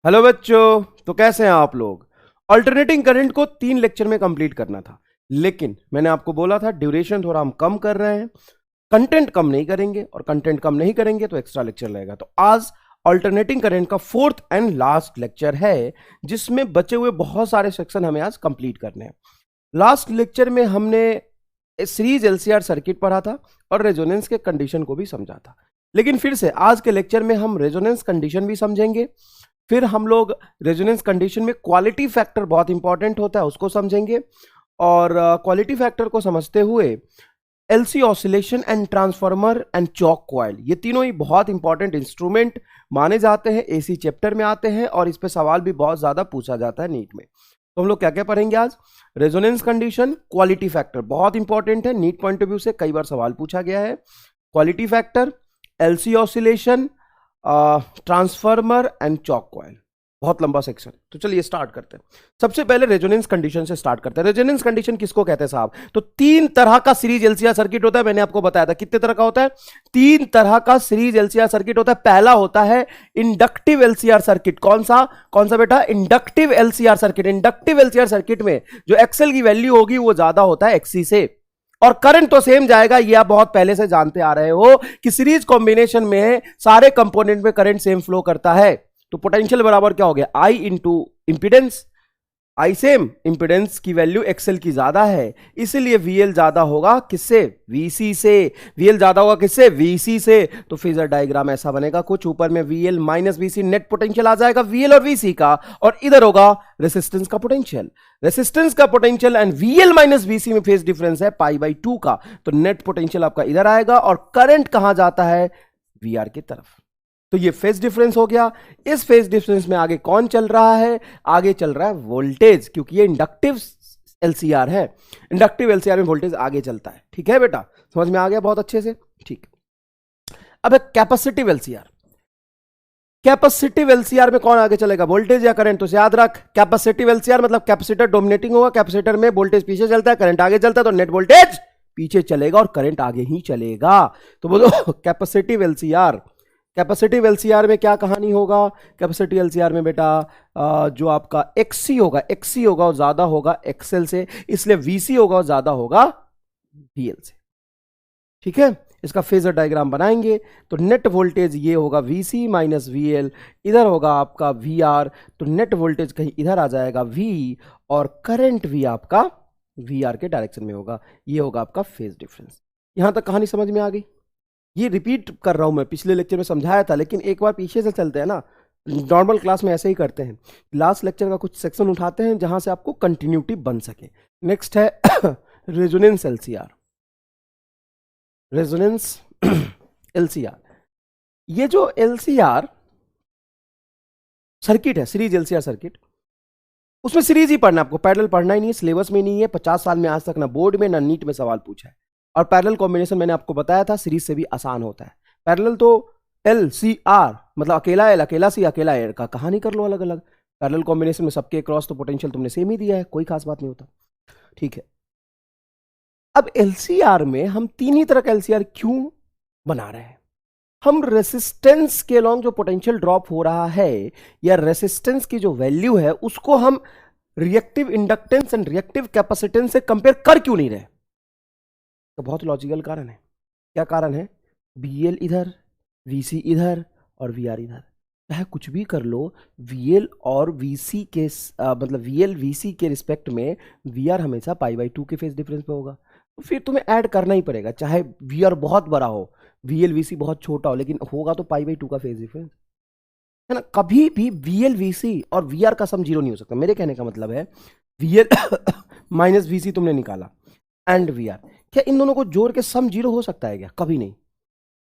Hello बच्चों, तो कैसे हैं आप लोग। अल्टरनेटिंग करंट को 3 लेक्चर में कंप्लीट करना था, लेकिन मैंने आपको बोला था ड्यूरेशन थोड़ा हम कम कर रहे हैं, कंटेंट कम नहीं करेंगे, और कंटेंट कम नहीं करेंगे तो एक्स्ट्रा लेक्चर लगेगा। तो आज अल्टरनेटिंग करंट का 4th एंड लास्ट लेक्चर है, जिसमें बचे हुए बहुत सारे सेक्शन हमें आज कंप्लीट करने हैं। लास्ट लेक्चर में हमने सीरीज एलसीआर सर्किट पढ़ा था और रेजोनेंस के कंडीशन को भी समझा था, लेकिन फिर से आज के लेक्चर में हम रेजोनेंस कंडीशन भी समझेंगे। फिर हम लोग रेजोनेंस कंडीशन में क्वालिटी फैक्टर बहुत इंपॉर्टेंट होता है उसको समझेंगे, और क्वालिटी फैक्टर को समझते हुए LC oscillation and transformer and chalk coil, ये तीनों ही बहुत इंपॉर्टेंट इंस्ट्रूमेंट माने जाते हैं, एसी चैप्टर में आते हैं और इस पे सवाल भी बहुत ज्यादा पूछा जाता है नीट में। तो हम लोग क्या क्या पढ़ेंगे आज। रेजोनेंस कंडीशन, क्वालिटी फैक्टर बहुत इंपॉर्टेंट है, नीट पॉइंट ऑफ व्यू से कई बार सवाल पूछा गया है। Quality factor, LC oscillation, transformer and chalk coil, बहुत लंबा सेक्शन। तो चलिए स्टार्ट करते हैं। सबसे पहले रेजोनेंस कंडीशन से स्टार्ट करते हैं। रेजोनेंस कंडीशन किसको कहते हैं साहब? तो 3 तरह का सीरीज एलसीआर सर्किट होता है, मैंने आपको बताया था। कितने तरह का होता है? 3 तरह का सीरीज एलसीआर सर्किट होता है। पहला होता है इंडक्टिव एलसीआर सर्किट। कौन सा बेटा? Inductive LCR circuit. Inductive LCR circuit में जो एक्सएल की वैल्यू होगी वो ज्यादा होता है एक्सी से, और करंट तो सेम जाएगा। ये आप बहुत पहले से जानते आ रहे हो कि सीरीज कॉम्बिनेशन में सारे कंपोनेंट में करंट सेम फ्लो करता है। तो पोटेंशियल बराबर क्या हो गया? आई इंटू इंपीडेंस। आई सेम, इंपीडेंस की वैल्यू एक्सएल की ज्यादा है, इसलिए वीएल ज्यादा होगा किससे? वीसी से। वीएल ज्यादा होगा किससे? वीसी से। तो फेजर डायग्राम ऐसा बनेगा कुछ, ऊपर में VL minus VC, net potential आ जाएगा वीएल और वीसी का, और इधर होगा रेसिस्टेंस का पोटेंशियल। रेसिस्टेंस का potential and VL minus VC में फेज डिफरेंस है π/2 का, तो नेट पोटेंशियल आपका इधर आएगा, और करंट कहां जाता है? वीआर की तरफ। तो ये फेज डिफरेंस हो गया। इस फेज डिफरेंस में आगे कौन चल रहा है? आगे चल रहा है वोल्टेज, क्योंकि ये इंडक्टिव एलसीआर है। इंडक्टिव एलसीआर में वोल्टेज आगे चलता है। ठीक है बेटा, समझ में आ गया बहुत अच्छे से? ठीक। अब कैपेसिटिव एलसीआर। कैपेसिटिव एलसीआर में कौन आगे चलेगा? वोल्टेज या करंट? तो याद रख, कैपेसिटिव एलसीआर मतलब कैपेसिटर डोमिनेटिंग होगा, कैपेसिटर में वोल्टेज पीछे चलता है, करंट आगे चलता है, तो नेट वोल्टेज पीछे चलेगा और करंट आगे ही चलेगा। तो बोलो कैपेसिटिव एलसीआर। कैपेसिटिव एलसीआर में क्या कहानी होगा? कैपेसिटिव एलसीआर में बेटा जो आपका एक्सी होगा वो ज्यादा होगा एक्सएल से, इसलिए वीसी होगा वो ज्यादा होगा वीएल से। ठीक है, इसका फेजर डायग्राम बनाएंगे तो नेट वोल्टेज ये होगा वीसी माइनस वीएल, इधर होगा आपका वीआर, तो नेट वोल्टेज कहीं इधर आ जाएगा वी, और करंट भी आपका वीआर के डायरेक्शन में होगा। ये होगा आपका फेज डिफरेंस। यहां तक कहानी समझ में आ गई? ये रिपीट कर रहा हूं, मैं पिछले लेक्चर में समझाया था, लेकिन एक बार पीछे से चलते हैं ना, नॉर्मल क्लास में ऐसे ही करते हैं। लास्ट लेक्चर का कुछ सेक्शन उठाते हैं जहां से आपको कंटिन्यूटी बन सके। नेक्स्ट है रेजोनेंस एलसीआर। रेजोनेंस एलसीआर, ये जो एलसीआर सर्किट है, सीरीज एलसीआर सर्किट, उसमें सीरीज ही पढ़ना, आपको पैरेलल पढ़ना ही नहीं है, सिलेबस में नहीं है। 50 साल में आज तक ना बोर्ड में ना नीट में सवाल पूछा है। और पैरेलल कॉम्बिनेशन मैंने आपको बताया था सीरीज से भी आसान होता है। पैरेलल तो एल सी आर मतलब अकेला एल, अकेला सी, अकेला एल का कहानी कर लो अलग अलग। पैरेलल कॉम्बिनेशन में सबके क्रॉस तो पोटेंशियल तुमने सेम ही दिया है, कोई खास बात नहीं होता। ठीक है, अब एलसीआर में हम 3 ही तरह का एलसीआर क्यों बना रहे हैं? हम रेसिस्टेंस के अलॉन्ग जो पोटेंशियल ड्रॉप हो रहा है, या रेसिस्टेंस की जो वैल्यू है, उसको हम reactive inductance and reactive capacitance से कंपेयर कर क्यों नहीं रहे? तो बहुत लॉजिकल कारण है। क्या कारण है? वीएल इधर, वीसी इधर, और वीआर इधर, चाहे कुछ भी कर लो, वीएल और वीसी के मतलब वीएल वीसी के रिस्पेक्ट में वीआर हमेशा π/2 के फेज डिफरेंस पे होगा। तो फिर तुम्हें ऐड करना ही पड़ेगा, चाहे वीआर बहुत बड़ा हो, वीएल वीसी बहुत छोटा हो, लेकिन होगा तो π/2 का फेज डिफरेंस है ना। कभी भी वीएल वीसी और वीआर का सम जीरो नहीं हो सकता। मेरे कहने का मतलब है वीएल माइनस वीसी तुमने निकाला एंड वीआर, क्या इन दोनों को जोड़ के सम जीरो हो सकता है क्या? कभी नहीं।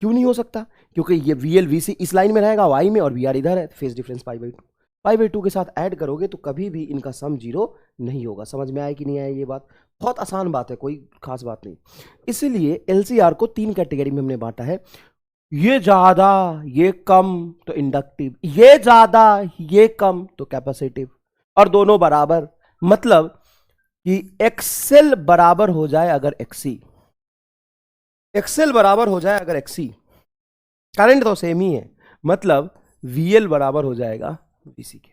क्यों नहीं हो सकता? क्योंकि ये वीएल वीसी इस लाइन में रहेगा वाई में, और वीआर इधर है, फेज डिफरेंस π/2 के साथ ऐड करोगे तो कभी भी इनका सम जीरो नहीं होगा। समझ में आए कि नहीं आए? ये बात बहुत आसान बात है, कोई खास बात नहीं। इसलिए एलसीआर को 3 कैटेगरी में हमने बांटा है, ये ज्यादा ये कम तो इंडक्टिव, ये ज्यादा ये कम तो कैपेसिटिव, और दोनों बराबर। मतलब कि एक्सएल बराबर हो जाए अगर एक्सी, एक्सएल बराबर हो जाए अगर एक्सी, करंट तो सेम ही है, मतलब वीएल बराबर हो जाएगा वीसी के।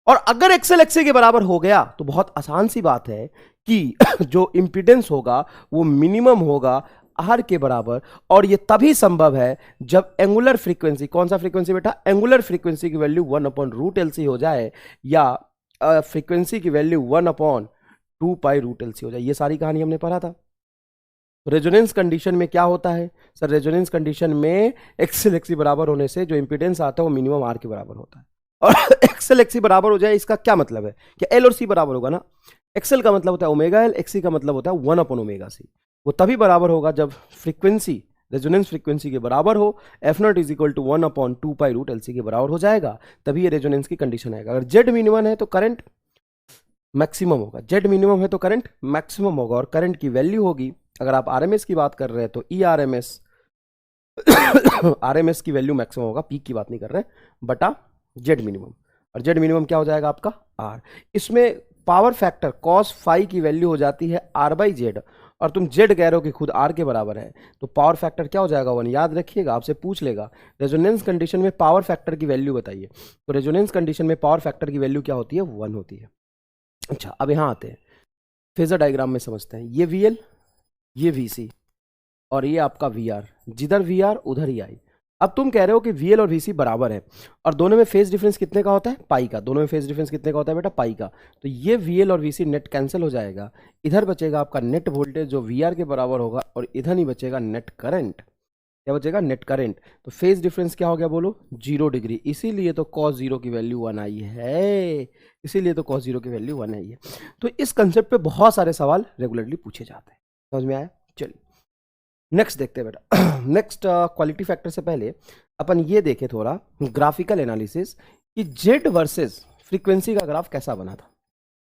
और अगर एक्सएल एक्सी के बराबर हो गया तो बहुत आसान सी बात है कि जो इंपीडेंस होगा वो मिनिमम होगा आर के बराबर। और ये तभी संभव है जब एंगुलर फ्रीक्वेंसी, कौन सा फ्रीक्वेंसी बेटा, एंगुलर फ्रीक्वेंसी की वैल्यू 1/√LC हो जाए, या फ्रीक्वेंसी की वैल्यू 1/2π√LC हो जाए। ये सारी कहानी हमने पढ़ा था। रेजोनेंस कंडीशन में क्या होता है सर, रेजोनेंस कंडीशन में एक्सएल एक्सी बराबर होने से जो इंपीडेंस आता है वो मिनिमम आर के बराबर होता है। और एक्सएल एक्सी बराबर हो जाए इसका क्या मतलब है कि एल और सी बराबर होगा ना। एक्सएल का मतलब होता है ओमेगा एल, एक्सी का मतलब होता है 1/ω_c। वो तभी बराबर होगा जब फ्रीक्वेंसी रेजोनेंस फ्रीक्वेंसी के बराबर हो, F0 = 1/2π√LC के बराबर हो जाएगा, तभी ये रेजोनेंस की कंडीशन आएगा। अगर जेड मिनिमम है तो करंट मैक्सिमम होगा, जेड मिनिमम है तो करंट मैक्सिमम होगा। और करंट की वैल्यू होगी, अगर आप आरएमएस की बात कर रहे हैं तो ई आरएमएस आरएमएस की वैल्यू मैक्सिमम होगा, पीक की बात नहीं कर रहे हैं, बटा जेड मिनिमम। और जेड मिनिमम क्या हो जाएगा आपका आर। इसमें पावर फैक्टर cos फाई की वैल्यू हो जाती है R/Z, और तुम जेड कह रहे हो कि खुद आर के बराबर है, तो पावर फैक्टर क्या हो जाएगा 1। याद रखिएगा, आपसे पूछ लेगा रेजोनेंस कंडीशन में पावर फैक्टर की वैल्यू बताइए, तो रेजोनेंस कंडीशन में पावर फैक्टर की वैल्यू क्या होती है 1 होती है। अच्छा, अब यहां आते हैं फेजर डायग्राम में समझते हैं। ये VL, ये VC और ये आपका VR, जिधर VR उधर ही आई। अब तुम कह रहे हो कि VL और VC बराबर है और दोनों में फेज डिफरेंस कितने का होता है पाई का, दोनों में फेज डिफरेंस कितने का होता है बेटा पाई का। तो ये VL और VC नेट कैंसिल हो जाएगा, इधर बचेगा आपका नेट वोल्टेज जो VR के बराबर होगा, और इधर नहीं बचेगा नेट करंट। क्या बचेगा नेट करंट। तो फेज डिफरेंस क्या हो गया बोलो 0 डिग्री, इसीलिए तो cos 0 की वैल्यू 1 आई है, इसीलिए तो cos 0 की वैल्यू 1 आई है। तो इस कंसेप्ट पे बहुत सारे सवाल रेगुलरली पूछे जाते हैं, समझ में आया। चलिए नेक्स्ट देखते हैं बेटा। नेक्स्ट क्वालिटी फैक्टर से पहले अपन ये देखें थोड़ा ग्राफिकल एनालिसिस कि जेड वर्सेस फ्रीक्वेंसी का ग्राफ कैसा बना था।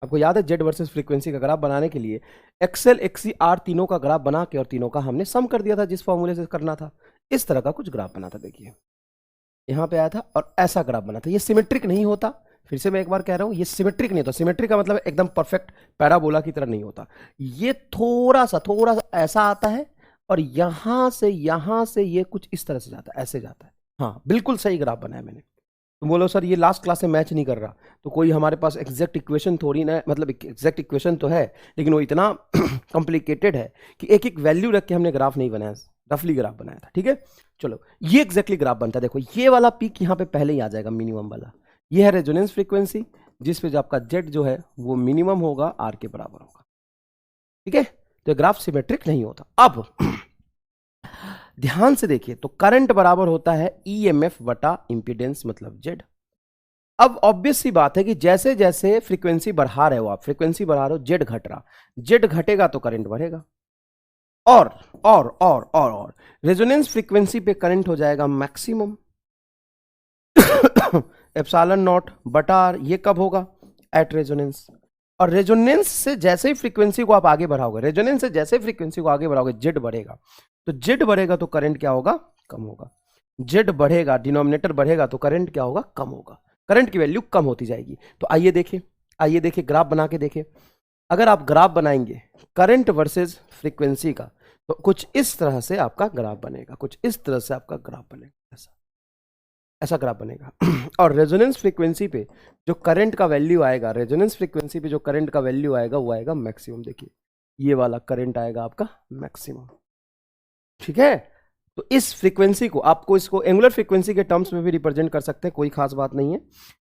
आपको याद है जेड वर्सेस फ्रीक्वेंसी का ग्राफ बनाने के लिए एक्सएल एक्सी आर तीनों का ग्राफ बना के और तीनों का हमने सम कर दिया था, जिस फॉर्मूले से करना था। इस तरह का कुछ ग्राफ बना था, देखिए यहां पे आया था और ऐसा ग्राफ बना था। ये सिमेट्रिक नहीं होता, फिर से मैं एक बार कह रहा हूं, ये सिमेट्रिक नहीं होता। सिमेट्रिक का मतलब एकदम परफेक्ट पैराबोला की तरह नहीं होता, ये थोड़ा सा ऐसा आता है और यहां से ये कुछ इस तरह से जाता है, ऐसे जाता है। हाँ बिल्कुल सही ग्राफ बनाया मैंने। तुम बोलो सर ये लास्ट क्लास से मैच नहीं कर रहा, तो कोई हमारे पास एग्जैक्ट इक्वेशन थोड़ी ना, मतलब एग्जैक्ट इक्वेशन तो है लेकिन वो इतना कॉम्प्लिकेटेड है कि एक एक वैल्यू रख के हमने ग्राफ नहीं बनाया, रफली ग्राफ बनाया था। ठीक है, चलो ये एग्जैक्टली ग्राफ बनता है। देखो ये वाला पीक यहाँ पे पहले ही आ जाएगा मिनिमम वाला, ये है रेजोनेंस फ्रीक्वेंसी जिस पे जो आपका जेड जो है वो मिनिमम होगा आर के बराबर होगा। ठीक है, तो ग्राफ सिमेट्रिक नहीं होता। अब ध्यान से देखिए, तो करंट बराबर होता है ईएमएफ बटा इंपीडेंस मतलब जेड। अब ऑब्वियस सी बात है कि जैसे जैसे फ्रीक्वेंसी बढ़ा रहे हो आप, फ्रीक्वेंसी बढ़ा रहे हो, जेड घट रहा, जेड घटेगा तो करंट बढ़ेगा। और रेजोनेंस फ्रीक्वेंसी पे करंट हो जाएगा मैक्सिमम एप्सिलॉन नॉट बटा आर। ये कब होगा एट रेजोनेंस। और रेजोनेंस से जैसे ही फ्रीक्वेंसी को आप आगे बढ़ाओगे, रेजोनेंस से जैसे फ्रीक्वेंसी को आगे बढ़ाओगे जेड बढ़ेगा, तो जेड बढ़ेगा तो करंट क्या होगा कम होगा। जेड बढ़ेगा, डिनोमिनेटर बढ़ेगा तो करंट क्या होगा कम होगा, करंट की वैल्यू कम होती जाएगी। तो आइए देखिए ग्राफ बना के देखें। अगर आप ग्राफ बनाएंगे करंट वर्सेस फ्रीक्वेंसी का, तो कुछ इस तरह से आपका ग्राफ बनेगा, कुछ इस तरह से आपका ग्राफ बनेगा, ऐसा ग्राफ बनेगा। और रेजोनेंस फ्रीक्वेंसी पे जो करंट का वैल्यू आएगा, रेजोनेंस फ्रीक्वेंसी पे जो करंट का वैल्यू आएगा वो आएगा मैक्सिमम। देखिए ये वाला करंट आएगा आपका मैक्सिमम। ठीक है, तो इस फ्रीक्वेंसी को आपको इसको एंगुलर फ्रीक्वेंसी के टर्म्स में भी रिप्रेजेंट कर सकते हैं, कोई खास बात नहीं है।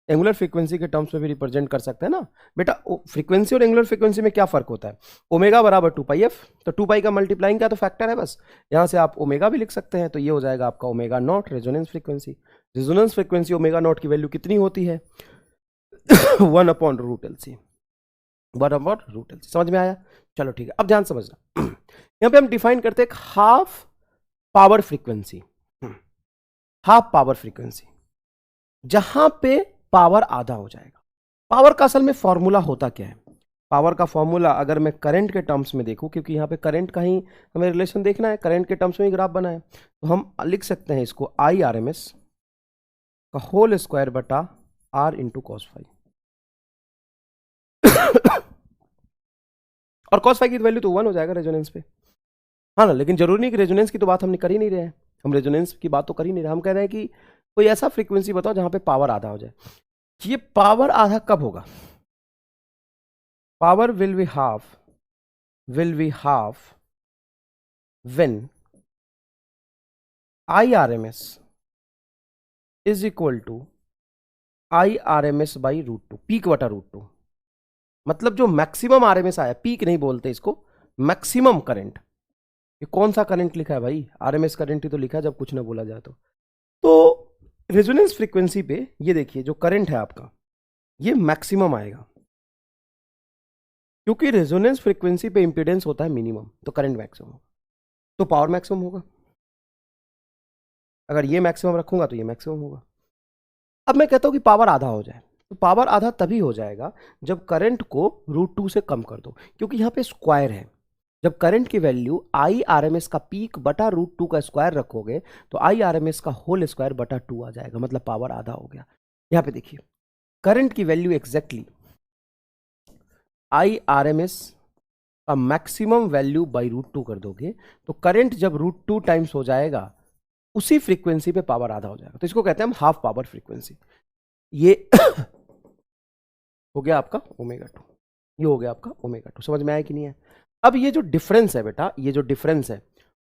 एंगुलर फ्रीक्वेंसी के टर्म्स में भी रिप्रेजेंट कर सकते हैं ना बेटा। फ्रीक्वेंसी और एंगुलर फ्रीक्वेंसी में क्या फर्क होता है, ओमेगा बराबर 2πf, तो 2π का मल्टीप्लाइंग क्या तो फैक्टर है बस, यहां से आप ओमेगा भी लिख सकते हैं, तो ये हो जाएगा आपका omega naught resonance frequency. Resonance frequency omega naught की वैल्यू कितनी होती है 1/√LC, 1/√LC। समझ में आया, चलो ठीक है। अब ध्यान समझना, यहां पे हम डिफाइन करते हैं half power frequency, half power frequency जहां पे पावर आधा हो जाएगा। पावर का असल में फॉर्मूला होता क्या है, पावर का फॉर्मूला अगर मैं करंट के टर्म्स में देखूं, क्योंकि यहां पे करंट का ही हमें रिलेशन देखना है, करंट के टर्म्स में ही ग्राफ बना है, तो हम लिख सकते हैं इसको IRMS का होल स्क्वायर बटा R इंटू cos फाई। और cos फाई की वैल्यू तो 1 हो जाएगा रेजोनेंस पे, हाँ ना। लेकिन जरूरी नहीं कि रेजोनेंस की तो बात हमने कर ही नहीं रहे हैं, हम रेजोनेंस की बात तो कर ही नहीं रहे, हम कह रहे हैं कि कोई ऐसा फ्रीक्वेंसी बताओ जहां पे पावर आधा हो जाए। ये पावर आधा कब होगा? Power will be half when IRMS is equal to IRMS by √2, peak बटा √2। मतलब जो मैक्सिमम आरएमएस आया, पीक नहीं बोलते इसको, मैक्सिमम करंट। ये कौन सा करंट लिखा है भाई? आरएमएस करंट ही तो लिखा है जब कुछ ना बोला जाए तो रेजोनेंस फ्रीक्वेंसी पे ये देखिए जो करंट है आपका, ये मैक्सिमम आएगा, क्योंकि रेजोनेंस फ्रीक्वेंसी पे इंपीडेंस होता है मिनिमम, तो करंट मैक्सिमम होगा, तो पावर मैक्सिमम होगा। अगर ये मैक्सिमम रखूंगा तो ये मैक्सिमम होगा। अब मैं कहता हूं कि पावर आधा हो जाए, तो पावर आधा तभी हो जाएगा जब करंट को √2 से कम कर दो, क्योंकि यहां पे स्क्वायर है। जब करंट की वैल्यू IRMS का पीक बटा √2 का स्क्वायर रखोगे तो IRMS का होल स्क्वायर बटा 2 आ जाएगा, मतलब पावर आधा हो गया। यहां पे देखिए करंट की वैल्यू एग्जैक्टली IRMS का मैक्सिमम वैल्यू बाई √2 कर दोगे तो करंट जब √2 टाइम्स हो जाएगा उसी फ्रीक्वेंसी पे पावर आधा हो जाएगा, तो इसको कहते हैं हम हाफ पावर फ्रीक्वेंसी। ये हो गया आपका ω2, ये हो गया आपका ω2। समझ में आया कि नहीं है? अब ये जो डिफरेंस है बेटा, ये जो डिफरेंस है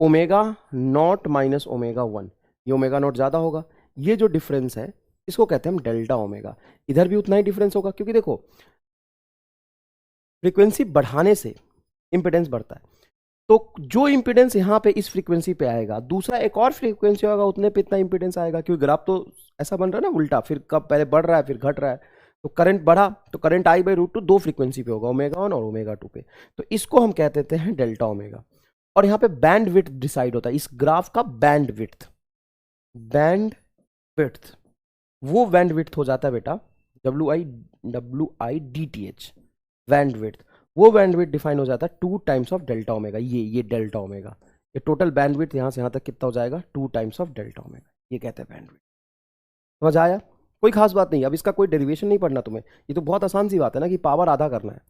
ω0 माइनस ω1, ये ω0 ज्यादा होगा, ये जो डिफरेंस है इसको कहते हैं हम डेल्टा ओमेगा। इधर भी उतना ही डिफरेंस होगा, क्योंकि देखो फ्रीक्वेंसी बढ़ाने से इंपेडेंस बढ़ता है, तो जो इंपेडेंस यहाँ पे इस फ्रीक्वेंसी पे आएगा, दूसरा एक और फ्रीक्वेंसी होगा उतने पे इतना इंपेडेंस आएगा, क्योंकि ग्राफ तो ऐसा बन रहा है ना उल्टा, फिर कब पहले बढ़ रहा है फिर घट रहा है, तो करंट बढ़ा तो करंट I बाई √2 दो फ्रीक्वेंसी पे होगा, ω1 और ω2 पे, तो इसको हम कह देते हैं डेल्टा ओमेगा। और यहाँ पे बैंड विड्थ डिसाइड होता है, इस ग्राफ का बैंड विड्थ वो बैंड विड्थ हो जाता है बेटा WI बैंड विड्थ, वो बैंड विड्थ डिफाइन हो जाता है 2 टाइम्स ऑफ डेल्टा ओमेगा। ये डेल्टा ओमेगा, ये टोटल बैंड विड्थ यहाँ से यहाँ तक कितना हो जाएगा 2 टाइम्स ऑफ डेल्टा ओमेगा, ये कहते हैं बैंड विड्थ। समझ आया? कोई खास बात नहीं, अब इसका कोई डेरिवेशन नहीं पढ़ना तुम्हें, ये तो बहुत आसान सी बात है ना कि पावर आधा करना है।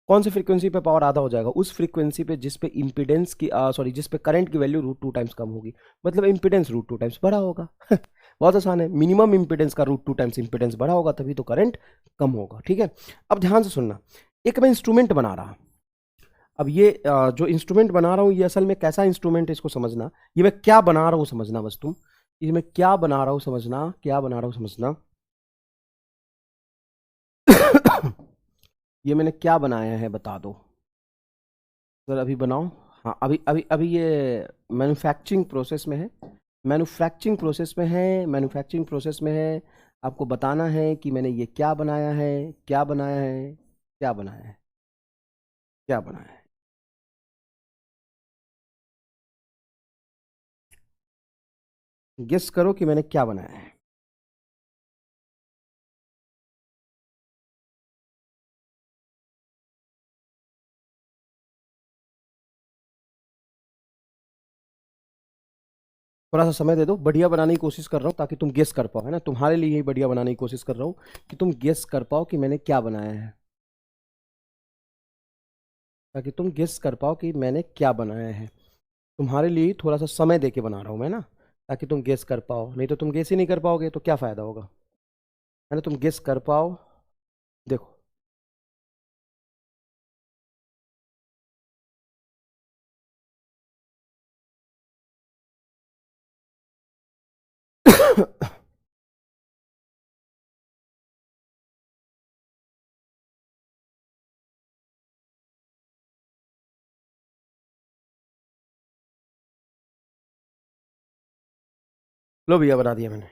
कौन सी फ्रीक्वेंसी पे पावर आधा हो जाएगा? उस फ्रीक्वेंसी पे जिस पे इंपीडेंस की जिस पे करंट की वैल्यू √2 टाइम्स कम होगी, मतलब इंपीडेंस √2 टाइम्स बड़ा होगा। बहुत आसान है, मिनिमम इंपीडेंस का √2 टाइम्स इंपीडेंस बड़ा होगा तभी तो करंट कम होगा। ठीक है, अब ध्यान से सुनना, एक मैं इंस्ट्रूमेंट बना रहा, अब ये जो इंस्ट्रूमेंट बना रहा हूँ ये असल में कैसा इंस्ट्रूमेंट है इसको समझना, ये मैं क्या बना रहा हूँ समझना, बस तुम ये मैं क्या बना रहा हूँ समझना, क्या बना रहा हूँ समझना। ये मैंने क्या बनाया है बता दो सर, अभी बनाओ। हाँ अभी अभी अभी ये मैन्युफैक्चरिंग प्रोसेस में है, मैन्युफैक्चरिंग प्रोसेस में है। आपको बताना है कि मैंने ये क्या बनाया है, क्या बनाया है, क्या बनाया है, क्या बनाया है। गेस करो कि मैंने क्या बनाया है। थोड़ा सा समय दे दो, बढ़िया बनाने की कोशिश कर रहा हूँ ताकि तुम गेस कर पाओ, है ना, तुम्हारे लिए ही बढ़िया बनाने की कोशिश कर रहा हूँ कि तुम गेस कर पाओ कि मैंने क्या बनाया है, ताकि तुम गेस कर पाओ कि मैंने क्या बनाया है। तुम्हारे लिए थोड़ा सा समय दे के बना रहा हूँ मैं ना, ताकि तुम गेस कर पाओ, नहीं तो तुम गेस ही नहीं कर पाओगे तो क्या फ़ायदा होगा, है ना। तुम गेस कर पाओ, देखो लो भैया बना दिया मैंने,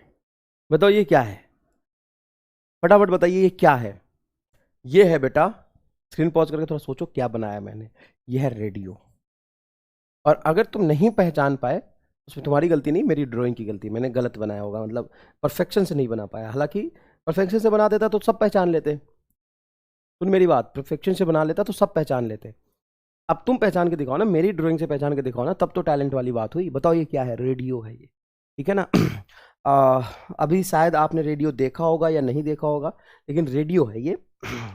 बताओ ये क्या है, फटाफट बताइए ये क्या है। ये है बेटा, स्क्रीन पॉज करके थोड़ा सोचो क्या बनाया मैंने, ये है रेडियो। और अगर तुम नहीं पहचान पाए उसमें तुम्हारी गलती नहीं, मेरी ड्राइंग की गलती, मैंने गलत बनाया होगा, मतलब परफेक्शन से नहीं बना पाया, हालांकि परफेक्शन से बना देता तो सब पहचान लेते। सुन मेरी बात, परफेक्शन से बना लेता तो सब पहचान लेते। अब तुम पहचान के दिखाओ ना, मेरी ड्राइंग से पहचान के दिखाओ ना, तब तो टैलेंट वाली बात हुई। बताओ ये क्या है? रेडियो है ये, ठीक है ना। अभी शायद आपने रेडियो देखा होगा या नहीं देखा होगा, लेकिन रेडियो है ये,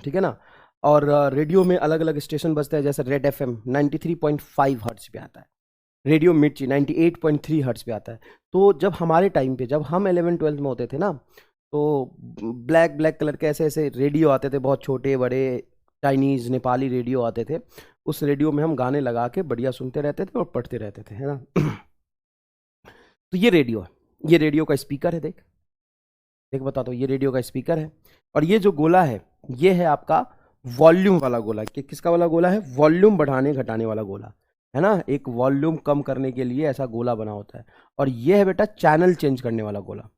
ठीक है ना। और रेडियो में अलग अलग स्टेशन बजते हैं, जैसे रेड FM 93.5 हर्ट्ज पे आता है, रेडियो मिर्ची 98.3 हर्ट्ज पे आता है। तो जब हमारे टाइम पे, जब हम 11th 12th में होते थे ना, तो ब्लैक ब्लैक कलर के ऐसे ऐसे रेडियो आते थे, बहुत छोटे बड़े, चाइनीज नेपाली रेडियो आते थे। उस रेडियो में हम गाने लगा के बढ़िया सुनते रहते थे और पढ़ते रहते थे, है ना। तो ये रेडियो है, ये रेडियो का स्पीकर है, देख देख बताता हूँ, ये रेडियो का स्पीकर है। और ये जो गोला है ये है आपका वॉल्यूम वाला गोला। किसका वाला गोला है? वॉल्यूम बढ़ाने घटाने वाला गोला, है ना। एक वॉल्यूम कम करने के लिए ऐसा गोला बना होता है। और ये है बेटा चैनल चेंज करने वाला गोला,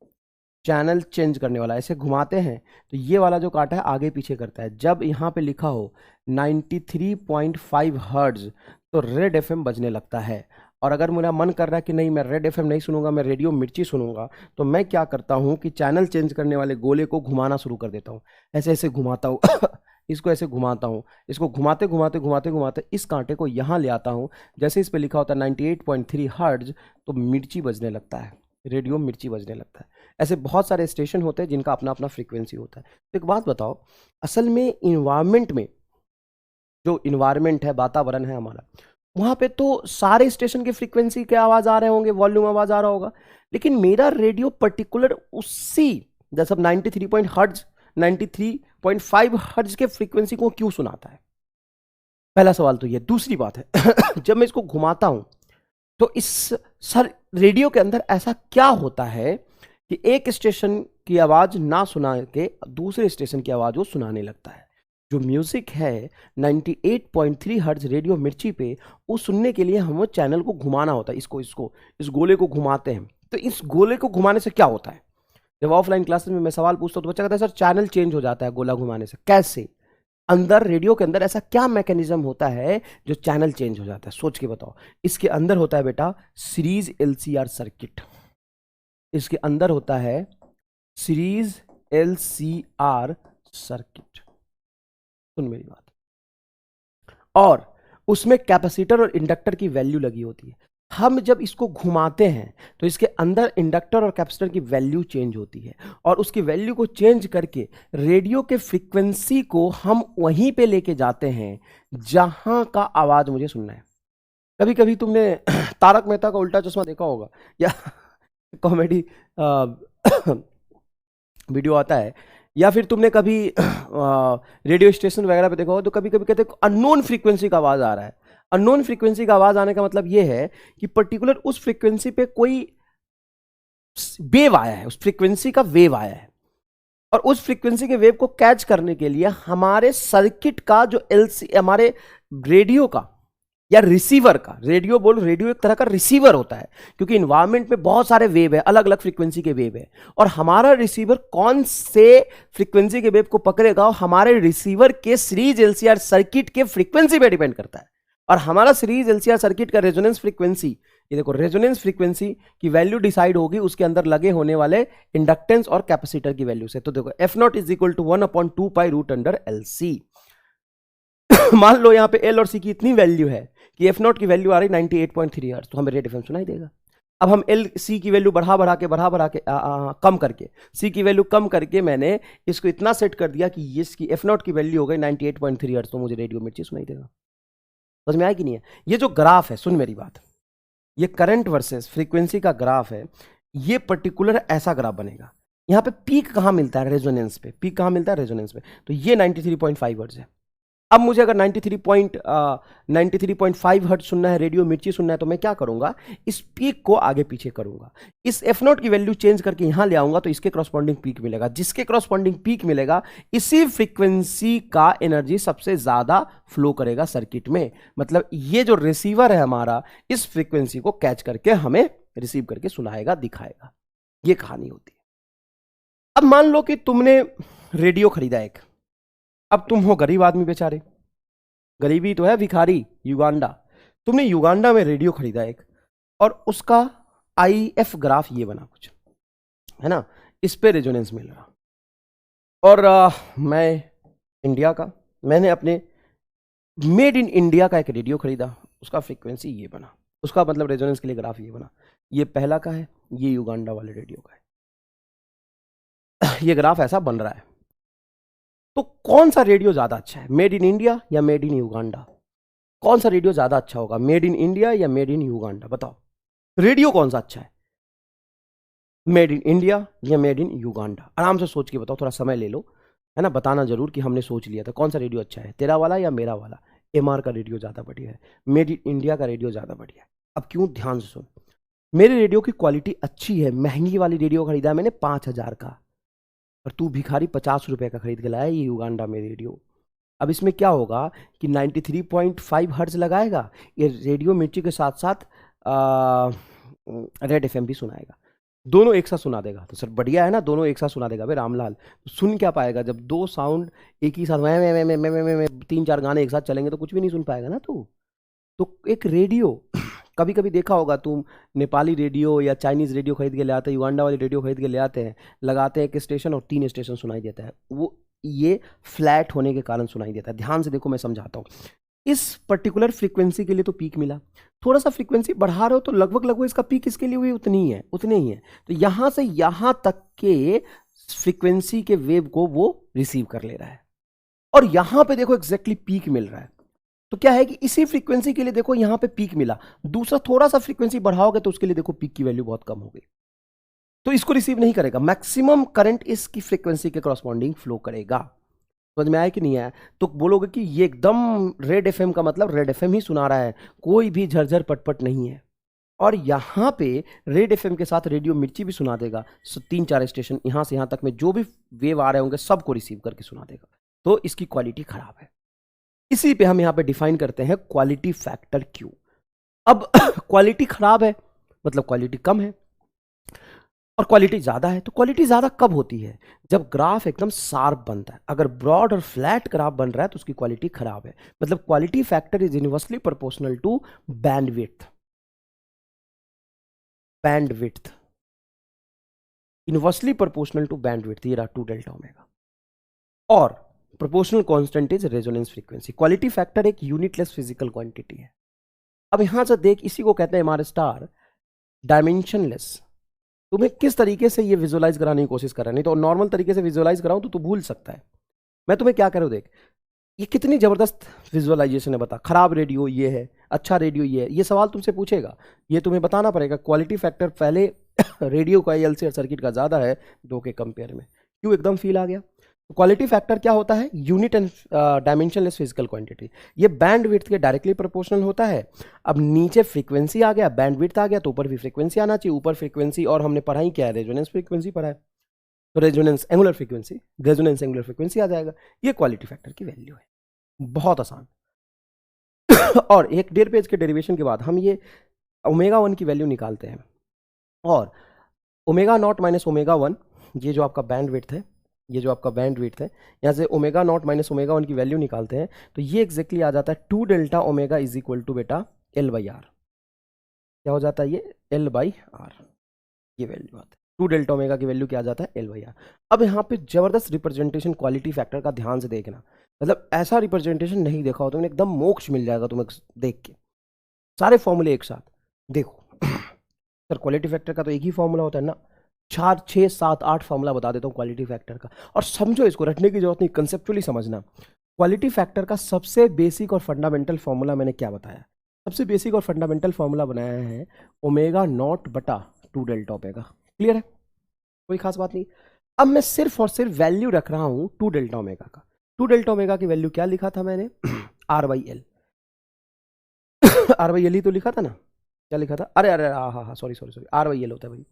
चैनल चेंज करने वाला। ऐसे घुमाते हैं तो ये वाला जो काटा है आगे पीछे करता है। जब यहाँ पे लिखा हो 93.5 हर्ट्ज तो रेड एफएम बजने लगता है। और अगर मेरा मन कर रहा है कि नहीं मैं रेड एफएम नहीं सुनूंगा, मैं रेडियो मिर्ची सुनूंगा, तो मैं क्या करता हूँ कि चैनल चेंज करने वाले गोले को घुमाना शुरू कर देता हूँ। ऐसे ऐसे घुमाता हूँ इसको ऐसे घुमाता हूँ, इसको घुमाते घुमाते घुमाते घुमाते इस कांटे को यहाँ ले आता हूँ। जैसे इस पे लिखा होता है 98.3 हर्ट्ज तो मिर्ची बजने लगता है, रेडियो मिर्ची बजने लगता है। ऐसे बहुत सारे स्टेशन होते हैं जिनका अपना अपना फ्रीक्वेंसी होता है। तो एक बात बताओ, असल में इन्वायरमेंट में, जो इन्वायरमेंट है, वातावरण है हमारा, वहाँ पे तो सारे स्टेशन के फ्रीक्वेंसी के आवाज़ आ रहे होंगे, वॉल्यूम आवाज़ आ रहा होगा, लेकिन मेरा रेडियो पर्टिकुलर उसी जैसे 93.5 हर्ट्ज के फ्रीक्वेंसी को क्यों सुनाता है? पहला सवाल तो ये। दूसरी बात है जब मैं इसको घुमाता हूं तो इस रेडियो के अंदर ऐसा क्या होता है कि एक स्टेशन की आवाज ना सुना के दूसरे स्टेशन की आवाज वो सुनाने लगता है। जो म्यूजिक है 98.3 हर्ट्ज रेडियो मिर्ची पे, वो सुनने के लिए हमें चैनल को घुमाना होता है। इस गोले को घुमाते हैं। तो इस गोले को घुमाने से क्या होता है? जब ऑफलाइन क्लासेस में मैं सवाल पूछता हूँ तो बच्चा कहता है सर चैनल चेंज हो जाता है गोला घुमाने से। कैसे? अंदर रेडियो के अंदर ऐसा क्या मैकेनिज्म होता है जो चैनल चेंज हो जाता है? सोच के बताओ। इसके अंदर होता है बेटा सीरीज एलसीआर सर्किट। इसके अंदर होता है सीरीज एलसीआर सर्किट। सुन मेरी बात। और उसमें कैपेसिटर और इंडक्टर की वैल्यू लगी होती है। हम जब इसको घुमाते हैं तो इसके अंदर इंडक्टर और कैपेसिटर की वैल्यू चेंज होती है और उसकी वैल्यू को चेंज करके रेडियो के फ्रीक्वेंसी को हम वहीं पे लेके जाते हैं जहां का आवाज मुझे सुनना है। कभी कभी तुमने तारक मेहता का उल्टा चश्मा देखा होगा या कॉमेडी वीडियो आता है, या फिर तुमने कभी रेडियो स्टेशन वगैरह पे देखा हो तो कभी कभी कहते हैं अननोन फ्रीक्वेंसी का आवाज आ रहा है। अननोन फ्रीक्वेंसी का आवाज आने का मतलब यह है कि पर्टिकुलर उस फ्रीक्वेंसी पे कोई वेव आया है, उस फ्रीक्वेंसी का वेव आया है और उस फ्रीक्वेंसी के वेव को कैच करने के लिए हमारे सर्किट का जो हमारे रेडियो का या रिसीवर का, रेडियो एक तरह का रिसीवर होता है क्योंकि इन्वायरमेंट में बहुत सारे वेव है, अलग अलग फ्रीक्वेंसी के वेव है और हमारा रिसीवर कौन से फ्रीक्वेंसी के वेव को पकड़ेगा हमारे रिसीवर के सीरीज एलसीआर सर्किट के फ्रीक्वेंसी पे डिपेंड करता है। और हमारा सीरीज एलसीआर सर्किट का रेजोनेंस फ्रीक्वेंसी, ये देखो, रेजोनेंस फ्रीक्वेंसी की वैल्यू डिसाइड होगी उसके अंदर लगे होने वाले इंडक्टेंस और कैपेसिटर की वैल्यू से। तो देखो f naught is equal to 1/2 pi root under L C. मान लो यहां पे एल और सी की इतनी वैल्यू है कि एफ नॉट की वैल्यू आ रही 98.3 हर्ट्ज, तो हमें रेड एफएम सुनाई देगा। अब हम एल सी की वैल्यू बढ़ा बढ़ा के कम करके, सी की वैल्यू कम करके मैंने इसको इतना सेट कर दिया कि इसकी एफ नॉट की वैल्यू हो गई 98.3 हर्ट्ज, तो मुझे रेडियो मिर्ची सुनाई देगा। समझ में आया कि नहीं है? ये जो ग्राफ है, सुन मेरी बात, ये करंट वर्सेस फ्रीक्वेंसी का ग्राफ है। ये पर्टिकुलर ऐसा ग्राफ बनेगा। यहां पे पीक कहां मिलता है? रेजोनेंस पे। पीक कहां मिलता है? रेजोनेंस पे। तो ये 93.5 हर्ट्ज है। अब मुझे अगर 93.5 हर्ट्ज सुनना है, रेडियो मिर्ची सुनना है, तो मैं क्या करूंगा? इस पीक को आगे पीछे करूंगा, इस एफ नॉट की वैल्यू चेंज करके यहां ले आऊंगा तो इसके क्रॉसपॉन्डिंग पीक मिलेगा। जिसके क्रॉसपॉन्डिंग पीक मिलेगा इसी फ्रीक्वेंसी का एनर्जी सबसे ज्यादा फ्लो करेगा सर्किट में। मतलब ये जो रिसीवर है हमारा, इस फ्रीक्वेंसी को कैच करके हमें रिसीव करके सुनाएगा, दिखाएगा। ये कहानी होती है। अब मान लो कि तुमने रेडियो खरीदा एक, अब तुम हो गरीब आदमी बेचारे, गरीबी तो है, भिखारी, युगांडा। तुमने युगांडा में रेडियो खरीदा एक और उसका आईएफ ग्राफ ये बना कुछ, है ना, इस पे रेजोनेंस मिल रहा। और मैं इंडिया का, मैंने अपने मेड इन इंडिया का एक रेडियो खरीदा, उसका फ्रीक्वेंसी ये बना, उसका मतलब रेजोनेंस के लिए ग्राफ ये बना। ये पहला का है, ये युगांडा वाले रेडियो का है। ये ग्राफ ऐसा बन रहा है। तो कौन सा रेडियो ज्यादा अच्छा है, मेड इन इंडिया या मेड इन युगांडा? कौन सा रेडियो ज्यादा अच्छा होगा, मेड इन इंडिया या मेड इन युगांडा? बताओ, रेडियो कौन सा अच्छा है? मेड इन इंडिया या मेड इन युगांडा? आराम से सोच के बताओ, थोड़ा समय ले लो, है ना, बताना जरूर कि हमने सोच लिया था। कौन सा रेडियो अच्छा है, तेरा वाला या मेरा वाला? एमआर का रेडियो ज़्यादा बढ़िया है, मेड इन इंडिया का रेडियो ज़्यादा बढ़िया है। अब क्यों, ध्यान से सुन, मेरे रेडियो की क्वालिटी अच्छी है, महंगी वाली रेडियो खरीदा मैंने 5,000 का, और तू भिखारी 50 रुपए का खरीद के लाया ये युगांडा में रेडियो। अब इसमें क्या होगा कि 93.5 हर्ट्ज लगाएगा, ये रेडियो मिर्ची के साथ साथ रेड एफएम भी सुनाएगा, दोनों एक साथ सुना देगा। तो सर बढ़िया है ना, दोनों एक साथ सुना देगा भाई रामलाल। तो सुन क्या पाएगा जब दो साउंड एक ही साथ मैं 3-4 गाने एक साथ चलेंगे तो कुछ भी नहीं सुन पाएगा ना तू। तो एक रेडियो कभी कभी देखा होगा तुम, नेपाली रेडियो या चाइनीज रेडियो खरीद के ले आते हैं, युगांडा वाली रेडियो खरीद के ले आते हैं, लगाते हैं एक स्टेशन और 3 स्टेशन सुनाई देता है, वो ये फ्लैट होने के कारण सुनाई देता है। ध्यान से देखो, मैं समझाता हूँ। इस पर्टिकुलर फ्रीक्वेंसी के लिए तो पीक मिला, थोड़ा सा फ्रीक्वेंसी बढ़ा रहे हो तो लगभग लगभग इसका पीक इसके लिए हुई उतनी ही है, उतने ही है। तो यहां से यहां तक के फ्रीक्वेंसी के वेव को वो रिसीव कर ले रहा है, और यहां पे देखो एग्जैक्टली पीक मिल रहा है। तो क्या है कि इसी फ्रीक्वेंसी के लिए देखो यहां पे पीक मिला, दूसरा थोड़ा सा फ्रीक्वेंसी बढ़ाओगे तो उसके लिए देखो पीक की वैल्यू बहुत कम हो गई, तो इसको रिसीव नहीं करेगा। मैक्सिमम करंट इसकी फ्रीक्वेंसी के करस्पॉन्डिंग फ्लो करेगा। समझ में आया कि नहीं आया? तो बोलोगे कि ये एकदम रेड एफएम का मतलब रेड एफएम ही सुना रहा है, कोई भी झरझर पटपट नहीं है। और यहां पे रेड एफएम के साथ रेडियो मिर्ची भी सुना देगा, 3-4 स्टेशन यहां से यहां तक में जो भी वेव आ रहे होंगे सबको रिसीव करके सुना देगा। तो इसकी क्वालिटी खराब है। इसी पे हम यहां पे डिफाइन करते हैं क्वालिटी फैक्टर क्यू। अब क्वालिटी खराब है मतलब क्वालिटी कम है, और क्वालिटी ज्यादा है। तो क्वालिटी ज्यादा कब होती है? जब ग्राफ एकदम शार्प बनता है। अगर ब्रॉड और फ्लैट ग्राफ बन रहा है तो उसकी क्वालिटी खराब है। मतलब quality factor is inversely proportional to bandwidth. Bandwidth inversely proportional to bandwidth, ये रहा 2 डेल्टा ओमेगा। और proportional constant is resonance frequency. Quality factor एक यूनिटलेस फिजिकल क्वांटिटी है। अब यहां से देख, इसी को कहते हैं हमारे स्टार डायमेंशनलेस। तुम्हें किस तरीके से ये विजुअलाइज कराने की कोशिश कर रहा है, नहीं तो नॉर्मल तरीके से विजुअलाइज कराऊं तो तू भूल सकता है। मैं तुम्हें क्या करूं, देख ये कितनी जबरदस्त विजुअलाइजेशन है, बता। खराब रेडियो ये है, अच्छा रेडियो ये है, ये सवाल तुमसे पूछेगा, ये तुम्हें बताना पड़ेगा। क्वालिटी फैक्टर पहले रेडियो का एलसीआर सर्किट का ज्यादा है 2 के कंपेयर में। क्यों एकदम फील आ गया? तो क्वालिटी फैक्टर क्या होता है? Unit and dimensionless physical quantity. ये बैंड विड्थ के डायरेक्टली प्रोपोर्शनल होता है। अब नीचे फ्रीक्वेंसी आ गया, बैंड विड्थ आ गया, तो ऊपर भी फ्रीक्वेंसी आना चाहिए। ऊपर फ्रीक्वेंसी, और हमने पढ़ाई क्या है, रेजोनेंस फ्रीक्वेंसी पढ़ा है, तो resonance angular frequency, resonance angular frequency आ जाएगा। ये क्वालिटी फैक्टर की वैल्यू है, बहुत आसान। और 1.5 पेज के डेरिवेशन के बाद हम ये ओमेगा 1 की वैल्यू निकालते हैं, और ओमेगा नॉट माइनस ओमेगा 1, ये जो आपका बैंड विड्थ है, ये जो आपका बैंड विड्थ है, यहाँ से ओमेगा नॉट माइनस ओमेगा 1 की वैल्यू निकालते हैं, तो ये एग्जैक्टली आ जाता है 2 delta omega is equal to बेटा एल बाई आर। क्या हो जाता है ये? एल बाई आर, ये वैल्यू आता है। 2 डेल्टा ओमेगा की वैल्यू क्या आ जाता है? L by R. अब यहाँ पे जबरदस्त रिप्रेजेंटेशन क्वालिटी फैक्टर का, ध्यान से देखना, मतलब ऐसा रिप्रेजेंटेशन नहीं देखा हो तुमने, एकदम मोक्ष मिल जाएगा तुम्हें देख के। सारे फॉर्मूले एक साथ देखो। सर क्वालिटी फैक्टर का तो एक ही फॉर्मूला होता है ना? 4, 6, 7, 8 फॉर्मूला बता देता हूँ क्वालिटी फैक्टर का, और समझो, इसको रटने की जरूरत नहीं, कंसेप्चुअली समझना। क्वालिटी फैक्टर का सबसे बेसिक और फंडामेंटल फॉर्मूला मैंने क्या बताया? सबसे बेसिक और फंडामेंटल फॉर्मूला बनाया है ओमेगा नॉट बटा 2 डेल्टा ओमेगा। क्लियर है? कोई खास बात नहीं। अब मैं सिर्फ और सिर्फ वैल्यू रख रहा हूं 2 डेल्टा ओमेगा का। 2 डेल्टा ओमेगा की वैल्यू क्या लिखा था मैंने? R by L. R by L ही तो लिखा था ना? क्या लिखा था? अरे अरे हाँ, सॉरी, आर बाई एल होता है भाई।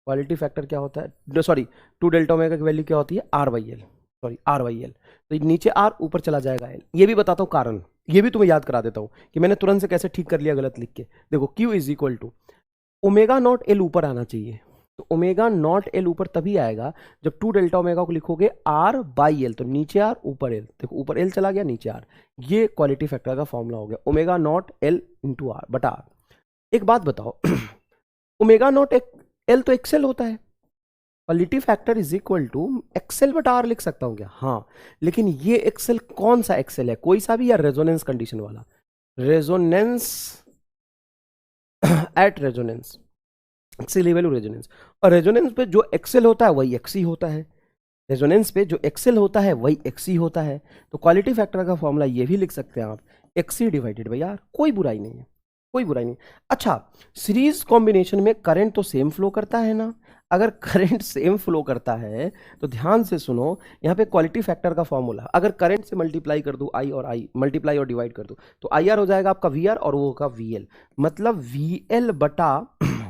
क्वालिटी फैक्टर क्या होता है? सॉरी, 2 डेल्टा ओमेगा की वैल्यू क्या होती है? R by L. Sorry, R by L. तो नीचे आर, ऊपर चला जाएगा एल। ये भी बताता हूँ कारण, ये भी तुम्हें याद करा देता हूँ कि मैंने तुरंत से कैसे ठीक कर लिया गलत लिख के। देखो, Q is equal to omega naught L ऊपर आना चाहिए। तो ओमेगा नॉट एल ऊपर तभी आएगा जब 2 डेल्टा ओमेगा को लिखोगे आर बाई एल, तो नीचे आर ऊपर एल। देखो, ऊपर एल चला गया, नीचे आर। ये क्वालिटी फैक्टर का फॉर्मूला हो गया, omega naught L into R बटा आर। एक बात बताओ, ओमेगा नॉट एल तो एक्सेल होता है, quality factor is equal to XL बटा आर लिख सकता हूं क्या? हाँ, लेकिन ये एक्सेल कौन सा एक्सेल है? कोई सा भी, या रेजोनेंस कंडीशन वाला? Resonance at resonance, XC value resonance. और रेजोनेंस पे जो एक्सेल होता है वही एक्सी होता है। रेजोनेंस पे जो एक्सेल होता है वही एक्सी होता है। तो क्वालिटी फैक्टर का फॉर्मूला ये भी लिख सकते हैं आप, एक्सी डिवाइडेड बाई आर। कोई बुराई नहीं है, कोई बुराई नहीं। अच्छा, सीरीज कॉम्बिनेशन में करंट तो सेम फ्लो करता है ना? अगर करंट सेम फ्लो करता है तो ध्यान से सुनो, यहाँ पे क्वालिटी फैक्टर का फॉर्मूला, अगर करंट से मल्टीप्लाई कर दूं आई और आई, मल्टीप्लाई और डिवाइड कर दूं तो आई आर हो जाएगा आपका वी आर और वो होगा वी एल, मतलब वी एल बटा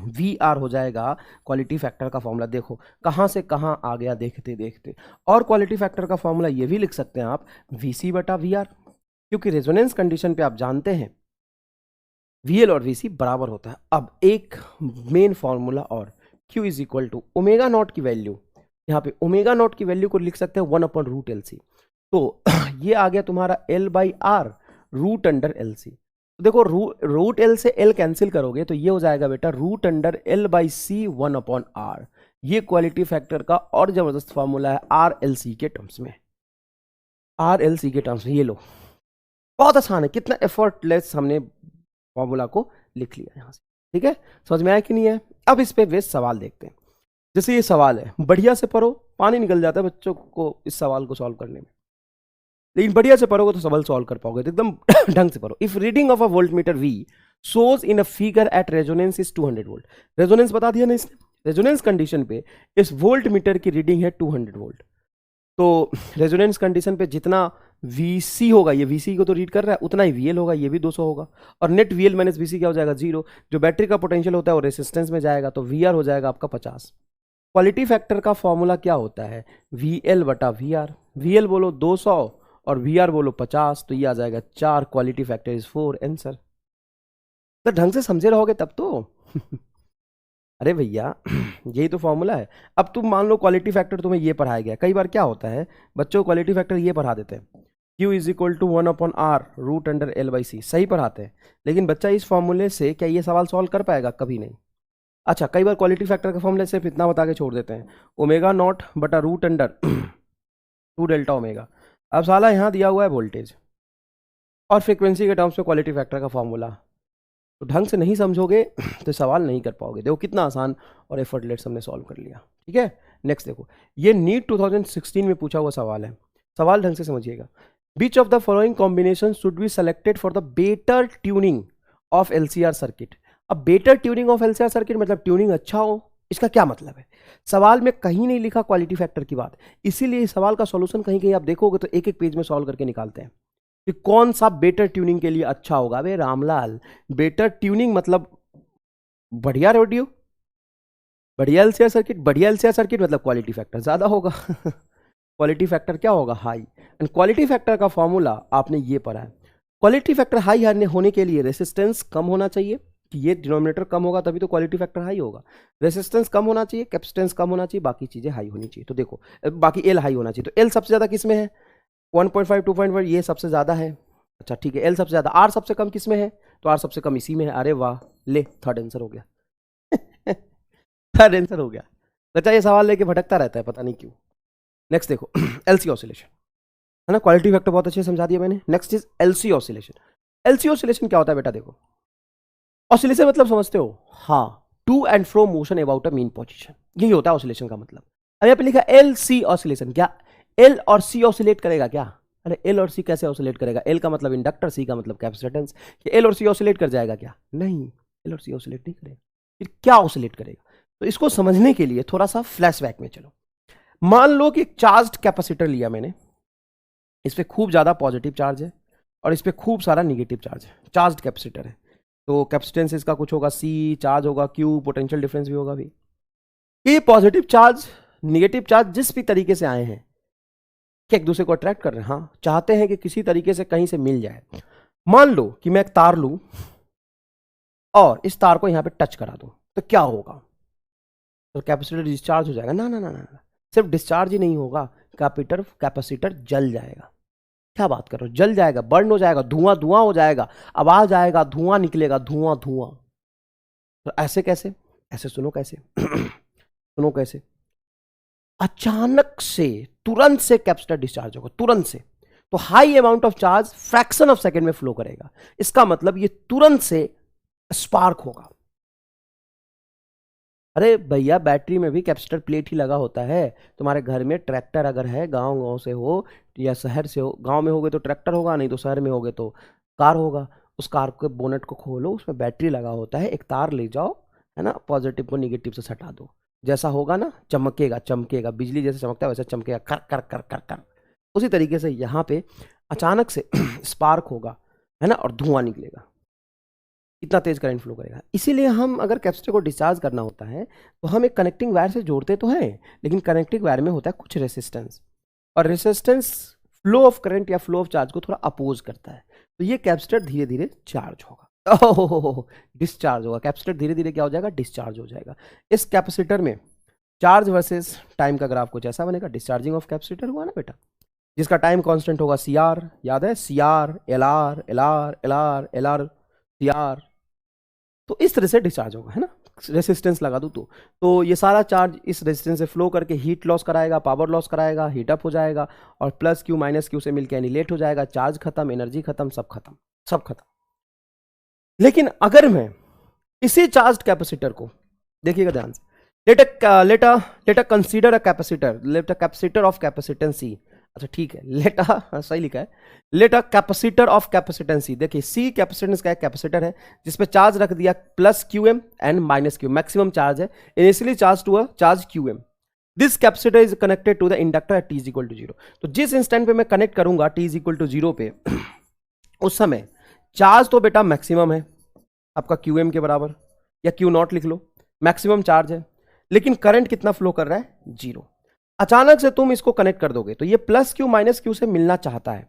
वी आर हो जाएगा क्वालिटी फैक्टर का फॉर्मूला। देखो कहाँ से कहाँ आ गया देखते देखते। और क्वालिटी फैक्टर का फॉर्मूला ये भी लिख सकते हैं आप वी सी बटा वी आर, क्योंकि रेजोनेंस कंडीशन पे आप जानते हैं VL और VC बराबर होता है। अब एक मेन फॉर्मूला और, Q is equal to omega naught की वैल्यू, यहाँ पे ओमेगा नॉट की वैल्यू को लिख सकते हैं 1/√LC। तो ये आ गया तुम्हारा L/R रूट अंडर LC। तो देखो रूट L से L कैंसिल करोगे तो ये हो जाएगा बेटा रूट अंडर L/C 1/R। ये क्वालिटी फैक्टर का और जबरदस्त फॉर्मूला है RLC के टर्म्स में, RLC के टर्म्स में। ये लो, बहुत आसान है, कितना एफर्टलेस हमने फॉर्मूला को लिख लिया यहाँ से। ठीक है, समझ में आया कि नहीं है? अब इस पे बेस्ड सवाल देखते हैं। जैसे ये सवाल है, बढ़िया से पढ़ो, पानी निकल जाता है बच्चों को इस सवाल को सॉल्व करने में, लेकिन बढ़िया से पढ़ोगे तो सवाल सॉल्व कर पाओगे, तो एकदम ढंग से पढ़ो। If reading of a volt meter V shows in a figure at resonance is 200 volt, resonance बता दिया ना इसने, रेजोनेंस कंडीशन पे इस वोल्ट मीटर की रीडिंग है 200 वोल्ट। तो रेजोनेंस कंडीशन पे जितना VC होगा, ये VC को तो रीड कर रहा है, उतना ही VL होगा, ये भी 200 होगा, और नेट VL माइनस VC क्या हो जाएगा 0। जो बैटरी का पोटेंशियल होता है वो रेसिस्टेंस में जाएगा, तो VR हो जाएगा आपका 50। क्वालिटी फैक्टर का फॉर्मूला क्या होता है? VL बटा VR। VL बोलो 200 और VR बोलो 50, तो ये आ जाएगा 4, क्वालिटी फैक्टर इज 4, आंसर। तो ढंग से समझे रहोगे तब तो अरे भैया यही तो फॉर्मूला है। अब तुम मान लो क्वालिटी फैक्टर तुम्हें ये पढ़ाया गया, कई बार क्या होता है बच्चों को क्वालिटी फैक्टर ये पढ़ा देते हैं Q is equal to 1/R root under L/C, सही पढ़ाते हैं, लेकिन बच्चा इस फॉर्मूले से क्या ये सवाल सॉल्व कर पाएगा? कभी नहीं। अच्छा, कई बार क्वालिटी फैक्टर का फॉर्मूले सिर्फ इतना बता के छोड़ देते हैं, ओमेगा नॉट बटा रूट अंडर 2 डेल्टा ओमेगा। अब साला यहाँ दिया हुआ है वोल्टेज और फ्रीक्वेंसी के टर्म्स में क्वालिटी फैक्टर का फॉर्मूला, तो ढंग से नहीं समझोगे तो सवाल नहीं कर पाओगे। देखो कितना आसान और एफर्टलेस हमने सॉल्व कर लिया। ठीक है, नेक्स्ट देखो, ये नीट 2016 में पूछा हुआ सवाल है, सवाल ढंग से समझिएगा। Which of the following combinations should be selected for the better tuning of LCR circuit? अब better tuning of LCR circuit मतलब ट्यूनिंग अच्छा हो, इसका क्या मतलब है? सवाल में कहीं नहीं लिखा क्वालिटी फैक्टर की बात, इसीलिए इस सवाल का सॉल्यूशन कहीं कहीं आप देखोगे तो एक एक पेज में सॉल्व करके निकालते हैं कि कौन सा बेटर ट्यूनिंग के लिए अच्छा होगा। अबे रामलाल, बेटर ट्यूनिंग मतलब बढ़िया रेडियो, बढ़िया एलसीआर सर्किट, बढ़िया एलसीआर सर्किट मतलब क्वालिटी फैक्टर ज्यादा होगा क्वालिटी फैक्टर क्या होगा? हाई। एंड क्वालिटी फैक्टर का फॉर्मूला आपने ये पढ़ा है, क्वालिटी फैक्टर हाई होने के लिए रेसिस्टेंस कम होना चाहिए, कि ये डिनोमिनेटर कम होगा तभी तो क्वालिटी फैक्टर हाई होगा। रेसिस्टेंस कम होना चाहिए, कैपेसिटेंस कम होना चाहिए, बाकी चीजें हाई होनी चाहिए। तो देखो बाकी एल हाई होना चाहिए, तो एल सबसे ज्यादा किस में है? 1.5 2.5 ये सबसे ज्यादा है। अच्छा ठीक है, एल सबसे ज्यादा, आर सबसे कम किस में है? तो आर सबसे कम इसी में है। अरे वाह, ले थर्ड आंसर हो गया थर्ड आंसर हो गया। बच्चा ये सवाल लेके भटकता रहता है, पता नहीं क्यों। नेक्स्ट देखो एलसी ऑसिलेशन, है ना, क्वालिटी फैक्टर बहुत अच्छे से समझा दिया मैंने। Next is LC oscillation. LC oscillation क्या होता है बेटा? देखो ऑसिलेशन मतलब समझते हो? हाँ, to and fro motion about a mean position, यही होता है ऑसिलेशन का मतलब। अब यहाँ पे लिखा एल सी ऑसिलेशन, क्या एल और सी ऑसिलेट करेगा क्या? अरे एल और सी कैसे ऑसिलेट करेगा? एल का मतलब इंडक्टर, सी का मतलब कैपेसिटेंस। एल और सी ऑसिलेट कर जाएगा क्या? नहीं, एल और सी ऑसिलेट नहीं करेगा। फिर क्या ऑसिलेट करेगा? तो इसको समझने के लिए थोड़ा सा फ्लैशबैक में चलो। मान लो कि एक चार्ज्ड कैपेसिटर लिया मैंने, इस पे खूब ज्यादा पॉजिटिव चार्ज है और इस पे खूब सारा निगेटिव चार्ज है, चार्ज्ड कैपेसिटर है। तो कैपेसिटेंस इसका कुछ होगा सी, चार्ज होगा क्यू, पोटेंशियल डिफरेंस भी होगा भी। ये पॉजिटिव चार्ज निगेटिव चार्ज जिस भी तरीके से आए हैं क्या एक दूसरे को अट्रैक्ट कर रहे हैं? हाँ, चाहते हैं कि किसी तरीके से कहीं से मिल जाए। मान लो कि मैं एक तार लूं और इस तार को यहां पे टच करा दूं, तो क्या होगा? तो कैपेसिटर डिस्चार्ज हो जाएगा? ना ना ना ना, सिर्फ डिस्चार्ज ही नहीं होगा, कैपेसिटर जल जाएगा। क्या बात कर रहे हो? जल जाएगा, बर्न हो जाएगा, धुआं धुआं हो जाएगा, आवाज आएगा, धुआं निकलेगा, धुआं धुआं। तो ऐसे कैसे? ऐसे सुनो कैसे सुनो कैसे, अचानक से तुरंत से कैपेसिटर डिस्चार्ज होगा, तुरंत से। तो high amount of charge fraction of second में फ्लो करेगा, इसका मतलब ये तुरंत से स्पार्क होगा। अरे भैया, बैटरी में भी कैपेसिटर प्लेट ही लगा होता है। तुम्हारे घर में ट्रैक्टर अगर है, गांव गांव से हो या शहर से हो, गांव में होगे तो ट्रैक्टर होगा, नहीं तो शहर में होगे तो कार होगा। उस कार के बोनेट को खोलो, उसमें बैटरी लगा होता है, एक तार ले जाओ, है ना, पॉजिटिव को निगेटिव से सटा दो, जैसा होगा ना, चमकेगा चमकेगा, बिजली जैसे चमकता है वैसे चमकेगा, कर कर कर कर कर। उसी तरीके से यहाँ पे अचानक से स्पार्क होगा, है ना, और धुआं निकलेगा, इतना तेज करंट फ्लो करेगा। इसीलिए हम अगर कैपेसिटर को डिस्चार्ज करना होता है तो हम एक कनेक्टिंग वायर से जोड़ते तो हैं, लेकिन कनेक्टिंग वायर में होता है कुछ रेसिस्टेंस, और रेसिस्टेंस फ्लो ऑफ करंट या फ्लो ऑफ चार्ज को थोड़ा अपोज करता है। तो ये कैपेसिटर धीरे धीरे चार्ज होगा, ओह डिस्चार्ज होगा, कैपेसिटर धीरे धीरे क्या हो जाएगा, डिस्चार्ज हो जाएगा। इस कैपेसिटर में चार्ज वर्सेस टाइम का ग्राफ कुछ ऐसा बनेगा, डिस्चार्जिंग ऑफ कैपेसिटर हुआ ना बेटा, जिसका टाइम कांस्टेंट होगा सी R, C R L R, L R, L R, L R, L R, सी आर। तो इस तरह से डिस्चार्ज होगा, है ना, रेसिस्टेंस लगा दूं तो ये सारा चार्ज इस रेसिस्टेंस से फ्लो करके हीट लॉस कराएगा, पावर लॉस कराएगा, हीट अप हो जाएगा, और प्लस क्यू माइनस क्यू से मिलकर एनिलेट हो जाएगा, चार्ज खत्म, एनर्जी खत्म, सब खत्म, सब खत्म। लेकिन अगर मैं इसी चार्ज कैपेसिटर को, देखिएगा ध्यान से, let a consider a capacitor, let a capacitor of capacitance C, अच्छा ठीक है, लेट अ, सही लिखा है, let a capacitor of capacitance C. देखिए सी कैपेसिटेंस का एक कैपेसिटर है जिसपे चार्ज रख दिया plus q m and minus q, maximum charge है, initially charge to a charge q m. This capacitor is connected to the inductor at t is equal to zero. तो जिस instant पे मैं connect करूंगा t is equal to zero पे, उस समय charge तो बेटा मैक्सिमम है आपका क्यू एम के बराबर, या क्यू नॉट लिख लो, मैक्सिमम चार्ज है, लेकिन करंट कितना फ्लो कर रहा है, जीरो। अचानक से तुम इसको कनेक्ट कर दोगे तो ये प्लस क्यू माइनस क्यू से मिलना चाहता है,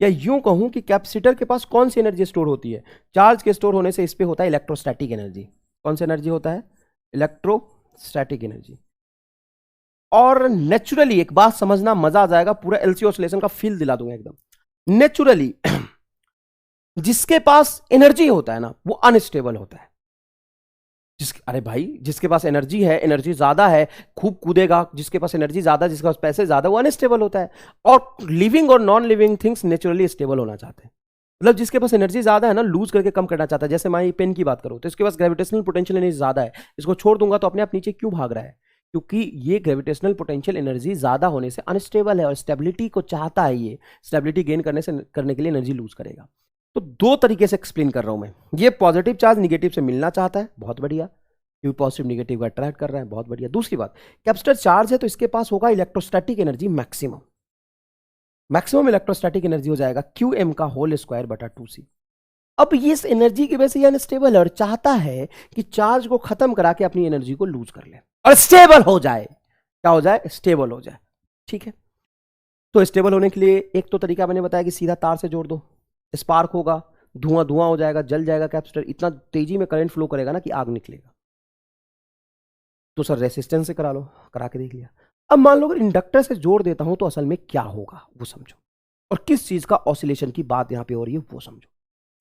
या यूं कहूं कि कैपेसिटर के पास कौन सी एनर्जी स्टोर होती है, चार्ज के स्टोर होने से इस पे होता है इलेक्ट्रोस्टैटिक एनर्जी। कौन सी एनर्जी होता है, इलेक्ट्रोस्टैटिक एनर्जी। और नेचुरली एक बात समझना, मजा आ जाएगा, पूरा एलसी ऑसिलेशन का फील दिला दूंगा एकदम। नेचुरली जिसके पास एनर्जी होता है ना वो अनस्टेबल होता है। अरे भाई जिसके पास एनर्जी है, एनर्जी ज्यादा है, खूब कूदेगा, जिसके पास एनर्जी ज्यादा, जिसके पास पैसे ज्यादा, वो अनस्टेबल होता है। और लिविंग और non living things naturally stable होना चाहते हैं। मतलब जिसके पास एनर्जी ज्यादा है ना, लूज करके कम करना चाहता है। जैसे मैं पेन की बात करूं तो इसके पास ग्रेविटेशनल पोटेंशियल एनर्जी ज्यादा है, इसको छोड़ दूंगा तो अपने आप नीचे क्यों भाग रहा है, क्योंकि ये ग्रेविटेशनल पोटेंशियल एनर्जी ज्यादा होने से अनस्टेबल है, और स्टेबिलिटी को चाहता है, ये स्टेबिलिटी गेन करने के लिए एनर्जी लूज करेगा। तो दो तरीके से एक्सप्लेन कर रहा हूं मैं। ये पॉजिटिव चार्ज निगेटिव से मिलना चाहता है, बहुत बढ़िया, क्योंकि पॉजिटिव निगेटिव को अट्रैक्ट कर रहा है, बहुत बढ़िया। दूसरी बात, कैपेसिटर चार्ज है तो इसके पास होगा electrostatic energy maximum, maximum electrostatic energy हो जाएगा क्यू एम का होल स्क्वायर बटा 2c। अब ये इस एनर्जी की वजह से अनस्टेबल है और चाहता है कि चार्ज को खत्म करा के अपनी एनर्जी को लूज कर ले और स्टेबल हो जाए। क्या हो जाए, स्टेबल हो जाए, ठीक है। तो स्टेबल होने के लिए एक तो तरीका मैंने बताया कि सीधा तार से जोड़ दो, स्पार्क होगा, धुआं धुआं हो जाएगा, जल जाएगा कैपेसिटर, इतना तेजी में करंट फ्लो करेगा ना कि आग निकलेगा। तो सर रेसिस्टेंस से करा लो, करा के देख लिया। अब मान लो अगर इंडक्टर से जोड़ देता हूं तो असल में क्या होगा वो समझो, और किस चीज का ऑसिलेशन की बात यहां पे हो रही है वो समझो।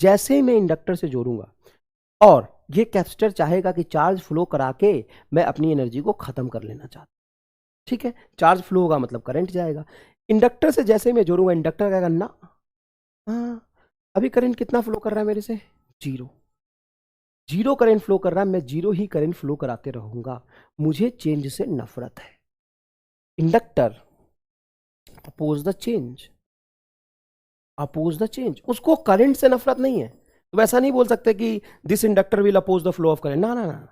जैसे मैं इंडक्टर से जोड़ूंगा और ये कैपेसिटर चाहेगा कि चार्ज फ्लो करा के मैं अपनी एनर्जी को खत्म कर लेना चाहता, ठीक है, चार्ज फ्लो होगा मतलब करंट जाएगा। इंडक्टर से जैसे मैं जोड़ूंगा, इंडक्टर कहेगा ना, हाँ अभी करंट कितना फ्लो कर रहा है मेरे से, जीरो, जीरो करंट फ्लो कर रहा है, मैं जीरो ही करंट फ्लो कराते रहूंगा, मुझे चेंज से नफरत है। Inductor oppose the change, oppose the change, उसको करंट से नफरत नहीं है। तो ऐसा नहीं बोल सकते कि this inductor will oppose the flow of current, ना ना ना,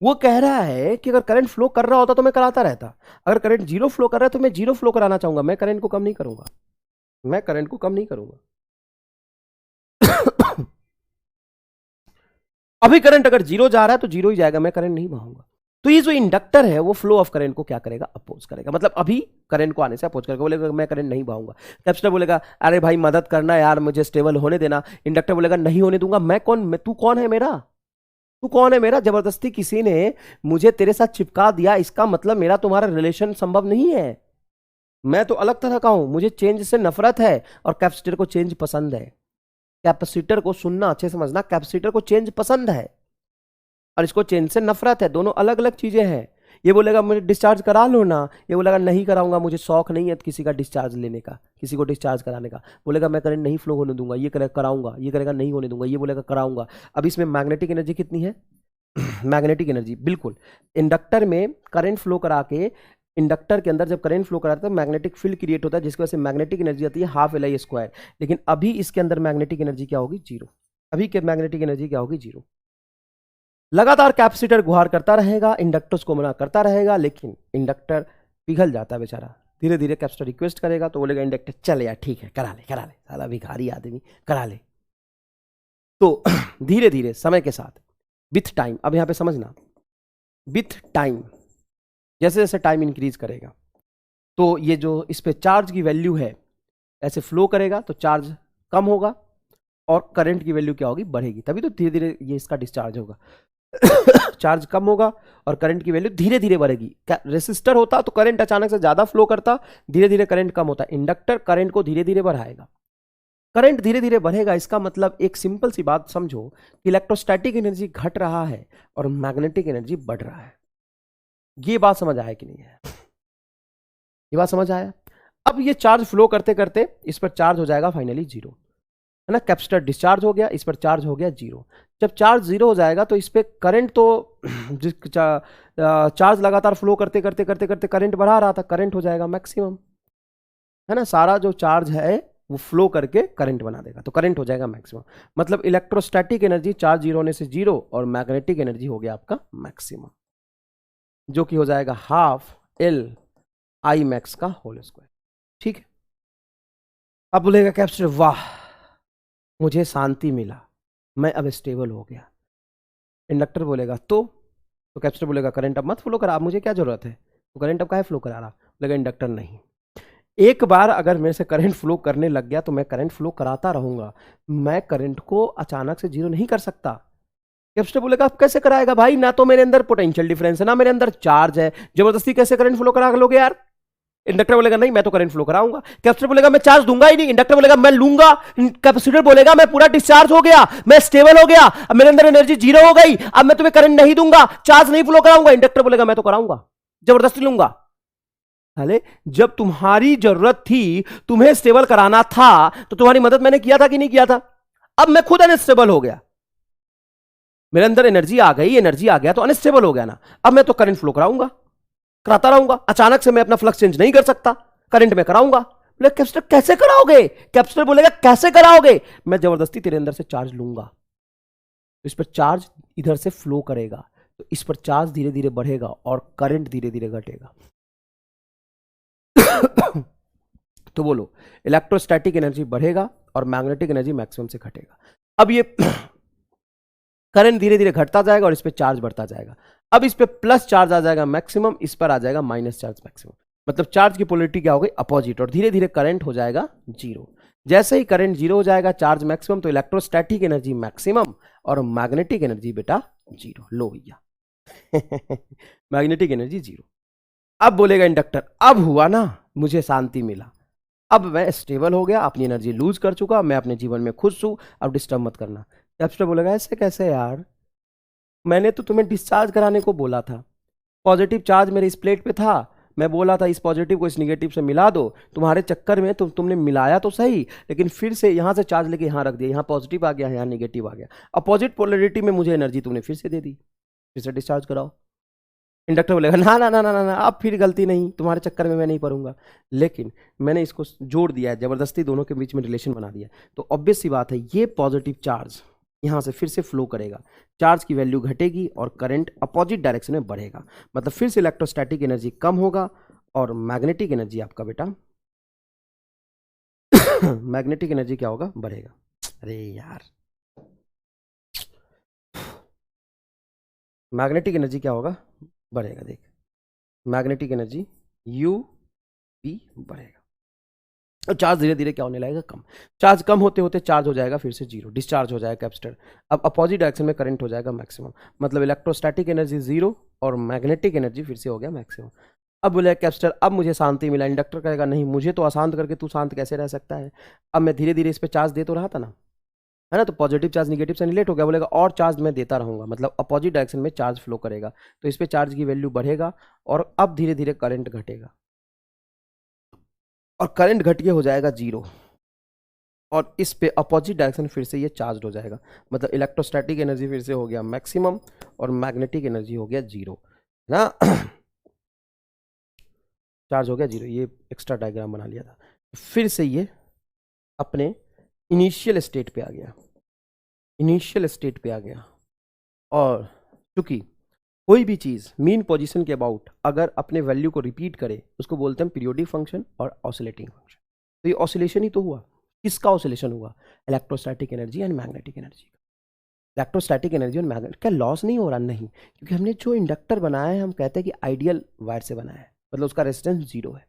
वो कह रहा है कि अगर करंट फ्लो कर रहा होता तो मैं कराता रहता, अगर करंट जीरो फ्लो कर रहा है तो मैं जीरो फ्लो कराना चाहूंगा, मैं करंट को कम नहीं करूंगा, मैं करंट को कम नहीं करूंगा। अभी करंट अगर जीरो जा रहा है तो जीरो ही जाएगा, मैं करंट नहीं बहाऊंगा। तो ये जो इंडक्टर है वो फ्लो ऑफ करंट को क्या करेगा, अपोज करेगा, मतलब अभी करंट को आने से अपोज करेगा, बोलेगा मैं करंट नहीं बहाऊंगा। कैपेसिटर बोलेगा अरे भाई मदद करना यार, मुझे स्टेबल होने देना। इंडक्टर बोलेगा नहीं होने दूंगा, मैं कौन, तू कौन है मेरा, तू कौन है मेरा, जबरदस्ती किसी ने मुझे तेरे साथ चिपका दिया, इसका मतलब मेरा तुम्हारा रिलेशन संभव नहीं है, मैं तो अलग तरह का हूं, मुझे चेंज से नफरत है और कैपेसिटर को चेंज पसंद है। कैपेसिटर को सुनना, अच्छे समझना, कैपेसिटर को चेंज पसंद है और इसको चेंज से नफरत है, दोनों अलग अलग चीजें हैं। ये बोलेगा मुझे डिस्चार्ज करा लो ना, ये बोलेगा नहीं कराऊंगा, मुझे शौक नहीं है किसी का डिस्चार्ज लेने का, किसी को डिस्चार्ज कराने का। बोलेगा मैं करंट नहीं फ्लो होने दूंगा, ये करेगा कराऊंगा, ये करेगा नहीं होने दूंगा, ये बोलेगा कराऊंगा। अब इसमें मैग्नेटिक एनर्जी कितनी है, मैग्नेटिक एनर्जी, बिल्कुल इंडक्टर में करंट फ्लो करा के, इंडक्टर के अंदर जब करंट फ्लो कराता है मैग्नेटिक फील्ड क्रिएट होता है, जिसकी वजह से मैग्नेटिक एनर्जी आती है हाफ एल आई स्क्वायर। लेकिन अभी इसके अंदर मैग्नेटिक एनर्जी क्या होगी, जीरो। अभी के मैग्नेटिक एनर्जी क्या होगी, जीरो। लगातार कैपेसिटर गुहार करता रहेगा, इंडक्टर उसको मना करता रहेगा, लेकिन इंडक्टर पिघल जाता है बेचारा। धीरे धीरे कैपेसिटर रिक्वेस्ट करेगा तो बोलेगा इंडक्टर चल यार ठीक है करा ले साला भिखारी आदमी करा ले। तो धीरे धीरे समय के साथ विथ टाइम, अब यहां पे समझना, विथ टाइम जैसे जैसे टाइम इंक्रीज करेगा तो ये जो इस पे चार्ज की वैल्यू है ऐसे फ्लो करेगा तो चार्ज कम होगा और करंट की वैल्यू क्या होगी, बढ़ेगी, तभी तो धीरे धीरे ये इसका डिस्चार्ज होगा। चार्ज कम होगा और करंट की वैल्यू धीरे धीरे बढ़ेगी। रेसिस्टर होता तो करंट अचानक से ज्यादा फ्लो करता, धीरे धीरे करंट कम होता। इंडक्टर करंट को धीरे धीरे बढ़ाएगा, करंट धीरे धीरे बढ़ेगा। इसका मतलब एक सिंपल सी बात समझो कि इलेक्ट्रोस्टैटिक एनर्जी घट रहा है और मैग्नेटिक एनर्जी बढ़ रहा है। ये बात समझ आया कि नहीं है? ये बात समझ आया? अब ये चार्ज फ्लो करते करते इस पर चार्ज हो जाएगा फाइनली जीरो, है ना। कैपेसिटर डिस्चार्ज हो गया, इस पर चार्ज हो गया जीरो। जब चार्ज जीरो हो जाएगा तो इस पे करंट तो चार्ज लगातार फ्लो करते करते करते करते करंट बढ़ा रहा था, करंट हो जाएगा मैक्सिमम, है ना। सारा जो चार्ज है वो फ्लो करके करंट बना देगा तो करंट हो जाएगा मैक्सिमम। मतलब इलेक्ट्रोस्टैटिक एनर्जी चार्ज जीरो होने से जीरो और मैग्नेटिक एनर्जी हो गया आपका मैक्सिमम, जो कि हो जाएगा हाफ एल आई मैक्स का होल स्क्वायर। ठीक है, अब बोलेगा कैपेसिटर वाह मुझे शांति मिला, मैं अब स्टेबल हो गया। इंडक्टर बोलेगा तो कैपेसिटर बोलेगा करंट अब मत फ्लो करा, अब मुझे क्या जरूरत है, तो करंट अब काहे फ्लो करा रहा? बोलेगा इंडक्टर नहीं, एक बार अगर मेरे से करंट फ्लो करने लग गया तो मैं करंट फ्लो कराता रहूंगा, मैं करंट को अचानक से जीरो नहीं कर सकता। कैपेसिटर बोलेगा अब कैसे कराएगा भाई, ना तो मेरे अंदर पोटेंशियल डिफरेंस है ना मेरे अंदर चार्ज है, जबरदस्ती कैसे करंट फ्लो करा लोगे यार? इंडक्टर बोलेगा नहीं मैं तो करंट फ्लो कराऊंगा। कैपेसिटर बोलेगा मैं चार्ज दूंगा ही नहीं। इंडक्टर बोलेगा मैं लूंगा। कैपेसिटर बोलेगा मैं पूरा डिस्चार्ज हो गया, मैं स्टेबल हो गया, अब मेरे अंदर एनर्जी जीरो हो गई, अब मैं तुम्हें करंट नहीं दूंगा, चार्ज नहीं फ्लो कराऊंगा। इंडक्टर बोलेगा मैं तो कराऊंगा, जबरदस्ती लूंगा। अरे जब तुम्हारी जरूरत थी, तुम्हें स्टेबल कराना था, तो तुम्हारी मदद मैंने किया था कि नहीं किया था? अब मैं खुद अनस्टेबल हो गया, मेरे अंदर एनर्जी आ गई, एनर्जी आ गया तो अनस्टेबल हो गया ना, अब मैं तो करंट फ्लो कराऊंगा, कराता रहूंगा। अचानक से मैं अपना फ्लक्स चेंज नहीं कर सकता, करंट में कराऊंगा। बोले कैपेसिटर कैसे कराओगे? कैपेसिटर बोलेगा कैसे कराओगे? मैं जबरदस्ती तेरे अंदर से चार्ज लूंगा, तो इस पर चार्ज इधर से फ्लो करेगा, तो इस पर चार्ज धीरे धीरे बढ़ेगा और करंट धीरे धीरे घटेगा। तो बोलो इलेक्ट्रोस्टैटिक एनर्जी बढ़ेगा और मैग्नेटिक एनर्जी मैक्सिमम से घटेगा। अब ये करंट धीरे धीरे घटता जाएगा और इस पे चार्ज बढ़ता जाएगा। अब इस पे प्लस चार्ज आ जाएगा मैक्सिमम, इस पर आ जाएगा माइनस चार्ज मैक्सिमम। मतलब चार्ज की पोलैरिटी क्या हो गई, अपोजिट, और धीरे धीरे करंट हो जाएगा जीरो। जैसे ही करंट जीरो हो जाएगा, चार्ज मैक्सिमम, तो इलेक्ट्रोस्टैटिक एनर्जी मैक्सिमम और मैग्नेटिक एनर्जी बेटा जीरो। लो भैया मैग्नेटिक एनर्जी जीरो। अब बोलेगा इंडक्टर अब हुआ ना, मुझे शांति मिला, अब मैं स्टेबल हो गया, अपनी एनर्जी लूज कर चुका, मैं अपने जीवन में खुश हूं, अब डिस्टर्ब मत करना। कैपेसिटर बोलेगा ऐसे कैसे यार, मैंने तो तुम्हें डिस्चार्ज कराने को बोला था, पॉजिटिव चार्ज मेरे इस प्लेट पे था, मैं बोला था इस पॉजिटिव को इस निगेटिव से मिला दो, तुम्हारे चक्कर में तुमने मिलाया तो सही, लेकिन फिर से यहां से चार्ज लेके यहां रख दिया, यहां पॉजिटिव आ गया, यहां निगेटिव आ गया, अपोजिट पोलैरिटी में मुझे एनर्जी तुमने फिर से दे दी, फिर से डिस्चार्ज कराओ। इंडक्टर बोलेगा ना ना ना ना ना, अब फिर गलती नहीं, तुम्हारे चक्कर में मैं नहीं पढ़ूंगा, लेकिन मैंने इसको जोड़ दिया है, जबरदस्ती दोनों के बीच में रिलेशन बना दिया, तो ऑब्वियस सी बात है ये पॉजिटिव चार्ज यहां से फिर से फ्लो करेगा, चार्ज की वैल्यू घटेगी और करंट अपोजिट डायरेक्शन में बढ़ेगा। मतलब फिर से इलेक्ट्रोस्टैटिक एनर्जी कम होगा और मैग्नेटिक एनर्जी आपका बेटा मैग्नेटिक एनर्जी क्या होगा, बढ़ेगा। अरे यार मैग्नेटिक एनर्जी क्या होगा, बढ़ेगा। देख मैग्नेटिक एनर्जी यू पी बढ़ेगा और चार्ज धीरे धीरे क्या होने लगेगा, कम। चार्ज कम होते होते चार्ज हो जाएगा फिर से जीरो, डिस्चार्ज हो जाएगा कैपेसिटर, अब अपोजिट डायरेक्शन में करंट हो जाएगा मैक्सिमम। मतलब इलेक्ट्रोस्टैटिक एनर्जी जीरो और मैग्नेटिक एनर्जी फिर से हो गया मैक्सिमम। अब बोले कैपेसिटर अब मुझे शांति मिला। इंडक्टर कहेगा नहीं, मुझे तो अशांत करके तू शांत कैसे रह सकता है, अब मैं धीरे धीरे इस पर चार्ज दे तो रहा था ना, है ना, तो पॉजिटिव चार्ज निगेटिव से रिलेट हो गया। बोलेगा और चार्ज मैं देता रहूंगा, मतलब अपोजिट डायरेक्शन में चार्ज फ्लो करेगा, तो इस पर चार्ज की वैल्यू बढ़ेगा और अब धीरे धीरे करंट घटेगा और करंट घट के हो जाएगा जीरो और इस पे अपोजिट डायरेक्शन फिर से ये चार्ज हो जाएगा। मतलब इलेक्ट्रोस्टैटिक एनर्जी फिर से हो गया मैक्सिमम और मैग्नेटिक एनर्जी हो गया जीरो, है ना चार्ज हो गया जीरो। ये एक्स्ट्रा डायग्राम बना लिया था। फिर से ये अपने इनिशियल स्टेट पे आ गया, इनिशियल स्टेट पे आ गया और क्योंकि कोई भी चीज मीन पोजीशन के अबाउट अगर अपने वैल्यू को रिपीट करे उसको बोलते हैं पीरियोडिक फंक्शन और ऑसिलेटिंग फंक्शन। तो ये ऑसिलेशन ही तो हुआ। किसका ऑसिलेशन हुआ? Electrostatic energy and magnetic energy का। इलेक्ट्रोस्टैटिक एनर्जी और मैग्नेट का लॉस नहीं हो रहा, नहीं, क्योंकि हमने जो इंडक्टर बनाया है हम कहते हैं कि आइडियल वायर से बनाया है, मतलब उसका रेजिस्टेंस 0 है।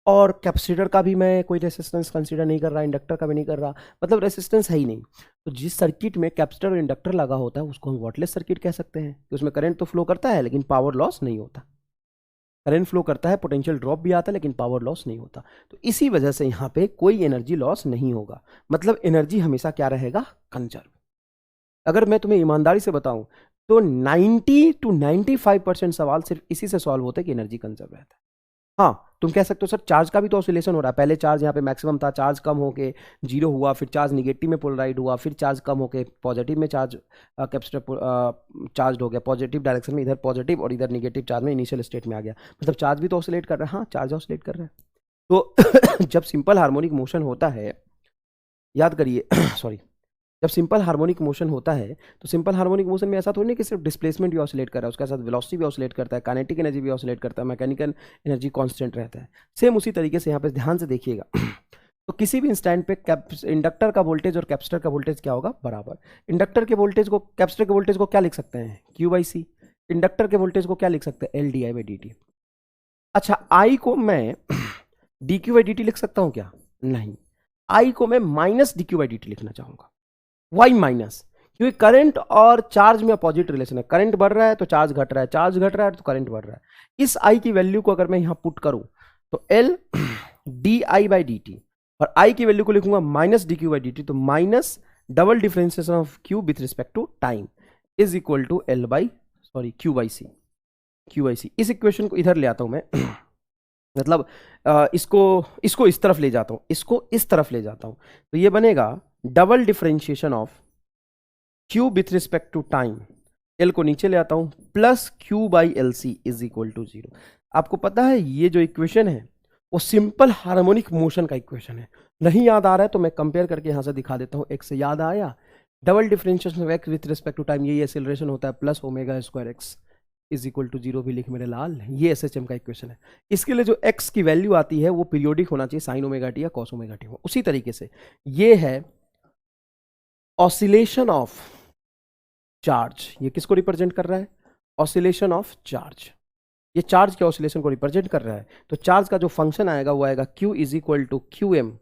और कैपेसिटर का भी मैं कोई रेसिस्टेंस कंसीडर नहीं कर रहा, इंडक्टर का भी नहीं कर रहा, मतलब रेसिस्टेंस है ही नहीं। तो जिस सर्किट में कैपेसिटर और इंडक्टर लगा होता है उसको हम वॉटलेस सर्किट कह सकते हैं, कि उसमें करंट तो फ्लो करता है लेकिन पावर लॉस नहीं होता। करंट फ्लो करता है, पोटेंशियल ड्रॉप भी आता है, लेकिन पावर लॉस नहीं होता। तो इसी वजह से यहाँ पे कोई एनर्जी लॉस नहीं होगा, मतलब एनर्जी हमेशा क्या रहेगा? कंजर्व। अगर मैं तुम्हें ईमानदारी से बताऊं तो 90 to 95% सवाल सिर्फ इसी से सॉल्व होते हैं कि एनर्जी कंजर्व रहता है। हाँ, तुम कह सकते हो सर चार्ज का भी तो ऑसिलेशन हो रहा है, पहले चार्ज यहाँ पे मैक्सिमम था, चार्ज कम होके 0 हुआ, फिर चार्ज निगेटिव में पोलराइड हुआ, फिर चार्ज कम होके पॉजिटिव में चार्ज कैपेसिटर चार्ज हो गया, पॉजिटिव डायरेक्शन में, इधर पॉजिटिव और इधर निगेटिव चार्ज में इनिशियल स्टेट में आ गया, मतलब चार्ज भी तो ऑसिलेट कर रहा है। हाँ, चार्ज ऑसिलेट कर रहा है। तो जब सिंपल हार्मोनिक मोशन होता है, याद करिए सॉरी, जब सिंपल हार्मोनिक मोशन होता है तो सिंपल हार्मोनिक मोशन में ऐसा थोड़ी नहीं कि सिर्फ डिस्प्लेसमेंट भी ऑसिलेट कर रहा है, उसके साथ वेलोसिटी भी ऑसिलेट करता है, काइनेटिक एनर्जी भी ऑसिलेट करता है, मैकेनिकल एनर्जी कांस्टेंट रहता है। सेम उसी तरीके से यहाँ पे ध्यान से देखिएगा तो किसी भी इंस्टेंट पे इंडक्टर का वोल्टेज और कैपेसिटर का वोल्टेज क्या होगा? बराबर। इंडक्टर के वोल्टेज को, कैपेसिटर के वोल्टेज को क्या लिख सकते हैं? Q/C। इंडक्टर के वोल्टेज को क्या लिख सकते हैं? LdI/dt। अच्छा, I को मैं dQ/dt लिख सकता हूं क्या? नहीं, I को मैं माइनस dQ/dt लिखना चाहूंगा। वाई माइनस, क्योंकि करंट और चार्ज में अपोजिट रिलेशन है, करंट बढ़ रहा है तो चार्ज घट रहा है, चार्ज घट रहा है तो करंट बढ़ रहा है। इस आई की वैल्यू को अगर मैं यहां पुट करूं तो L d i by d t, और आई की वैल्यू को लिखूंगा minus d q by d t, तो minus double differentiation of Q with respect to time is equal to L by sorry q by c. Q by c, इस equation को इधर ले आता हूं मैं मतलब इसको इस तरफ ले जाता हूं, इसको इस तरफ ले जाता हूं, तो ये बनेगा double differentiation of Q with respect to time, L को नीचे ले आता हूं, plus Q by L C is equal to 0। आपको पता है ये जो इक्वेशन है वो सिंपल हार्मोनिक मोशन का इक्वेशन है। नहीं याद आ रहा है तो मैं कंपेयर करके यहां से दिखा देता हूं। एक्स से याद आया? Double differentiation of X with respect to time, ये एक्सेलरेशन होता है, plus omega square X is equal to 0 भी लिख मेरे लाल, ये एसएचएम का इक्वेशन है। इसके लिए जो एक्स की वैल्यू आती है वो पीरियोडिक होना चाहिए, साइन ओमेगा टी या कॉस ओमेगा टी हो। उसी तरीके से ये है ऑसिलेशन ऑफ चार्ज, ये किसको रिप्रेजेंट कर रहा है? Oscillation of charge. ये चार्ज के ऑसिलेशन को रिप्रेजेंट कर रहा है, तो चार्ज का जो फंक्शन आएगा वो आएगा Q is equal to Q M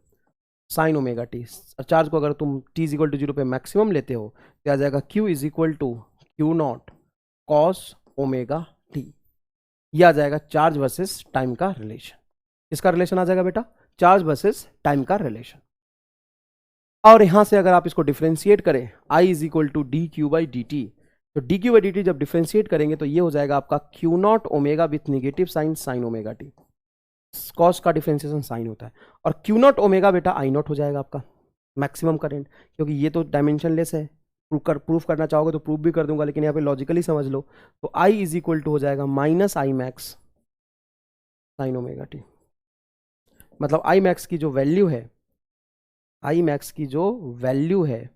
sine omega T. Charge को अगर तुम t इज इक्वल टू 0 पे मैक्सिमम लेते हो तो आ जाएगा Q is equal to q naught cos omega T. ये आ जाएगा चार्ज वर्सेस टाइम का रिलेशन। किसका रिलेशन आ जाएगा बेटा? चार्ज वर्सेस टाइम का रिलेशन। और यहां से अगर आप इसको डिफरेंशिएट करें, I is equal to d q by d t, तो d q by d t जब डिफरेंशिएट करेंगे तो ये हो जाएगा आपका q naught omega with negative sign sine omega T. Cos का डिफरेंशिएशन साइन होता है, और क्यू नॉट ओमेगा बेटा आई नॉट हो जाएगा आपका मैक्सिमम करंट, क्योंकि ये तो डायमेंशनलेस है। प्रूफ करना चाहोगे तो प्रूफ भी कर दूंगा, लेकिन यहाँ पे लॉजिकली समझ लो। तो I इज इक्वल टू हो जाएगा minus I max sine omega T. मतलब आई मैक्स की जो वैल्यू है, आई मैक्स की जो वैल्यू है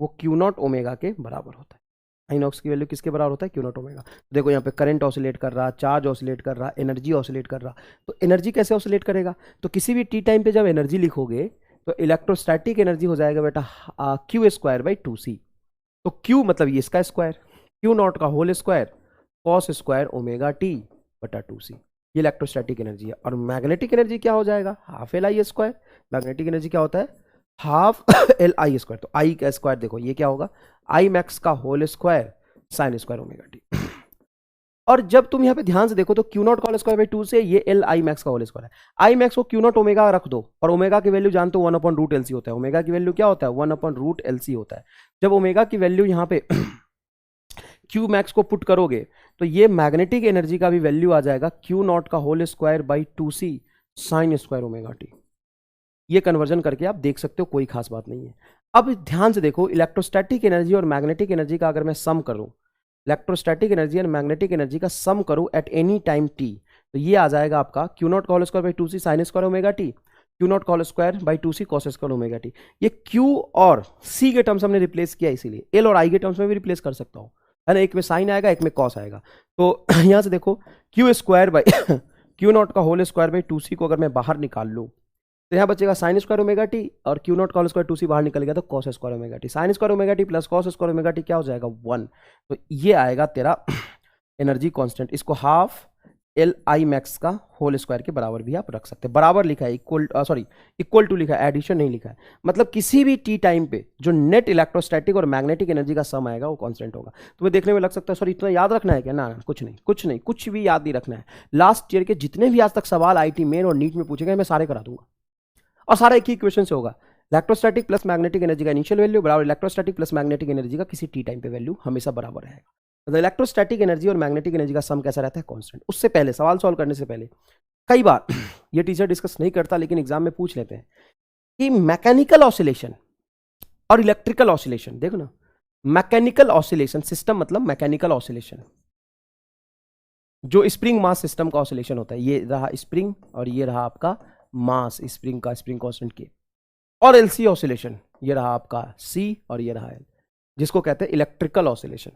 वो क्यू नॉट ओमेगा के बराबर होता है। आई नॉक्स की वैल्यू किसके बराबर होता है? Q naught omega. देखो यहाँ पे करंट ऑसिलेट कर रहा, चार्ज ऑसिलेट कर रहा, एनर्जी ऑसिलेट कर रहा। तो एनर्जी कैसे ऑसिलेट करेगा? तो किसी भी टी टाइम पे जब एनर्जी लिखोगे तो इलेक्ट्रोस्टैटिक एनर्जी हो जाएगा बेटा क्यू स्क्वायर बाई 2c। तो क्यू मतलब ये इसका स्क्वायर, क्यू नॉट का whole square cos square omega T बटा 2c, ये इलेक्ट्रोस्टैटिक एनर्जी है। और मैग्नेटिक एनर्जी क्या हो जाएगा? Half L I square. Magnetic energy क्या होता है? Half L I square. तो आई का स्क्वायर देखो ये क्या होगा? आई मैक्स का whole square sine square omega T. और जब तुम यहाँ पे ध्यान से देखो तो क्यू नॉट का होल स्क्वायर बाई 2 से ये एल आई मैक्स का होल स्क्वायर है। आई मैक्स को क्यू नॉट ओमेगा रख दो, और ओमेगा की वैल्यू जानते हो 1/√LC होता है। ओमेगा की वैल्यू क्या होता है? 1/√LC होता है। जब ओमेगा की वैल्यू यहाँ पे क्यू मैक्स को पुट करोगे तो ये मैग्नेटिक एनर्जी का भी वैल्यू आ जाएगा क्यू नॉट का whole square by 2c sine square omega T. ये कन्वर्जन करके आप देख सकते हो, कोई खास बात नहीं है। अब ध्यान से देखो, इलेक्ट्रोस्टैटिक एनर्जी और मैग्नेटिक एनर्जी का अगर मैं सम करूं, इलेक्ट्रोस्टैटिक एनर्जी और मैग्नेटिक एनर्जी का सम करूं एट एनी टाइम t, तो ये आ जाएगा आपका क्यू नॉट का whole square by 2c sine square omega t, q naught का whole square by 2c cos square omega T. ये q और c के टर्म्स हमने रिप्लेस किया, इसीलिए l और i के टर्म्स में भी रिप्लेस कर सकता हूं। है ना, एक में साइन आएगा एक में कॉस आएगा। तो यहां से देखो Q square by Q naught का होल स्क्वायर बाई 2c को अगर मैं बाहर निकाल लूँ तो यहाँ बचेगा साइन स्क्वायर ओमेगा टी, और क्यू नॉट का होल स्क्वायर 2c बाहर निकल गया तो cos square omega T. Sign square omega T plus cos square omega T क्या हो जाएगा 1। तो ये आएगा तेरा एनर्जी कांस्टेंट। इसको हाफ एल आई मैक्स का होल स्क्वायर के बराबर भी आप रख सकते हैं। बराबर लिखा है, इक्वल टू लिखा है, एडिशन नहीं लिखा है। मतलब किसी भी टी टाइम पे जो नेट इलेक्ट्रोस्टैटिक और मैग्नेटिक एनर्जी का सम आएगा वो कांस्टेंट होगा। तुम्हें देखने में लग सकता है सर इतना याद रखना है क्या? ना, कुछ नहीं, कुछ भी याद नहीं रखना है। लास्ट ईयर के जितने भी आज तक सवाल आईटी मेन और नीट में पूछे गए मैं सारे करा दूंगा, और सारा एक ही इक्वेशन से होगा। इलेक्ट्रोस्टैटिक प्लस मैग्नेटिक एनर्जी का इनिशियल वैल्यू बराबर इलेक्ट्रोस्टैटिक प्लस मैग्नेटिक एनर्जी का किसी टी टाइम पे वैल्यू हमेशा बराबर रहेगा। तो इलेक्ट्रोस्टैटिक एनर्जी और मैग्नेटिक एनर्जी का सम कैसा रहता है? कांस्टेंट। उससे पहले सवाल सॉल्व करने से पहले कई बार ये टीचर डिस्कस नहीं करता लेकिन एग्जाम में पूछ लेते हैं कि मैकेनिकल ऑसिलेशन और इलेक्ट्रिकल ऑसिलेशन, देखो ना, मैकेनिकल ऑसिलेशन सिस्टम मतलब मैकेनिकल ऑसिलेशन जो स्प्रिंग मास सिस्टम का ऑसिलेशन होता है, ये रहा स्प्रिंग और ये रहा आपका मास स्प्रिंग का, स्प्रिंग कांस्टेंट के, और एलसी ऑसिलेशन ये रहा आपका सी और ये रहा एल, जिसको कहते हैं इलेक्ट्रिकल ऑसिलेशन।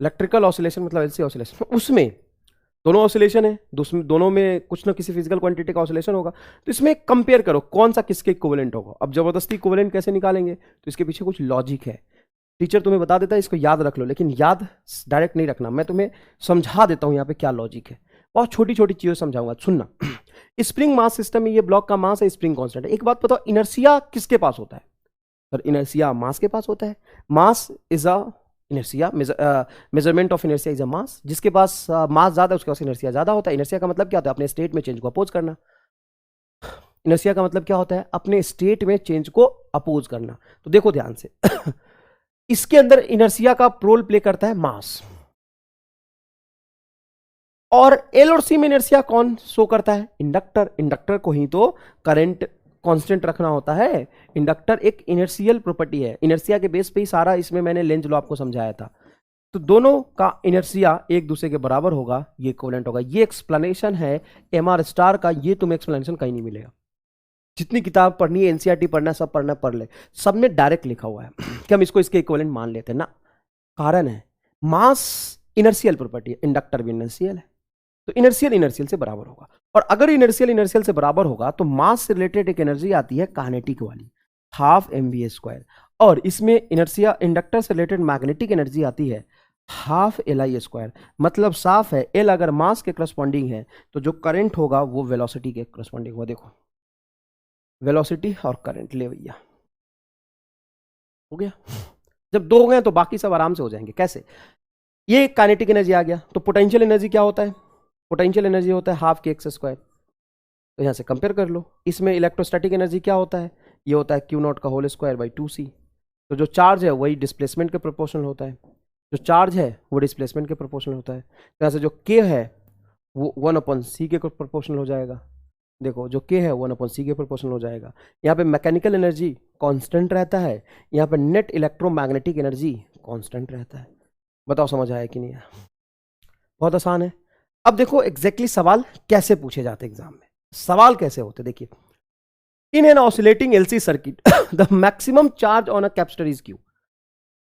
इलेक्ट्रिकल ऑसिलेशन मतलब एलसी ऑसिलेशन, उसमें दोनों ऑसिलेशन है, दोनों में कुछ ना किसी फिजिकल क्वांटिटी का ऑसिलेशन होगा। तो इसमें कंपेयर करो कौन सा किसके इक्विवेलेंट होगा। अब जबरदस्ती इक्विवेलेंट कैसे निकालेंगे? तो इसके पीछे कुछ लॉजिक है, टीचर तुम्हें बता देता है, इसको याद रख लो, लेकिन याद डायरेक्ट नहीं रखना, मैं तुम्हें समझा देता हूं यहाँ पे क्या लॉजिक है। बहुत छोटी छोटी चीजें समझाऊंगा, सुनना। स्प्रिंग मास सिस्टम में ये ब्लॉक का मास है, स्प्रिंग कांस्टेंट है। एक बात बताओ, इनर्शिया किसके पास होता है? सर इनर्शिया मास के पास होता है। Mass is a inertia, measurement of inertia is a mass. जिसके पास मास ज्यादा है उसके पास इनर्शिया ज्यादा होता है। इनर्शिया का मतलब क्या होता है? अपने स्टेट में चेंज को अपोज करना। इनर्शिया का मतलब क्या होता है? अपने स्टेट में चेंज को अपोज करना। तो देखो ध्यान से इसके अंदर इनर्शिया का रोल प्ले करता है मास, और एल और सी में इनर्शिया कौन शो करता है? इंडक्टर। इंडक्टर को ही तो करंट कांस्टेंट रखना होता है। इंडक्टर एक इनर्शियल प्रॉपर्टी है, इनर्शिया के बेस पे ही सारा, इसमें मैंने लेंज लॉ आपको समझाया था। तो दोनों का इनर्शिया एक दूसरे के बराबर होगा, ये इक्विवेलेंट होगा। ये एक्सप्लेनेशन है एमआर स्टार का, ये तुम्हें एक्सप्लेनेशन कहीं नहीं मिलेगा। जितनी किताब पढ़नी है, एनसीईआरटी पढ़ना, सब पढ़ना पढ़ ले, सब में डायरेक्ट लिखा हुआ है कि हम इसको इसके इक्विवेलेंट मान लेते हैं ना। कारण है मास इनर्शियल प्रॉपर्टी है, इंडक्टर भी इनर्शियल है, तो इनर्शियल इनर्शियल से बराबर होगा। और अगर इनर्शियल इनर्शियल से बराबर होगा तो मास से रिलेटेड एक एनर्जी आती है काइनेटिक वाली, हाफ mv स्क्वायर, और इसमें इनर्शिया इंडक्टर से रिलेटेड मैग्नेटिक एनर्जी आती है हाफ li स्क्वायर। मतलब साफ है, एल अगर मास के करस्पॉन्डिंग है तो जो करंट होगा वो वेलोसिटी के करस्पॉन्डिंग होगा। देखो वेलोसिटी और करंट, ले भैया हो गया। जब दो हो गए तो बाकी सब आराम से हो जाएंगे। कैसे? ये काइनेटिक एनर्जी आ गया, तो पोटेंशियल एनर्जी क्या होता है? पोटेंशियल एनर्जी होता है हाफ के एक्स स्क्वायर। तो यहां से कंपेयर कर लो। इसमें इलेक्ट्रोस्टैटिक एनर्जी क्या होता है? ये होता है क्यू नॉट का होल स्क्वायर बाई 2c। तो जो चार्ज है वही डिस्प्लेसमेंट के प्रोपोर्शनल होता है, जो चार्ज है वो डिस्प्लेसमेंट के प्रोपोर्शनल होता है। तो यहाँ से जो k है वो 1/c के प्रोपोर्शनल हो जाएगा। देखो जो k है 1/c के प्रोपोर्शनल हो जाएगा। यहाँ पे मैकेनिकल एनर्जी कांस्टेंट रहता है, यहाँ पे नेट इलेक्ट्रोमैग्नेटिक एनर्जी कांस्टेंट रहता है। बताओ समझ आया कि नहीं आया? बहुत आसान है। अब देखो एग्जैक्टली सवाल कैसे पूछे जाते एग्जाम में। सवाल कैसे होते देखिए, in an oscillating LC circuit the maximum charge on a capacitor is Q.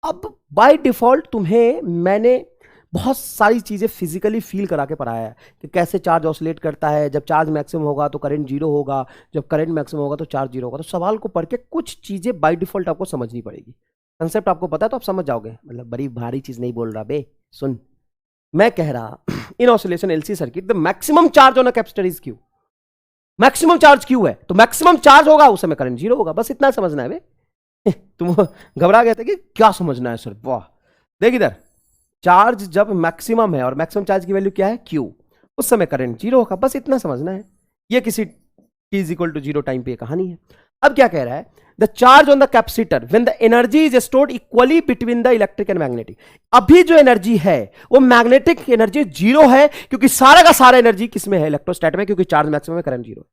अब बाय डिफॉल्ट तुम्हें मैंने बहुत सारी चीजें फिजिकली फील करा के पढ़ाया है कि कैसे चार्ज ऑसिलेट करता है। जब चार्ज मैक्सिमम होगा तो करंट जीरो होगा, जब करंट मैक्सिमम होगा तो चार्ज जीरो होगा। तो सवाल को पढ़ के कुछ चीजें बाय डिफॉल्ट आपको समझनी पड़ेगी। कंसेप्ट आपको पता है तो आप समझ जाओगे। मतलब बड़ी भारी चीज नहीं बोल रहा बे, सुन। मैं कह रहा in oscillation LC circuit the maximum charge on a capacitor is q. Maximum charge q है तो मैक्सिमम चार्ज होगा, उस समय करंट जीरो होगा। बस इतना समझना है बे। तुम घबरा गए थे कि क्या समझना है सर? वाह, देख इधर, चार्ज जब मैक्सिमम है और मैक्सिमम चार्ज की वैल्यू क्या है? क्यू, उस समय करंट जीरो होगा। बस इतना समझना है। ये किसी t is equal to zero time पे कहानी है। अब क्या कह रहा है? The charge on the capacitor when the energy is stored equally between the electric and magnetic. अभी जो एनर्जी है वो मैग्नेटिक एनर्जी जीरो है, क्योंकि सारा का सारा एनर्जी किसमें है? इलेक्ट्रोस्टैट में, क्योंकि चार्ज मैक्सिमम है, करंट जीरो।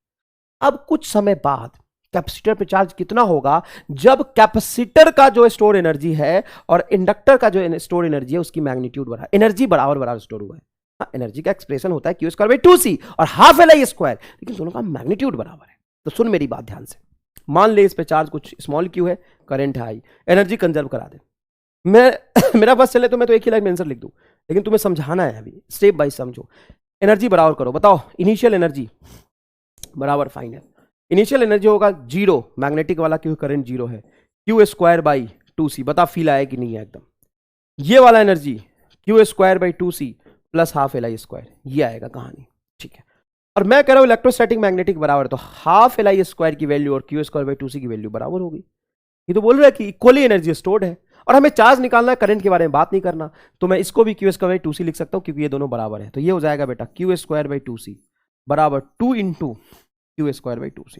अब कुछ समय बाद कैपेसिटर पे चार्ज कितना होगा? जब कैपेसिटर का जो स्टोर एनर्जी है और इंडक्टर का जो स्टोर एनर्जी है उसकी मैग्नीट्यूड बढ़ा, एनर्जी बराबर बराबर स्टोर हुआ है। हाँ, एनर्जी का एक्सप्रेशन होता है क्यू स्क्वायर बाई 2c और हाफ एल आई स्क्वायर, लेकिन दोनों का मैग्नीट्यूड बराबर है। तो सुन मेरी बात ध्यान से, मान ले इस पे चार्ज कुछ स्मॉल क्यू है, करंट है आई, एनर्जी कंजर्व करा दे। मैं मेरा बस चले तो मैं तो एक ही लाइन में आंसर लिख दूं, लेकिन तुम्हें समझाना है, अभी स्टेप बाय समझो। एनर्जी बराबर करो, बताओ इनिशियल एनर्जी बराबर फाइनल। इनिशियल एनर्जी होगा जीरो, मैग्नेटिक वाला क्योंकि करंट जीरो है, क्यू स्क्वायर बाई 2c। बता फील आया कि नहीं है एकदम। ये वाला energy Q square by 2c plus half L I square, ये आएगा कहानी, ठीक है। और मैं कह रहा हूं इलेक्ट्रोस्टैटिक मैग्नेटिक बराबर, तो हाफ एल आई स्क्वायर की वैल्यू और क्यू स्क्वायर बाई 2c की वैल्यू बराबर होगी। ये तो बोल रहा है कि इक्वली एनर्जी स्टोर्ड है, और हमें चार्ज निकालना है, करंट के बारे में बात नहीं करना। तो मैं इसको भी क्यू स्क्वायर बाई 2c लिख सकता हूं क्योंकि ये दोनों बराबर है। तो ये हो जाएगा बेटा क्यू स्क्वायर बाई 2c बराबर 2 into Q square by 2c।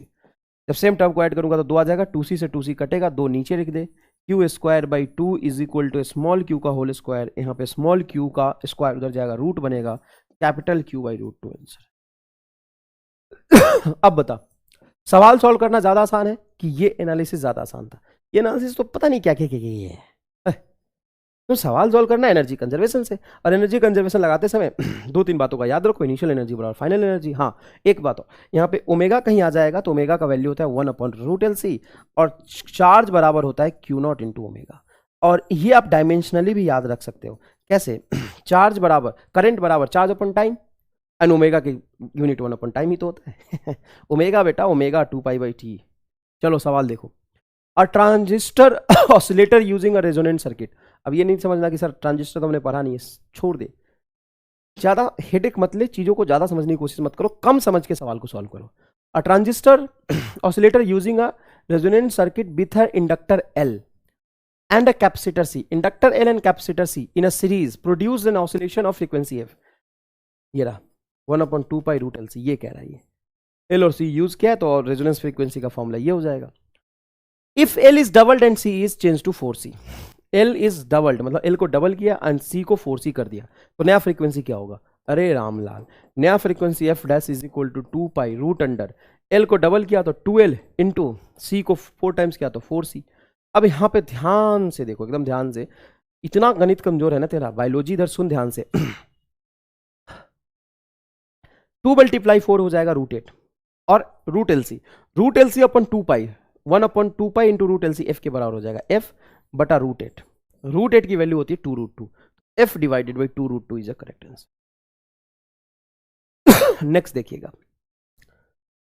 जब सेम टर्म को ऐड करूंगा तो 2 आ जाएगा, 2c से 2c कटेगा, 2 नीचे लिख दे, q square by 2 is equal to small q का होल स्क्वायर, यहाँ पे स्मॉल क्यू का स्क्वायर उधर जाएगा, रूट बनेगा capital Q by root 2 answer. अब बता, सवाल सॉल्व करना ज्यादा आसान है कि ये एनालिसिस ज्यादा आसान था? ये एनालिसिस तो पता नहीं क्या क्या है। तो सवाल सॉल्व करना एनर्जी कंजर्वेशन से, और एनर्जी कंजर्वेशन लगाते समय दो तीन बातों का याद रखो, इनिशियल एनर्जी बराबर फाइनल एनर्जी। हाँ एक बात हो, यहाँ पे ओमेगा कहीं आ जाएगा तो ओमेगा का वैल्यू होता है 1/√LC, और चार्ज बराबर होता है Q0 इंटू ओमेगा। और ये आप डायमेंशनली भी याद रख सकते हो, कैसे? चार्ज बराबर करंट बराबर charge upon time, and omega की यूनिट 1/टाइम ही तो होता है। ओमेगा बेटा ओमेगा 2π/T। चलो सवाल देखो, a transistor oscillator using a resonant circuit. अब ये नहीं समझना कि सर ट्रांजिस्टर तो हमने पढ़ा नहीं है, छोड़ दे, ज्यादा हेडेक मत ले, चीजों को ज्यादा समझने की कोशिश मत करो, कम समझ के सवाल को सॉल्व करो। A transistor oscillator using a resonant circuit with a inductor L and a capacitor C, inductor L and capacitor C in a series produce an oscillation of frequency f। ये रहा 1/2π√LC, ये कह रहा है, ये L और C use किया है तो रेजोनेंस फ्रीक्वेंसी का फॉर्मूला ये हो जाएगा। If L is doubled and C is change to 4C, L is doubled मतलब L को डबल किया एंड C को 4C कर दिया, तो नया फ्रीक्वेंसी क्या होगा? अरे रामलाल, नया frequency f dash is equal to 2π√अंडर L को डबल किया तो 2L इंटू C को 4 टाइम्स किया तो 4C। अब यहाँ पे ध्यान से देखो, एकदम ध्यान से, इतना गणित कमजोर है ना तेरा, बायोलॉजी इधर सुन ध्यान से। 2 × 4 हो जाएगा √8 और √LC अपन 2π 1/2π इंटू √LC f के बराबर हो जाएगा, f बटा √8। √8 की वैल्यू होती है 2√2, f divided by 2√2 is a correct answer. Next देखिएगा,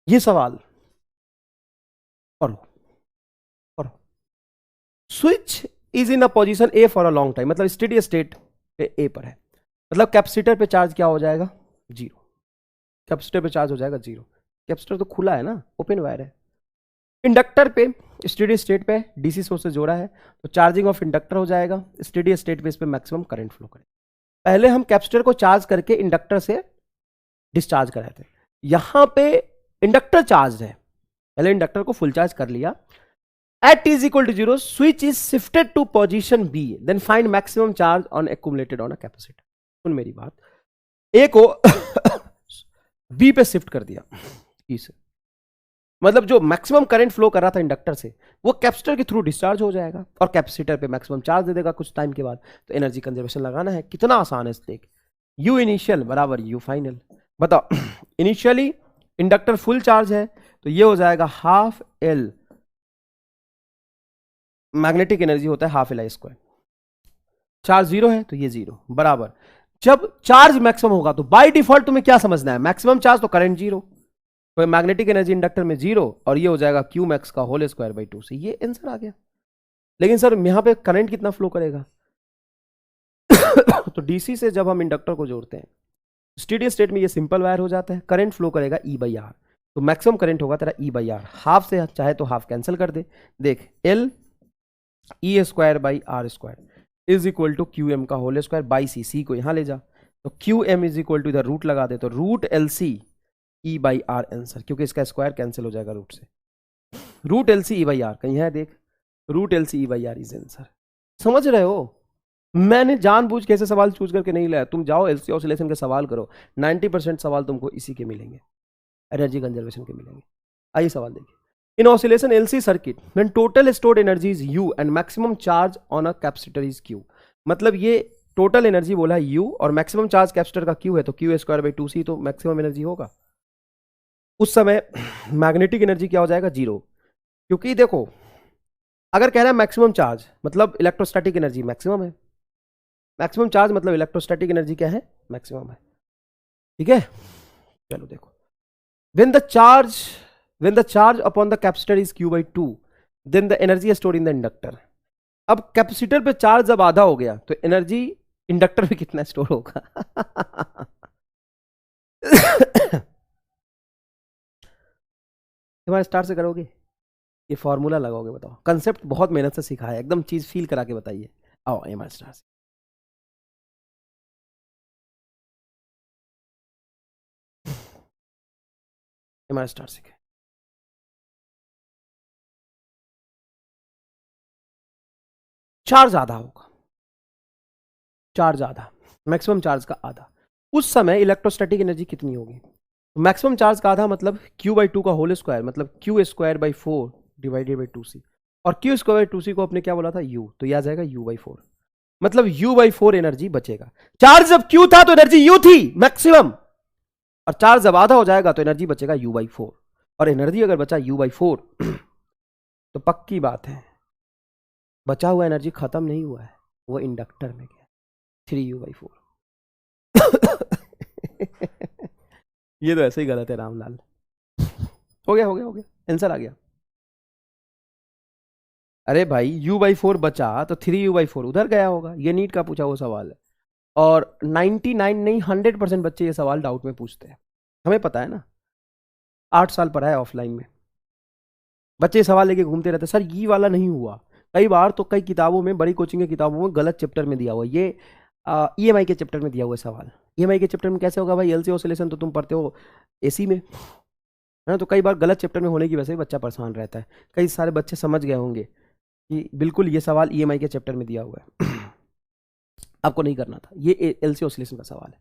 ये सवाल पढ़ो, switch is in a position A for a long time, मतलब स्टेडी स्टेट पे ए पर है, मतलब कैपेसिटर पे चार्ज क्या हो जाएगा? 0। कैपेसिटर पे चार्ज हो जाएगा 0, कैपेसिटर तो खुला है ना, ओपन वायर है। इंडक्टर पे स्टेडी स्टेट पे डीसी सोर्स से जोड़ा है तो चार्जिंग ऑफ इंडक्टर हो जाएगा, स्टेडी स्टेट पे इस पे मैक्सिमम करंट फ्लो करेगा। पहले हम कैपेसिटर को चार्ज करके इंडक्टर से डिस्चार्ज कराए थे, यहां पे इंडक्टर चार्ज है, पहले इंडक्टर को फुल चार्ज कर लिया। At t is equal to 0, switch is shifted to position B, then find maximum charge on accumulated on a capacitor। सुन मेरी बात, A को B पे शिफ्ट कर दिया, इसे मतलब जो मैक्सिमम करंट फ्लो कर रहा था इंडक्टर से वो कैपेसिटर के थ्रू डिस्चार्ज हो जाएगा और कैपेसिटर पे मैक्सिमम चार्ज दे देगा कुछ टाइम के बाद। तो एनर्जी कंजर्वेशन लगाना है, कितना आसान है स्टेक, U इनिशियल बराबर U फाइनल। बताओ इनिशियली इंडक्टर फुल चार्ज है तो ये हो जाएगा हाफ L, मैग्नेटिक एनर्जी होता है हाफ LI स्क्वायर, चार्ज 0 है तो ये 0 बराबर, जब चार्ज मैक्सिमम होगा तो बाय डिफॉल्ट तुम्हें क्या समझना है, मैक्सिमम चार्ज तो करंट 0, तो मैग्नेटिक एनर्जी इंडक्टर में 0 और ये हो जाएगा Q मैक्स का होल स्क्वायर बाई 2 से, ये आंसर आ गया। लेकिन सर यहां पे करंट कितना फ्लो करेगा? तो डीसी से जब हम इंडक्टर को जोड़ते हैं स्टेडी स्टेट में ये सिंपल वायर हो जाता है, करंट फ्लो करेगा E/R, तो मैक्सिमम करंट होगा तेरा E/R, हाफ से चाहे तो हाफ कैंसिल कर दे, देख L E square by R square is equal to QM का होल स्क्वायर बाई C को यहां ले जा, तो QM इज इक्वल टू इधर रूट लगा दे तो √LC E/R आंसर, क्योंकि इसका स्क्वायर कैंसिल हो जाएगा रूट से, √LC E/R कहीं है देख, √LC E/R इज आंसर। समझ रहे हो, मैंने जानबूझ के ऐसे सवाल चूज करके नहीं लाया, तुम जाओ LC ऑसिलेशन के सवाल करो, 90% सवाल तुमको इसी के मिलेंगे, एनर्जी कंजर्वेशन के मिलेंगे। आइए सवाल देखिए, in oscillation LC circuit when total stored energy is U and maximum charge on a capacitor is Q, मतलब ये टोटल एनर्जी बोला है U और मैक्सिमम चार्ज कैपेसिटर का Q है तो Q स्क्वायर बाई 2C तो मैक्सिमम एनर्जी होगा। उस समय मैग्नेटिक एनर्जी क्या हो जाएगा? 0, क्योंकि देखो अगर कह रहा है मैक्सिमम चार्ज मतलब इलेक्ट्रोस्टैटिक एनर्जी मैक्सिमम है, मैक्सिमम चार्ज मतलब इलेक्ट्रोस्टैटिक एनर्जी क्या है, मैक्सिमम है। ठीक है, चलो देखो, when the charge upon the capacitor is q by 2 then the energy is stored in the inductor। अब कैपेसिटर पे चार्ज जब आधा हो गया तो एनर्जी इंडक्टर में कितना स्टोर होगा हमारे स्टार से करोगे, ये फॉर्मूला लगाओगे, बताओ, कंसेप्ट बहुत मेहनत से सीखा है, एकदम चीज फील करा के बताइए। आओ हमारे स्टार से, हमारे स्टार से चार्ज आधा होगा, चार्ज आधा, मैक्सिमम चार्ज का आधा, उस समय इलेक्ट्रोस्टैटिक एनर्जी कितनी होगी? मैक्सिमम चार्ज का आधा मतलब q बाई 2 का होल स्क्वायर, मतलब q square by 4 divided by 2c, और q स्क्वायर बाई 2c को आपने क्या बोला था, u, तो यह आ जाएगा u बाई 4, मतलब u बाई 4 एनर्जी बचेगा। चार्ज जब q था तो एनर्जी u थी मैक्सिमम, और चार्ज जब आधा हो जाएगा तो एनर्जी बचेगा u बाई 4, और एनर्जी अगर बचा u बाई 4 तो पक्की बात है बचा हुआ एनर्जी खत्म नहीं हुआ है, वो इंडक्टर में गया, 3u बाई 4। ये तो ऐसे ही गलत है रामलाल। हो गया हो गया हो गया, आंसर आ गया। अरे भाई u बाई 4 बचा तो 3u बाई 4 उधर गया होगा, ये नीट का पूछा हुआ सवाल है, और 99 नहीं 100% बच्चे ये सवाल डाउट में पूछते हैं, हमें पता है ना, 8 साल पढ़ा है ऑफलाइन में, बच्चे सवाल लेके घूमते रहते, सर ये वाला नहीं हुआ। कई बार तो कई किताबों में, बड़ी कोचिंग की किताबों में गलत चैप्टर में दिया हुआ, ये EMI के चैप्टर में दिया हुआ सवाल। EMI के चैप्टर में कैसे होगा भाई, LC ऑसिलेशन तो तुम पढ़ते हो AC में, है ना, तो कई बार गलत चैप्टर में होने की वजह से बच्चा परेशान रहता है। कई सारे बच्चे समझ गए होंगे कि बिल्कुल ये सवाल EMI के चैप्टर में दिया हुआ है आपको नहीं करना था, ये LC ऑसिलेशन का सवाल है।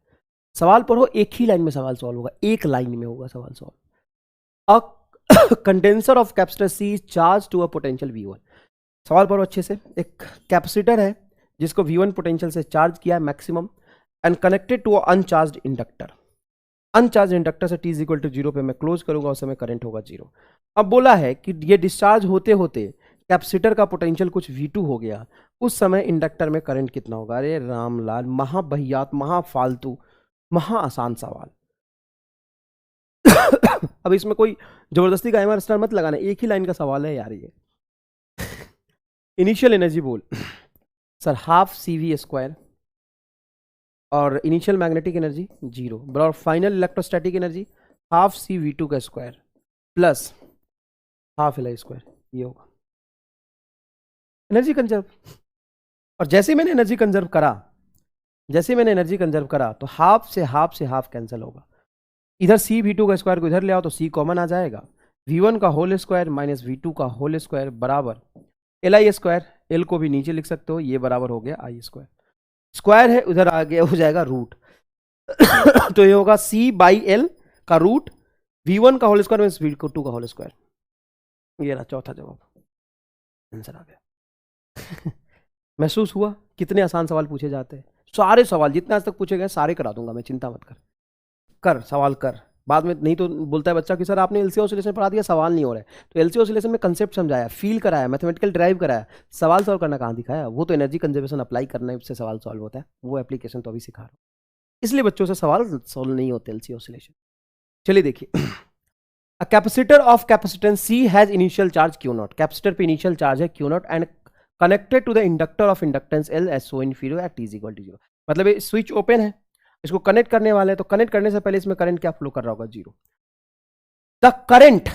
सवाल पढ़ो, एक ही लाइन में सवाल सॉल्व होगा, एक लाइन में होगा सवाल solve. A condenser of capacitor C charge to a potential V1। सवाल पढ़ो अच्छे से, एक कैपेसिटर है जिसको V1 पोटेंशियल से चार्ज किया है maximum, and connected to uncharge inductor. Uncharge inductor से t इक्वल टू 0 पे मैं क्लोज करूंगा, उस समय करंट होगा 0। अब बोला है कि ये डिस्चार्ज होते होते कैपेसिटर का पोटेंशियल कुछ V2 हो गया, उस समय इंडक्टर में करंट कितना होगा? अरे रामलाल, महाबहियात, महाफालतू, महा आसान सवाल। अब इसमें कोई जबरदस्ती का MR स्टार मत लगाना, एक ही लाइन का सवाल है यार ये। इनिशियल एनर्जी बोल सर, हाफ CV स्क्वायर, और इनिशियल मैग्नेटिक एनर्जी 0, और final electrostatic energy half CV2 का square plus half LI square, ये होगा एनर्जी कंजर्व। और जैसे मैंने एनर्जी कंजर्व करा, तो हाफ से हाफ कैंसिल होगा, इधर CV2 का स्क्वायर को इधर ले आओ तो C कॉमन आ जाएगा, V1 का होल स्क्वायर माइनस V2 का होल स्क्वायर बराबर LI स्क्वायर, L को भी नीचे लिख सकते हो, ये बराबर हो गया I स्क्वायर, स्क्वायर है उधर आगे हो जाएगा रूट तो ये होगा C बाई L का रूट V1 का होल स्क्वायर माइनस V2 का होल स्क्वायर। ये रहा चौथा जवाब, आंसर आ गया। महसूस हुआ कितने आसान सवाल पूछे जाते हैं? सारे सवाल जितने आज तक पूछे गए सारे करा दूंगा मैं, चिंता मत कर सवाल कर, बाद में नहीं तो बोलता है बच्चा कि सर आपने LC ऑसिलेशन पढ़ा दिया, सवाल नहीं हो रहा है। तो LC ऑसिलेशन में कंसेप्ट समझाया, फील कराया, मैथमेटिकल ड्राइव कराया, सवाल सॉल्व करना कहाँ दिखाया? वो तो एनर्जी कंजर्वेशन अप्लाई करने से सवाल सॉल्व होता है, वो एप्लीकेशन तो अभी सिखा रहा हूँ, इसलिए बच्चों से सवाल सॉल्व नहीं होते LC ऑसिलेशन। चलिए देखिए, a capacitor of capacitance C has initial charge Q0, capacitor पे इनिशियल चार्ज है Q0 and connected to the inductor of inductance L as shown in figure at t equal to 0। मतलब ये switch open है, इसको connect करने वाले हैं, तो कनेक्ट करने से पहले इसमें करंट क्या फ्लो कर रहा होगा? 0। The current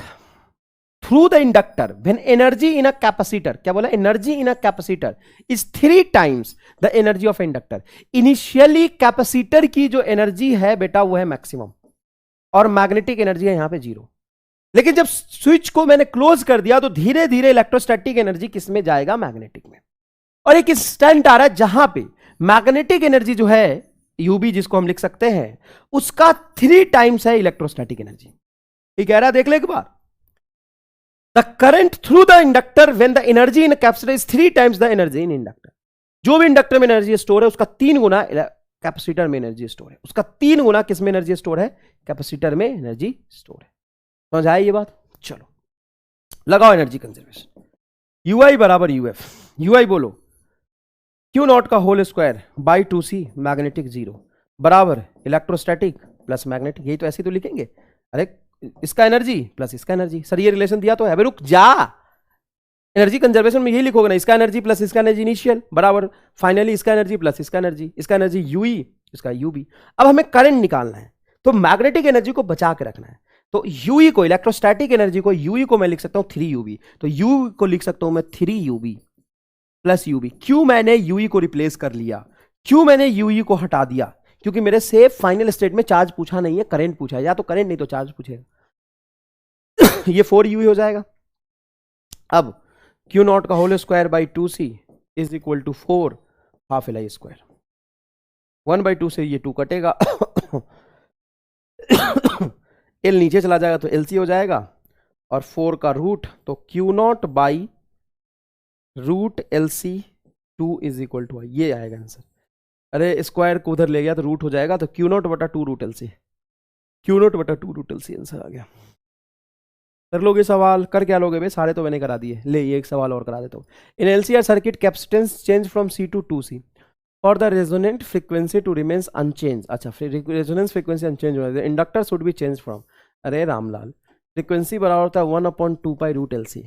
through the inductor when energy in a capacitor, क्या बोला? Energy in a capacitor is 3 times the energy of inductor. Initially capacitor की जो एनर्जी है बेटा वो है मैक्सिमम, और मैग्नेटिक एनर्जी है यहां पे 0। लेकिन जब स्विच को मैंने क्लोज कर दिया तो धीरे धीरे इलेक्ट्रोस्टैटिक एनर्जी किस में जाएगा? मैग्नेटिक में। और एक इंस्टेंट आ रहा है जहां पे मैग्नेटिक एनर्जी जो है UB, जिसको हम लिख सकते हैं, उसका 3 टाइम्स है इलेक्ट्रोस्टैटिक एनर्जी। ये कह रहा है, देख ले एक बार, the current through the inductor when the energy in capacitor is 3 times the energy in inductor. जो भी इंडक्टर में एनर्जी स्टोर है उसका 3 गुना कैपेसिटर में एनर्जी स्टोर है, उसका 3 गुना किस में एनर्जी स्टोर है? कैपेसिटर में एनर्जी स्टोर है। समझ आया ये बात? चलो लगाओ एनर्जी कंजर्वेशन। यूआई बराबर यूएफ, यूआई बोलो क्यू नॉट का whole square by 2c magnetic zero बराबर इलेक्ट्रोस्टैटिक प्लस मैग्नेटिक, यही तो ऐसे तो लिखेंगे। अरे इसका एनर्जी प्लस इसका एनर्जी, सर ये रिलेशन दिया तो है, अबे रुक जा, एनर्जी कंजर्वेशन में यही लिखोगे ना, इसका एनर्जी प्लस इसका एनर्जी इनिशियल बराबर फाइनली इसका एनर्जी प्लस इसका एनर्जी यूई इसका यूबी। अब हमें करंट निकालना है तो मैग्नेटिक एनर्जी को बचा के रखना है, तो यूई को इलेक्ट्रोस्टैटिक एनर्जी को यूई को मैं लिख सकता हूं 3UB, तो यू को लिख सकता हूं मैं 3UB प्लस यूबी। क्यों मैंने यूई को रिप्लेस कर लिया, क्यों मैंने यूई को हटा दिया, क्योंकि मेरे से फाइनल स्टेट में चार्ज पूछा नहीं है, करंट पूछा है, या तो करंट नहीं तो चार्ज पूछेगा। ये 4UE हो जाएगा। अब क्यू नॉट का whole square by 2c is equal to 4 half LI square, 1/2 से ये 2 कटेगा L नीचे चला जाएगा तो LC हो जाएगा, और 4 का रूट तो Q naught by root LC2 is equal to, ये आएगा आंसर। अरे स्क्वायर को उधर ले गया तो रूट हो जाएगा, तो क्यू नॉट बटा 2 रूट LC, क्यू नॉट बटा 2 रूट LC आंसर आ गया। कर लोगे सवाल, कर क्या लोगे भाई, सारे तो मैंने करा दिए, ले ये एक सवाल और करा देता हूँ। In LCR circuit capacitance change from C to 2C for the resonant frequency to remains unchange. अच्छा, रेजोनेंस फ्रीक्वेंसी अनचेंज हो जाए, inductor should be change from, अरे रामलाल फ्रीक्वेंसी बराबर होता है 1/2 पाई रूट LC।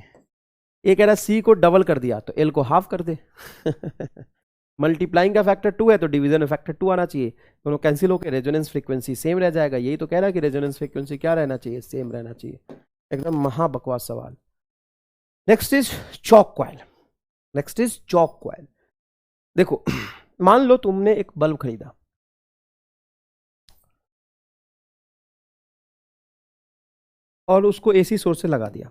ये कह रहा है C को डबल कर दिया तो L को हाफ कर दे मल्टीप्लाइंग का फैक्टर 2 है तो डिवीजन में फैक्टर 2 आना चाहिए, दोनों कैंसिल होकर रेजोनेंस फ्रीक्वेंसी सेम रह जाएगा। यही तो कह रहा है कि रेजोनेंस फ्रीक्वेंसी क्या रहना चाहिए, सेम रहना चाहिए। एकदम महा बकवास सवाल। Next is chalk coil, next is chalk coil. देखो मान लो तुमने एक बल्ब खरीदा, और उसको AC सोर्स से लगा दिया।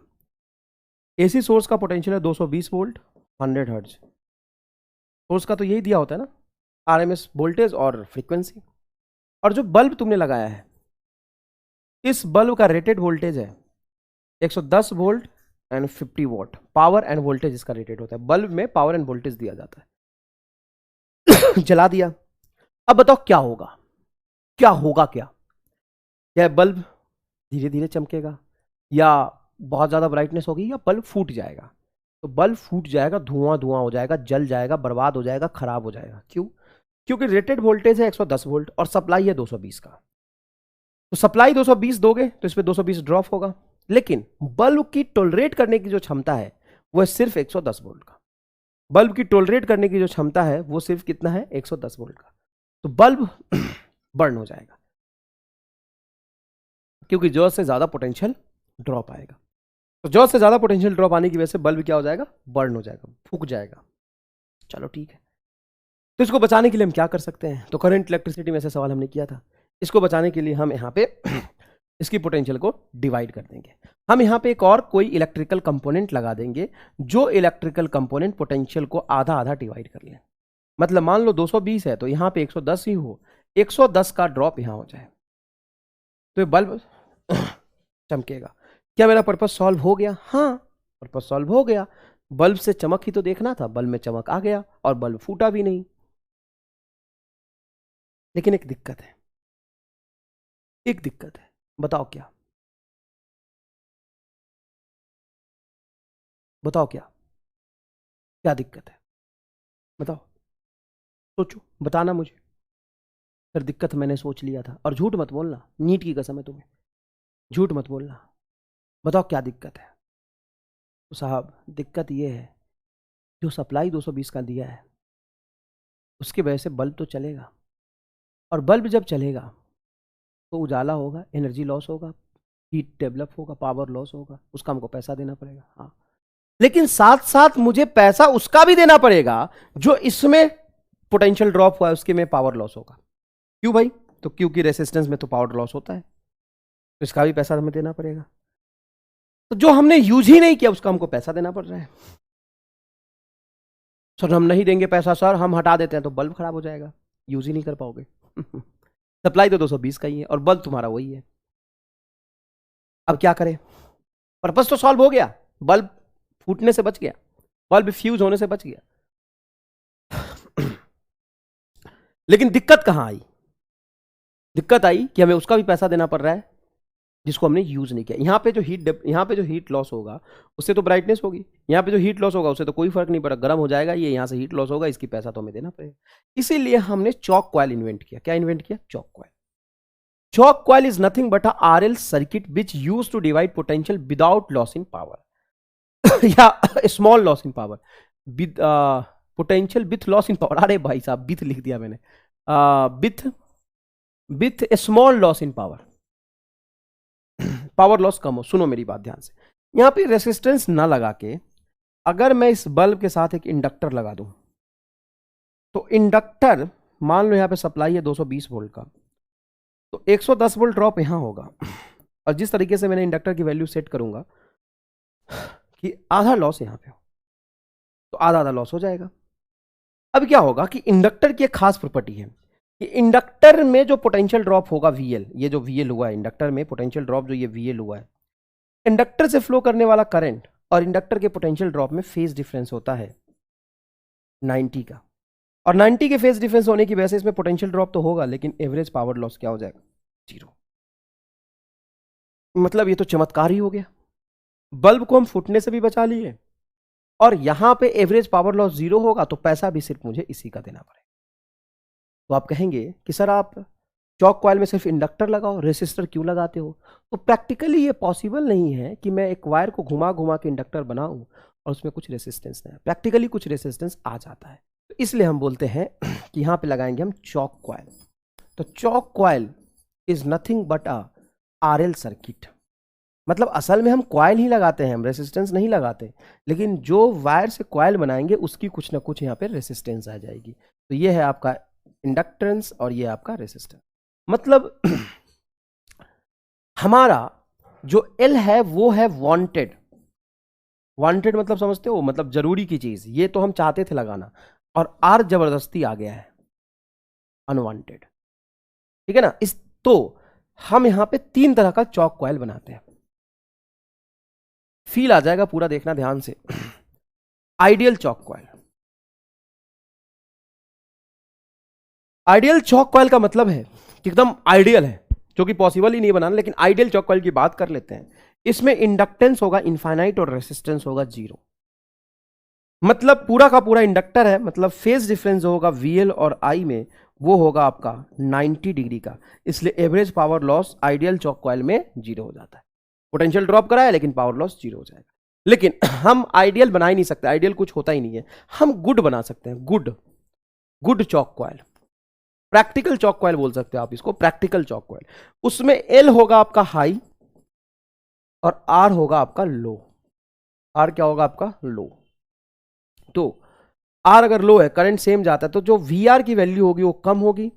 AC सोर्स का पोटेंशियल है 220 वोल्ट 100 हर्ट्ज, सोर्स का तो यही दिया होता है ना, RMS वोल्टेज और फ्रीक्वेंसी। और जो बल्ब तुमने लगाया है, इस बल्ब का रेटेड वोल्टेज है 110 volt and 50 what, power end voltage इसका रेटेड होता है। बल्ब में पावर एंड वोल्टेज दिया जाता है जला दिया। अब बताओ क्या होगा, क्या होगा, क्या बल्ब धीरे धीरे चमकेगा, या बहुत ज्यादा ब्राइटनेस होगी, या बल्ब फूट जाएगा? तो बल्ब फूट जाएगा, धुआं धुआं हो जाएगा, जल जाएगा, बर्बाद हो जाएगा, खराब हो जाएगा। क्यों? क्योंकि रेटेड वोल्टेज है 110 वोल्ट और सप्लाई है 220 का। तो सप्लाई 220 दोगे तो इस पे 220 ड्रॉप होगा, लेकिन बल्ब की टॉलरेट करने की जो क्षमता है वो है सिर्फ 110 वोल्ट का। बल्ब की टॉलरेट करने की जो क्षमता है वो सिर्फ कितना है, 110 वोल्ट का। तो बल्ब बर्न हो जाएगा, क्योंकि जरूरत से ज्यादा पोटेंशियल ड्रॉप आएगा। तो जरूरत से ज्यादा पोटेंशियल ड्रॉप आने की वजह से बल्ब क्या हो जाएगा, बर्न हो जाएगा, फूक जाएगा। चलो ठीक है, तो इसको बचाने के लिए हम क्या कर सकते हैं? तो करंट इलेक्ट्रिसिटी में ऐसा सवाल हमने किया था। इसको बचाने के लिए हम यहाँ पे इसकी पोटेंशियल को डिवाइड कर देंगे। हम यहाँ पे एक और कोई इलेक्ट्रिकल कंपोनेंट लगा देंगे, जो इलेक्ट्रिकल कंपोनेंट पोटेंशियल को आधा आधा डिवाइड कर ले। मतलब मान लो 220 है तो यहाँ पे 110 ही हो, 110 का ड्रॉप यहाँ हो जाए तो ये बल्ब चमकेगा। क्या मेरा पर्पस सॉल्व हो गया? हाँ, पर्पस सॉल्व हो गया। बल्ब से चमक ही तो देखना था, बल्ब में चमक आ गया और बल्ब फूटा भी नहीं। लेकिन एक दिक्कत है, एक दिक्कत है, बताओ क्या? बताओ क्या, क्या दिक्कत है? बताओ, सोचो, बताना मुझे। फिर दिक्कत मैंने सोच लिया था, और झूठ मत बोलना, नीट की कसम है तुम्हें, झूठ मत बोलना। बताओ क्या दिक्कत है? तो साहब दिक्कत ये है, जो सप्लाई 220 का दिया है उसकी वजह से बल्ब तो चलेगा, और बल्ब जब चलेगा तो उजाला होगा, एनर्जी लॉस होगा, हीट डेवलप होगा, पावर लॉस होगा, उसका हमको पैसा देना पड़ेगा। हाँ, लेकिन साथ साथ मुझे पैसा उसका भी देना पड़ेगा जो इसमें पोटेंशियल ड्रॉप हुआ है, उसके में पावर लॉस होगा। क्यों भाई? तो क्योंकि रेसिस्टेंस में तो पावर लॉस होता है, तो इसका भी पैसा हमें देना पड़ेगा। तो जो हमने यूज ही नहीं किया उसका हमको पैसा देना पड़ रहा है। सर हम नहीं देंगे पैसा, सर हम हटा देते हैं तो बल्ब खराब हो जाएगा, यूज ही नहीं कर पाओगे सप्लाई तो 220 का ही है और बल्ब तुम्हारा वही है। अब क्या करें? पर्पस तो सॉल्व हो गया, बल्ब फूटने से बच गया, बल्ब फ्यूज होने से बच गया लेकिन दिक्कत कहां आई? दिक्कत आई कि हमें उसका भी पैसा देना पड़ रहा है जिसको हमने यूज नहीं किया। यहाँ पे जो हीट लॉस होगा उससे तो ब्राइटनेस होगी, यहाँ पे जो हीट लॉस होगा उससे तो कोई फर्क नहीं पड़ा, गर्म हो जाएगा ये, यहाँ से हीट लॉस होगा, इसकी पैसा तो हमें देना पड़ेगा। इसीलिए हमने चॉक कॉइल इन्वेंट किया। क्या इन्वेंट किया? Choke coil. Choke coil is nothing but a RL circuit which use to divide potential without loss in power या small loss in power with potential with loss in power. अरे भाई साहब with लिख दिया मैंने, with a small loss in power, power loss कम हो। सुनो मेरी बात ध्यान से, यहां पे रेसिस्टेंस ना लगा के अगर मैं इस बल्ब के साथ एक इंडक्टर लगा दूं, तो इंडक्टर मान लो यहां पे सप्लाई है 220 वोल्ट का, तो 110 वोल्ट ड्रॉप यहां होगा, और जिस तरीके से मैंने इंडक्टर की वैल्यू सेट करूंगा कि आधा लॉस यहां पे हो, तो आधा आधा लॉस हो जाएगा। अब क्या होगा कि इंडक्टर की एक खास प्रॉपर्टी है कि इंडक्टर में जो पोटेंशियल ड्रॉप होगा VL, ये जो VL हुआ है इंडक्टर में पोटेंशियल ड्रॉप, जो ये VL हुआ है, इंडक्टर से फ्लो करने वाला करंट और इंडक्टर के पोटेंशियल ड्रॉप में फेज डिफरेंस होता है 90 का, और 90 के फेज डिफरेंस होने की वजह से इसमें पोटेंशियल ड्रॉप तो होगा, लेकिन एवरेज पावर लॉस क्या हो जाएगा? 0। मतलब ये तो चमत्कार ही हो गया, बल्ब को हम फूटने से भी बचा लिए, और यहां पे एवरेज पावर लॉस 0 होगा, तो पैसा भी सिर्फ मुझे इसी का देना पड़ेगा। तो आप कहेंगे कि सर आप चॉक कॉइल में सिर्फ इंडक्टर लगाओ, रेसिस्टर क्यों लगाते हो? तो प्रैक्टिकली ये पॉसिबल नहीं है कि मैं एक वायर को घुमा घुमा के इंडक्टर बनाऊं और उसमें कुछ रेसिस्टेंस नहीं है। प्रैक्टिकली कुछ रेसिस्टेंस आ जाता है, तो इसलिए हम बोलते हैं कि यहां पे लगाएंगे हम चॉक कॉइल। तो chalk coil is nothing but a RL circuit. मतलब असल में हम कॉइल ही लगाते हैं, हम रेसिस्टेंस नहीं लगाते, लेकिन जो वायर से कॉइल बनाएंगे उसकी कुछ ना कुछ यहाँ पे रेसिस्टेंस आ जाएगी। तो ये है आपका इंडक्टेंस और ये आपका रेसिस्टेंस। मतलब हमारा जो L है वो है वांटेड। वांटेड मतलब समझते हो, मतलब जरूरी की चीज, ये तो हम चाहते थे लगाना, और R जबरदस्ती आ गया है, अनवांटेड। ठीक है ना? तो हम यहां पे 3 तरह का चॉक कॉइल बनाते हैं, फील आ जाएगा पूरा, देखना ध्यान से। Ideal chalk coil. Ideal chalk coil का मतलब है कि एकदम आइडियल है, जो कि पॉसिबल ही नहीं बनाना, लेकिन आइडियल चॉक कॉइल की बात कर लेते हैं। इसमें इंडक्टेंस होगा इनफाइनाइट और रेसिस्टेंस होगा 0। मतलब पूरा का पूरा इंडक्टर है, मतलब फेज डिफरेंस जो होगा VL और I में वो होगा आपका 90 डिग्री का, इसलिए average power loss ideal chalk coil में 0 हो जाता है। पोटेंशियल ड्रॉप कराया लेकिन पावर लॉस 0 हो जाएगा। लेकिन हम आइडियल बना ही नहीं सकते, आइडियल कुछ होता ही नहीं है, हम गुड बना सकते हैं, good choke coil, practical chalk coil बोल सकते हो आप इसको, प्रैक्टिकल चॉक कॉइल। उसमें L होगा आपका हाई और R होगा आपका लो। R क्या होगा आपका? लो। तो R अगर लो है, करंट सेम जाता है, तो जो VR की वैल्यू होगी वो कम होगी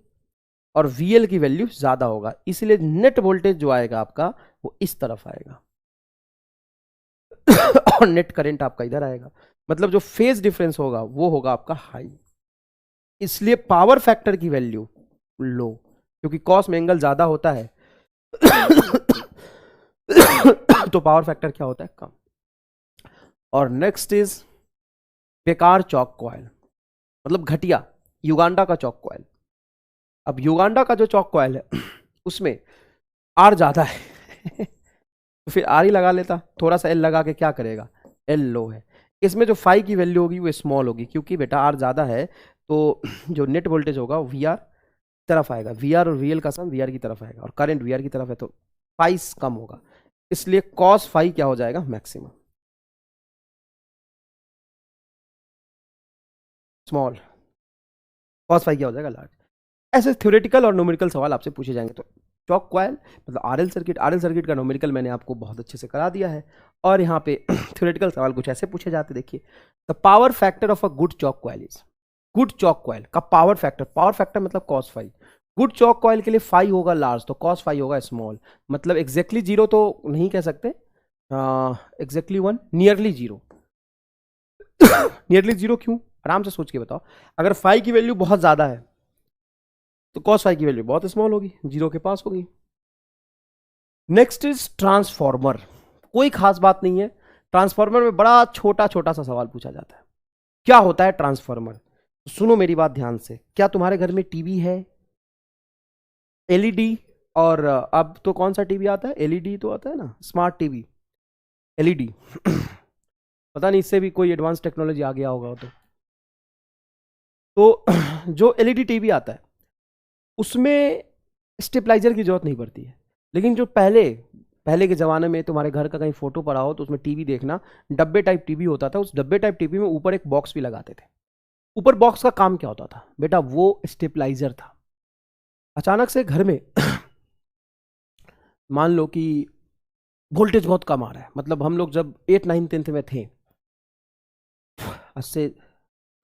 और VL की वैल्यू ज्यादा होगा, इसलिए नेट वोल्टेज जो आएगा आपका वो इस तरफ आएगा और नेट करंट आपका इधर आएगा। मतलब जो फेज डिफरेंस होगा वो होगा आपका हाई, इसलिए पावर फैक्टर की वैल्यू लो, क्योंकि कॉस में एंगल ज्यादा होता है तो पावर फैक्टर क्या होता है? कम। और नेक्स्ट इज बेकार चॉक कॉइल, मतलब घटिया, युगांडा का चॉक कॉइल। अब युगांडा का जो चॉक कॉइल है उसमें R ज्यादा है तो फिर R ही लगा लेता, थोड़ा सा L लगा के क्या करेगा? L लो है, इसमें जो फाई की वैल्यू होगी वो स्मॉल होगी, क्योंकि बेटा R ज्यादा है, तो जो नेट वोल्टेज होगा वो VR तरफ आएगा, VR और VL का सम VR की तरफ आएगा, और करंट VR की तरफ है, तो फाई कम होगा, इसलिए कॉस फाई क्या हो जाएगा? मैक्सिमम। स्मॉल। कॉस फाई क्या हो जाएगा? लार्ज। ऐसे थ्योरेटिकल और न्यूमेरिकल सवाल आपसे पूछे जाएंगे। तो चॉक कॉइल मतलब RL सर्किट का न्यूमेरिकल मैंने आपको बहुत अच्छे से करा दिया है, और यहाँ पे थ्योरेटिकल सवाल कुछ ऐसे पूछे जाते। देखिए, the power factor of a good choke coil is, good choke coil का पावर फैक्टर मतलब cos phi. Good choke coil के लिए फाई होगा लार्ज, तो कॉस फाई होगा स्मॉल। मतलब एग्जैक्टली 0 तो नहीं कह सकते, एग्जैक्टली 1, नियरली 0। नियरली 0 क्यों? आराम से सोच के बताओ। अगर फाई की वैल्यू बहुत ज्यादा है तो कॉस फाई की वैल्यू बहुत स्मॉल होगी, 0 के पास होगी। Next is transformer. कोई खास बात नहीं है, ट्रांसफॉर्मर में बड़ा छोटा छोटा सा सवाल पूछा जाता है। क्या होता है ट्रांसफॉर्मर? सुनो मेरी बात ध्यान से। क्या तुम्हारे घर में टीवी है, LED और अब तो कौन सा टीवी आता है, एलईडी तो आता है ना, स्मार्ट टीवी, एलईडी पता नहीं इससे भी कोई एडवांस टेक्नोलॉजी आ गया होगा तो जो एलईडी टीवी आता है उसमें स्टेबलाइजर की जरूरत नहीं पड़ती है। लेकिन जो पहले के ज़माने में तुम्हारे घर का कहीं फोटो पड़ा हो तो उसमें टीवी देखना, डब्बे टाइप टीवी होता था, उस डब्बे टाइप टीवी में ऊपर एक बॉक्स भी लगाते थे। ऊपर बॉक्स का काम क्या होता था बेटा, वो स्टेबलाइजर था। अचानक से घर में मान लो कि वोल्टेज बहुत कम आ रहा है, मतलब हम लोग जब 8, 9, 10th में थे, आज से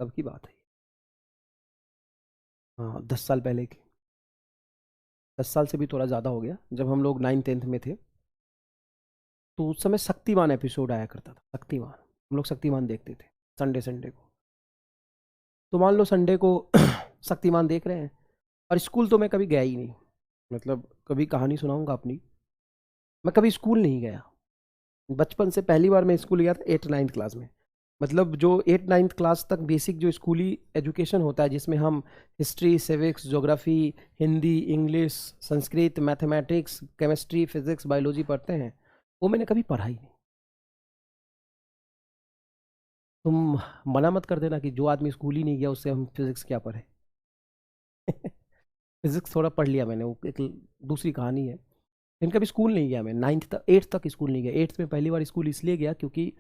कब की बात है, हाँ 10 साल पहले की, 10 साल से भी थोड़ा ज़्यादा हो गया, जब हम लोग 9, 10th में थे तो उस समय शक्तिमान एपिसोड आया करता था। शक्तिमान, हम लोग शक्तिमान देखते थे संडे को। तो मान लो संडे को शक्तिमान देख रहे हैं, और स्कूल तो मैं कभी गया ही नहीं, मतलब कभी कहानी सुनाऊंगा अपनी, मैं कभी स्कूल नहीं गया। बचपन से पहली बार मैं स्कूल गया था 8, 9th क्लास में। मतलब जो 8, 9th क्लास तक बेसिक जो स्कूली एजुकेशन होता है, जिसमें हम history, civics, geography, Hindi, English, Sanskrit, mathematics, chemistry, physics, biology पढ़ते हैं, वो मैंने कभी पढ़ा ही नहीं। तुम मना मत कर देना कि जो आदमी स्कूल ही नहीं गया उससे हम फिजिक्स क्या पढ़े फिजिक्स थोड़ा पढ़ लिया मैंने, वो एक दूसरी कहानी है। लेकिन कभी स्कूल नहीं गया मैं, 9th तक, 8th तक स्कूल नहीं गया। 8th में पहली बार स्कूल इसलिए गया क्योंकि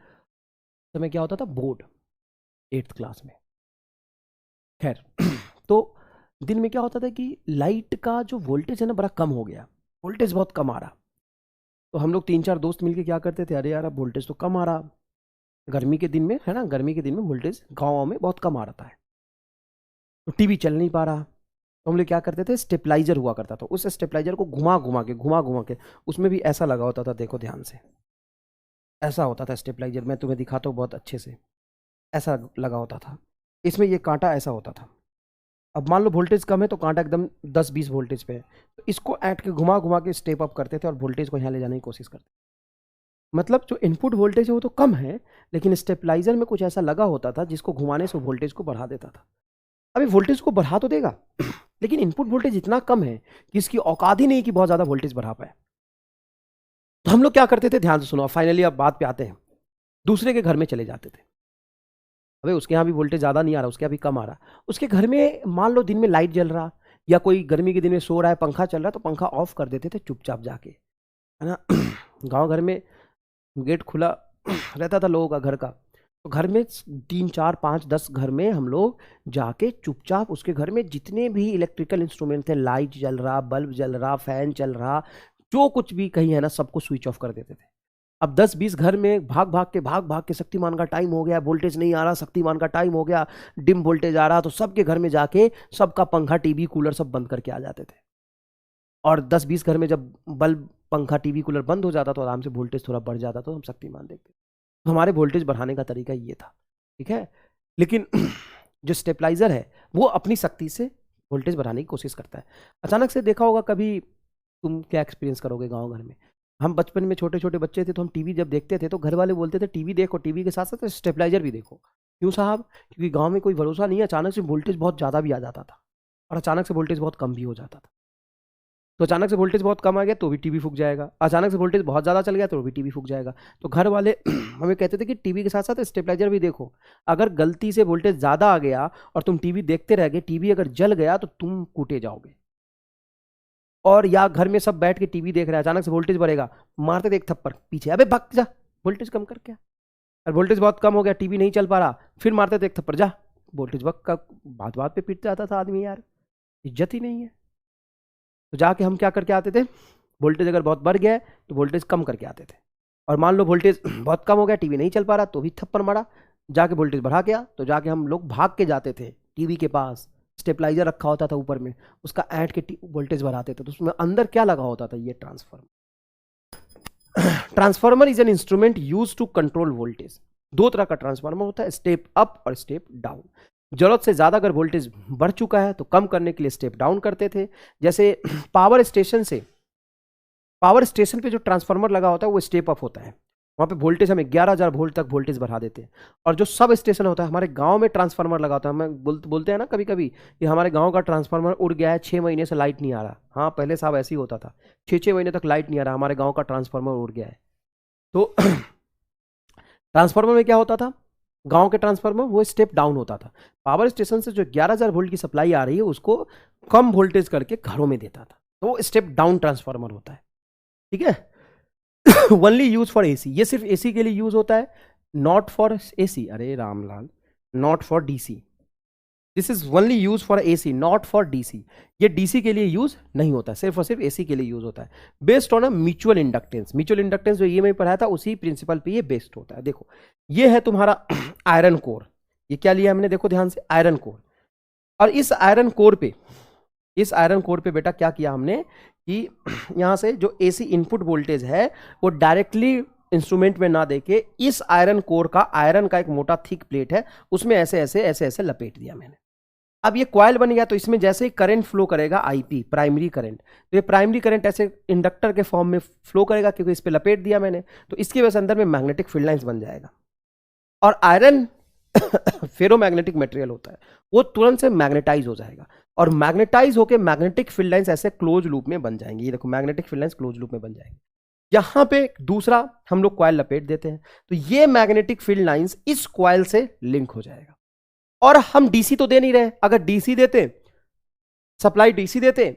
समय क्या होता था, बोर्ड, 8th क्लास में। खैर तो दिन में क्या होता था कि लाइट का जो वोल्टेज है ना बड़ा कम हो गया, वोल्टेज बहुत कम आ रहा। तो हम लोग 3-4 दोस्त मिलके क्या करते थे, अरे यार अब वोल्टेज तो कम आ रहा, गर्मी के दिन में है ना, गर्मी के दिन में वोल्टेज गाँव में बहुत कम आ रहा है, तो टीवी चल नहीं पा रहा। तो हम लोग क्या करते थे, स्टेबलाइजर हुआ करता था, उस स्टेबलाइजर को घुमा घुमा के उसमें भी ऐसा लगा होता था, देखो ध्यान से, ऐसा होता था स्टेबलाइजर, मैं तुम्हें दिखाता हूँ बहुत अच्छे से, ऐसा लगा होता था। इसमें ये कांटा ऐसा होता था। अब मान लो वोल्टेज कम है तो कांटा एकदम 10-20 वोल्टेज पे है, तो इसको ऐट के घुमा घुमा के स्टेप अप करते थे और वोल्टेज को यहाँ ले जाने की कोशिश करते थे। मतलब जो इनपुट वोल्टेज है वो तो कम है, लेकिन स्टेबलाइजर में कुछ ऐसा लगा होता था जिसको घुमाने से वोल्टेज को बढ़ा देता था। अभी वोल्टेज को बढ़ा तो देगा लेकिन इनपुट वोल्टेज इतना कम है कि इसकी औकात ही नहीं कि बहुत ज़्यादा वोल्टेज बढ़ा पाए। तो हम लोग क्या करते थे, ध्यान से सुनो, फाइनली अब बात पे आते हैं। दूसरे के घर में चले जाते थे, अबे उसके यहाँ भी वोल्टेज ज़्यादा नहीं आ रहा, उसके यहाँ भी कम आ रहा, उसके घर में मान लो दिन में लाइट जल रहा, या कोई गर्मी के दिन में सो रहा है, पंखा चल रहा है, तो पंखा ऑफ कर देते थे चुपचाप जाके, है ना गांव घर में गेट खुला रहता था लोगों का घर का, तो घर में 3, 4, 5, 10 घर में हम लोग जाके चुपचाप उसके घर में जितने भी इलेक्ट्रिकल इंस्ट्रूमेंट थे, लाइट जल रहा, बल्ब जल रहा, फैन चल रहा, जो कुछ भी कहीं है ना, सबको स्विच ऑफ कर देते थे। अब 10-20 घर में भाग भाग के शक्तिमान का टाइम हो गया, वोल्टेज नहीं आ रहा, शक्तिमान का टाइम हो गया, डिम वोल्टेज आ रहा, तो सबके घर में जाके सबका पंखा, टीवी, कूलर सब बंद करके आ जाते थे। और 10-20 घर में जब बल्ब, पंखा, टीवी, कूलर बंद हो जाता तो आराम से वोल्टेज थोड़ा बढ़ जाता, तो हम शक्तिमान देखते। तो हमारे वोल्टेज बढ़ाने का तरीका ये था, ठीक है। लेकिन जो स्टेबलाइजर है वो अपनी शक्ति से वोल्टेज बढ़ाने की कोशिश करता है। अचानक से देखा होगा कभी, तुम क्या एक्सपीरियंस करोगे गांव घर में, हम बचपन में छोटे छोटे बच्चे थे तो हम टीवी जब देखते थे तो घर वाले बोलते थे टीवी देखो, टीवी के साथ साथ स्टेबलाइजर भी देखो। क्यों साहब, क्योंकि गांव में कोई भरोसा नहीं है, अचानक से वोल्टेज बहुत ज़्यादा भी आ जाता था और अचानक से वोल्टेज बहुत कम भी हो जाता था। तो अचानक से वोल्टेज बहुत कम आ गया तो भी टीवी फूक जाएगा, अचानक से वोल्टेज बहुत ज़्यादा चल गया तो भी टीवी फूक जाएगा। तो घर वाले हमें कहते थे कि टीवी के साथ साथ स्टेबलाइजर भी देखो, अगर गलती से वोल्टेज ज़्यादा आ गया और तुम टीवी देखते रह गए, टीवी अगर जल गया तो तुम कूटे जाओगे। और या घर में सब बैठ के टीवी देख रहे हैं, अचानक से वोल्टेज बढ़ेगा, मारते थे एक थप्पड़ पीछे, अबे भाग जा, वोल्टेज कम कर क्या। और वोल्टेज बहुत कम हो गया, टीवी नहीं चल पा रहा, फिर मारते थे एक थप्पड़, जा वोल्टेज वक्त का, बात बात पे पीट जाता था आदमी, यार इज्जत ही नहीं है। तो जाके हम क्या करके आते थे, वोल्टेज अगर बहुत बढ़ गया है तो वोल्टेज कम करके आते थे, और मान लो वोल्टेज बहुत कम हो गया, टीवी नहीं चल पा रहा, तो भी थप्पड़ मारा, जाके वोल्टेज बढ़ा गया तो जाके हम लोग भाग के जाते थे टीवी के पास, स्टेबलाइजर रखा होता था ऊपर में, उसका ऐड के वोल्टेज बढ़ाते थे। तो उसमें अंदर क्या लगा होता था, ये transformer. Transformer is an instrument use to control voltage. 2 तरह का ट्रांसफार्मर होता है, स्टेप अप और स्टेप डाउन। जरूरत से ज्यादा अगर वोल्टेज बढ़ चुका है तो कम करने के लिए स्टेप डाउन करते थे। जैसे पावर स्टेशन पे जो ट्रांसफार्मर लगा होता है वो स्टेप अप होता है, वहाँ पे वोल्टेज हम 11,000 वोल्ट तक वोल्टेज बढ़ा देते हैं। और जो सब स्टेशन होता है, हमारे गांव में ट्रांसफार्मर लगा होता है, हम बोलते हैं ना कभी कभी कि हमारे गांव का ट्रांसफार्मर उड़ गया है, 6 महीने से लाइट नहीं आ रहा। हाँ, पहले साहब ऐसे ही होता था, 6 महीने तक लाइट नहीं आ रहा, हमारे गाँव का ट्रांसफार्मर उड़ गया है। तो ट्रांसफार्मर में क्या होता था, गांव के ट्रांसफार्मर वो स्टेप डाउन होता था, पावर स्टेशन से जो 11,000 वोल्ट की सप्लाई आ रही है उसको कम वोल्टेज करके घरों में देता था, तो स्टेप डाउन ट्रांसफार्मर होता है। ठीक है। ओनली यूज फॉर एसी, ये सिर्फ एसी के लिए यूज होता है, नॉट फॉर एसी, अरे Ramlal, not for DC. This is only use for AC, not for DC. ये डीसी के लिए यूज नहीं होता है, सिर्फ और सिर्फ एसी के लिए यूज होता है। Based on a mutual inductance, mutual inductance जो ये मैं पढ़ाया था उसी प्रिंसिपल पे ये बेस्ड होता है। देखो ये है तुम्हारा आयरन कोर, ये क्या लिया हमने, देखो ध्यान से, आयरन कोर। और इस आयरन कोर पे बेटा क्या किया हमने कि यहां से जो एसी इनपुट वोल्टेज है वो डायरेक्टली इंस्ट्रूमेंट में ना देके इस आयरन कोर का, आयरन का एक मोटा थिक प्लेट है, उसमें ऐसे ऐसे लपेट दिया मैंने। अब ये कॉइल बन गया, तो इसमें जैसे ही करंट फ्लो करेगा, आईपी प्राइमरी करंट, तो ये प्राइमरी करंट ऐसे इंडक्टर के फॉर्म में फ्लो करेगा, क्योंकि इस पे लपेट दिया मैंने, तो इसकी वजह से अंदर में मैग्नेटिक फील्ड लाइंस बन जाएगा। और आयरन फेरोमैग्नेटिक मटेरियल होता है, वो तुरंत से मैग्नेटाइज हो जाएगा, और मैग्नेटाइज होकर मैग्नेटिक फील्ड लाइंस ऐसे क्लोज लूप में बन जाएंगी। ये देखो magnetic field lines close loop में बन जाएंगी। यहां पे दूसरा हम लोग कॉइल लपेट देते हैं, तो ये मैग्नेटिक फील्ड लाइंस इस कॉइल से लिंक हो जाएगा। और हम डीसी तो दे नहीं रहे, अगर डीसी देते, सप्लाई डीसी देते,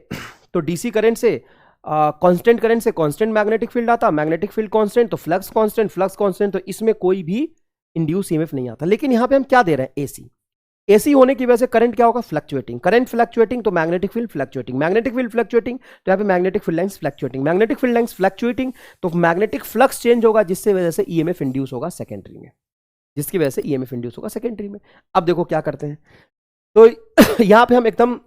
तो डीसी करंट से कांस्टेंट करंट से कांस्टेंट मैग्नेटिक फील्ड आता, मैग्नेटिक फील्ड कांस्टेंट तो फ्लक्स कांस्टेंट, फ्लक्स कांस्टेंट तो इसमें कोई भी इंड्यूस ईएमएफ नहीं आता। लेकिन यहां पे हम क्या दे रहे हैं, एसी। एसी होने की वजह से करंट क्या होगा, फ्लक्चुएटिंग, करंट फ्लक्चुएटिंग तो magnetic field fluctuating, magnetic field fluctuating तो यहाँ पे magnetic field lines fluctuating, magnetic field lines fluctuating तो मैग्नेटिक फ्लक्स चेंज होगा, जिससे वजह से ईएमएफ इंड्यूस होगा सेकेंडरी में, जिसकी वजह से ईएमएफ इंड्यूस होगा सेकेंडरी में। अब देखो क्या करते हैं, तो यहां पे हम एकदम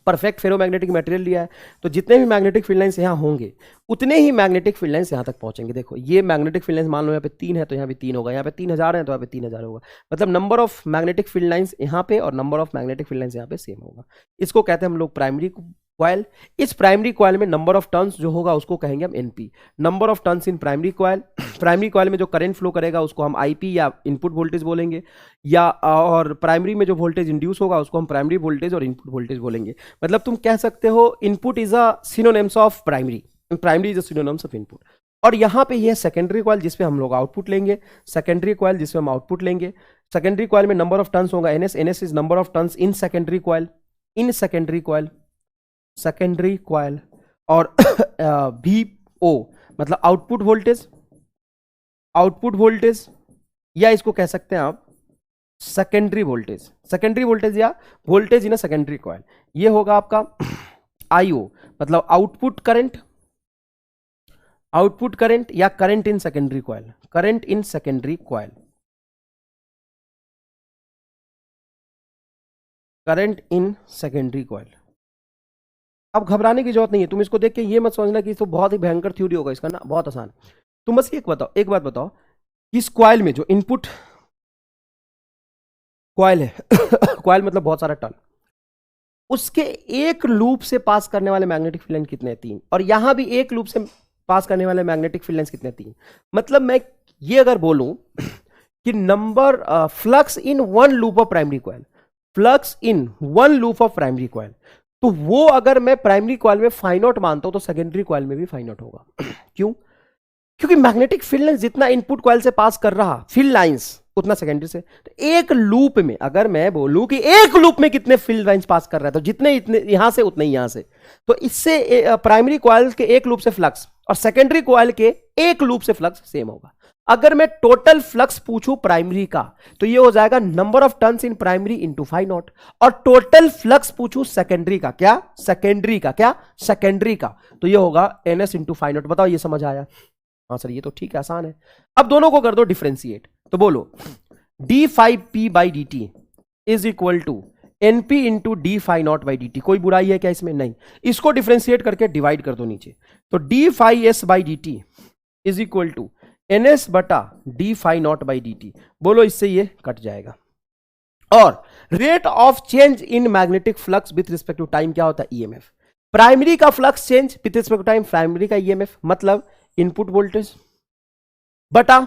परफेक्ट फेरोमैग्नेटिक मटेरियल लिया है, तो जितने भी मैग्नेटिक फील्ड लाइंस यहां होंगे उतने ही मैग्नेटिक फील्ड लाइंस यहां तक पहुंचेंगे। देखो ये मैग्नेटिक फील्ड लाइंस मान लो यहाँ पे 3 है तो यहाँ पे 3 होगा, यहाँ पे 3000 है तो यहाँ पे 3000 होगा, मतलब number of magnetic field lines यहाँ पे और number of magnetic field lines यहाँ पे सेम होगा। इसको कहते हैं हम लोग प्राइमरी कॉइल। इस प्राइमरी कॉइल में नंबर ऑफ टर्न्स जो होगा उसको कहेंगे हम NP, number of turns in primary coil. Primary coil में जो करंट फ्लो करेगा उसको हम आईपी या इनपुट वोल्टेज बोलेंगे, या और प्राइमरी में जो वोल्टेज इंड्यूस होगा उसको हम प्राइमरी वोल्टेज और इनपुट वोल्टेज बोलेंगे। मतलब तुम कह सकते हो input is a synonyms of primary, primary is a synonyms of input. और यहां पे ये सेकेंडरी कॉइल जिसपे हम लोग आउटपुट लेंगे, सेकेंडरी कॉइल जिसपे हम आउटपुट लेंगे। सेकेंडरी कॉइल में नंबर ऑफ टर्न्स होगा NS, NS is number of turns in secondary coil, in secondary coil, secondary coil. और VO मतलब आउटपुट वोल्टेज, आउटपुट वोल्टेज, या इसको कह सकते हैं आप सेकेंडरी वोल्टेज, सेकेंडरी वोल्टेज या voltage in a secondary coil. ये होगा आपका IO मतलब आउटपुट करंट, आउटपुट करंट या current in secondary coil, current in secondary coil, current in secondary coil. अब घबराने की जरूरत नहीं है, तुम इसको देख के ये मत समझना कि इसको बहुत ही भयंकर थ्योरी होगा इसका ना, बहुत आसान। तुम बस एक बताओ, एक बात बताओ, इस कॉइल में जो इनपुट कॉइल है कॉइल मतलब बहुत सारा टर्न, उसके एक लूप से पास करने वाले मैग्नेटिक फील्ड लाइन कितने हैं, 3। और यहां भी एक लूप से पास करने वाले मैग्नेटिक फील्ड लाइंस कितने, 3। मतलब मैं ये अगर बोलूं कि number flux in one loop of primary coil, flux in one loop of primary coil, तो वो अगर मैं प्राइमरी कॉइल में फाइनोट मानता हूं तो सेकेंडरी कॉइल में भी फाइनोट होगा। क्यों? क्योंकि मैग्नेटिक फील्ड लाइंस जितना इनपुट कॉइल से पास कर रहा फील्ड लाइंस उतना सेकेंडरी से। तो एक लूप में अगर मैं बोलूं कि एक लूप में कितने फील्ड लाइंस पास कर रहा है, तो जितने इतने यहां से उतने यहां से, तो इससे प्राइमरी कॉइल के एक लूप से फ्लक्स और सेकेंडरी कॉइल के एक लूप से फ्लक्स सेम होगा। अगर मैं टोटल फ्लक्स पूछूं प्राइमरी का तो ये हो जाएगा number of turns in primary into phi naught, और टोटल फ्लक्स पूछूं सेकेंडरी का, क्या सेकेंडरी का, क्या सेकेंडरी का, तो ये होगा NS इंटू फाई नॉट। बताओ ये समझ आया? हाँ सर ये तो ठीक है, आसान है। अब दोनों को कर दो डिफरेंशिएट, तो बोलो d5p/dt is equal to NP into D phi naught by dt। कोई बुराई है क्या इसमें? नहीं। इसको डिफरेंशिएट करके डिवाइड कर दो नीचे, तो d5s/dt is equal to NS बटा d phi naught by dt। बोलो इससे ये कट जाएगा। और rate of change in magnetic flux with respect to time क्या होता है? EMF। प्राइमरी का flux change with respect to time primary का EMF, मतलब इनपुट वोल्टेज बटा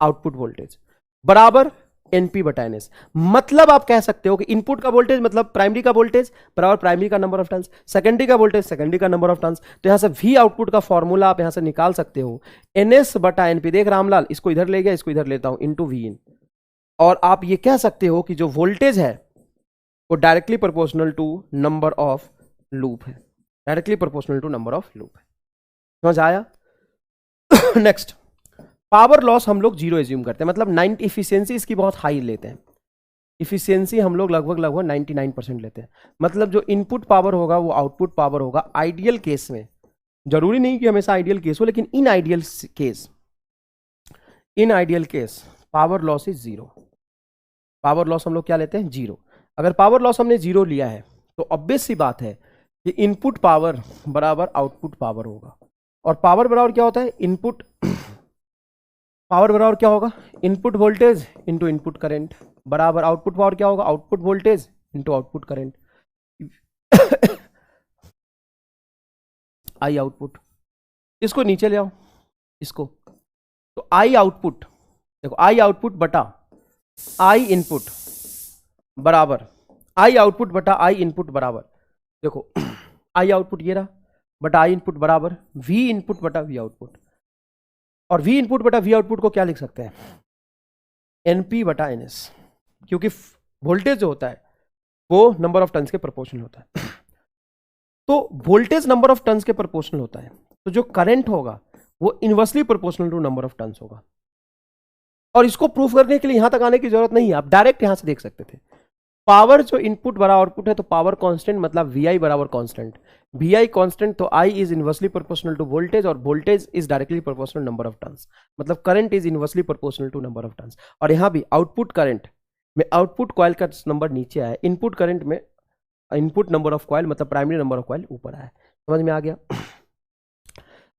आउटपुट वोल्टेज बराबर एनपी बटा एनएस। मतलब आप कह सकते हो कि इनपुट का वोल्टेज मतलब प्राइमरी का वोल्टेज बराबर प्राइमरी का नंबर ऑफ टर्न्स, सेकेंडरी का वोल्टेज सेकेंडरी का नंबर ऑफ टर्न्स। तो यहां से वी आउटपुट का फॉर्मूला आप यहां से निकाल सकते हो एनएस बटा एनपी। देख रामलाल, इसको इधर ले गया, इसको इधर लेता हूं, इंटू वी इन। और आप ये कह सकते हो कि जो वोल्टेज है वो directly proportional to number of loop है, directly proportional to number of loop है। समझ आया? नेक्स्ट, पावर लॉस हम लोग जीरो एज्यूम करते हैं, मतलब 90, इफिशियंसी इसकी बहुत हाई लेते हैं। इफिशियंसी हम लोग लगभग 99% लेते हैं। मतलब जो इनपुट पावर होगा वो आउटपुट पावर होगा। आइडियल केस में, जरूरी नहीं कि हमेशा आइडियल केस हो, लेकिन in ideal case power loss is zero. Power loss हम लोग क्या लेते हैं? जीरो। अगर पावर लॉस हमने जीरो लिया है तो ऑब्वियस सी बात है कि इनपुट पावर बराबर आउटपुट पावर होगा। और पावर बराबर क्या होता है? इनपुट पावर बराबर क्या होगा? Input voltage into input current बराबर आउटपुट पावर क्या होगा? Output voltage into output current. आई आउटपुट, इसको नीचे ले आओ, इसको। तो आई आउटपुट, देखो आई आउटपुट बटा आई इनपुट बराबर आई आउटपुट बटा आई इनपुट बराबर, देखो आई आउटपुट ये रहा बटा आई इनपुट बराबर वी इनपुट बटा वी आउटपुट। और वी इनपुट बटा वी आउटपुट को क्या लिख सकते हैं? एनपी बटा एनएस, क्योंकि वोल्टेज जो होता है वो नंबर ऑफ टर्न्स के प्रोपोर्शनल होता है। तो वोल्टेज नंबर ऑफ टर्न्स के प्रोपोर्शनल होता है, तो जो करंट होगा वो inversely proportional to number of turns होगा। और इसको प्रूफ करने के लिए यहां तक आने की जरूरत नहीं है, आप डायरेक्ट यहां से देख सकते थे। पावर जो इनपुट बराबर आउटपुट है, तो पावर कांस्टेंट मतलब वी बराबर कांस्टेंट, वी कांस्टेंट, तो I is inversely proportional to voltage और voltage is directly proportional number of turns, मतलब current is inversely proportional to number of turns. और यहां भी आउटपुट करंट में आउटपुट कॉइल का नंबर नीचे आया, इनपुट करंट में इनपुट नंबर ऑफ कॉइल मतलब प्राइमरी नंबर ऑफ कॉइल ऊपर आया। समझ में आ गया?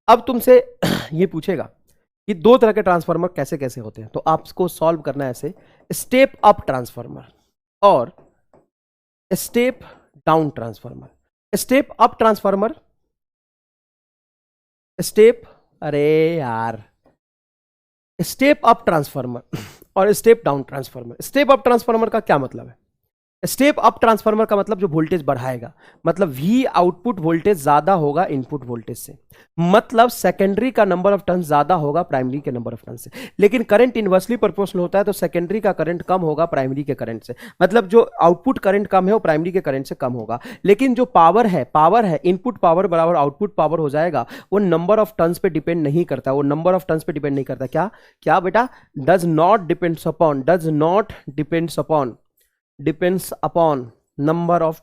अब तुमसे ये पूछेगा कि दो तरह के ट्रांसफार्मर कैसे कैसे होते हैं, तो आपको सॉल्व करना है ऐसे, स्टेप अप ट्रांसफार्मर और step down transformer. Step up transformer, step, अरे यार, स्टेप अप ट्रांसफार्मर और step down transformer. Step up transformer का क्या मतलब है? स्टेप अप ट्रांसफार्मर का मतलब जो वोल्टेज बढ़ाएगा, मतलब वी आउटपुट वोल्टेज ज्यादा होगा इनपुट वोल्टेज से, मतलब सेकेंडरी का नंबर ऑफ टर्न्स ज्यादा होगा प्राइमरी के नंबर ऑफ टर्न्स से। लेकिन करंट इनवर्सली प्रोपोर्शनल होता है, तो सेकेंडरी का करंट कम होगा प्राइमरी के करंट से, मतलब जो आउटपुट करंट कम है वो प्राइमरी के करंट से कम होगा। लेकिन जो पावर है इनपुट पावर बराबर आउटपुट पावर हो जाएगा, वो नंबर ऑफ टर्न्स पे डिपेंड नहीं करता, वो नंबर ऑफ टर्न्स पे डिपेंड नहीं करता। क्या क्या बेटा? Does not depends upon number of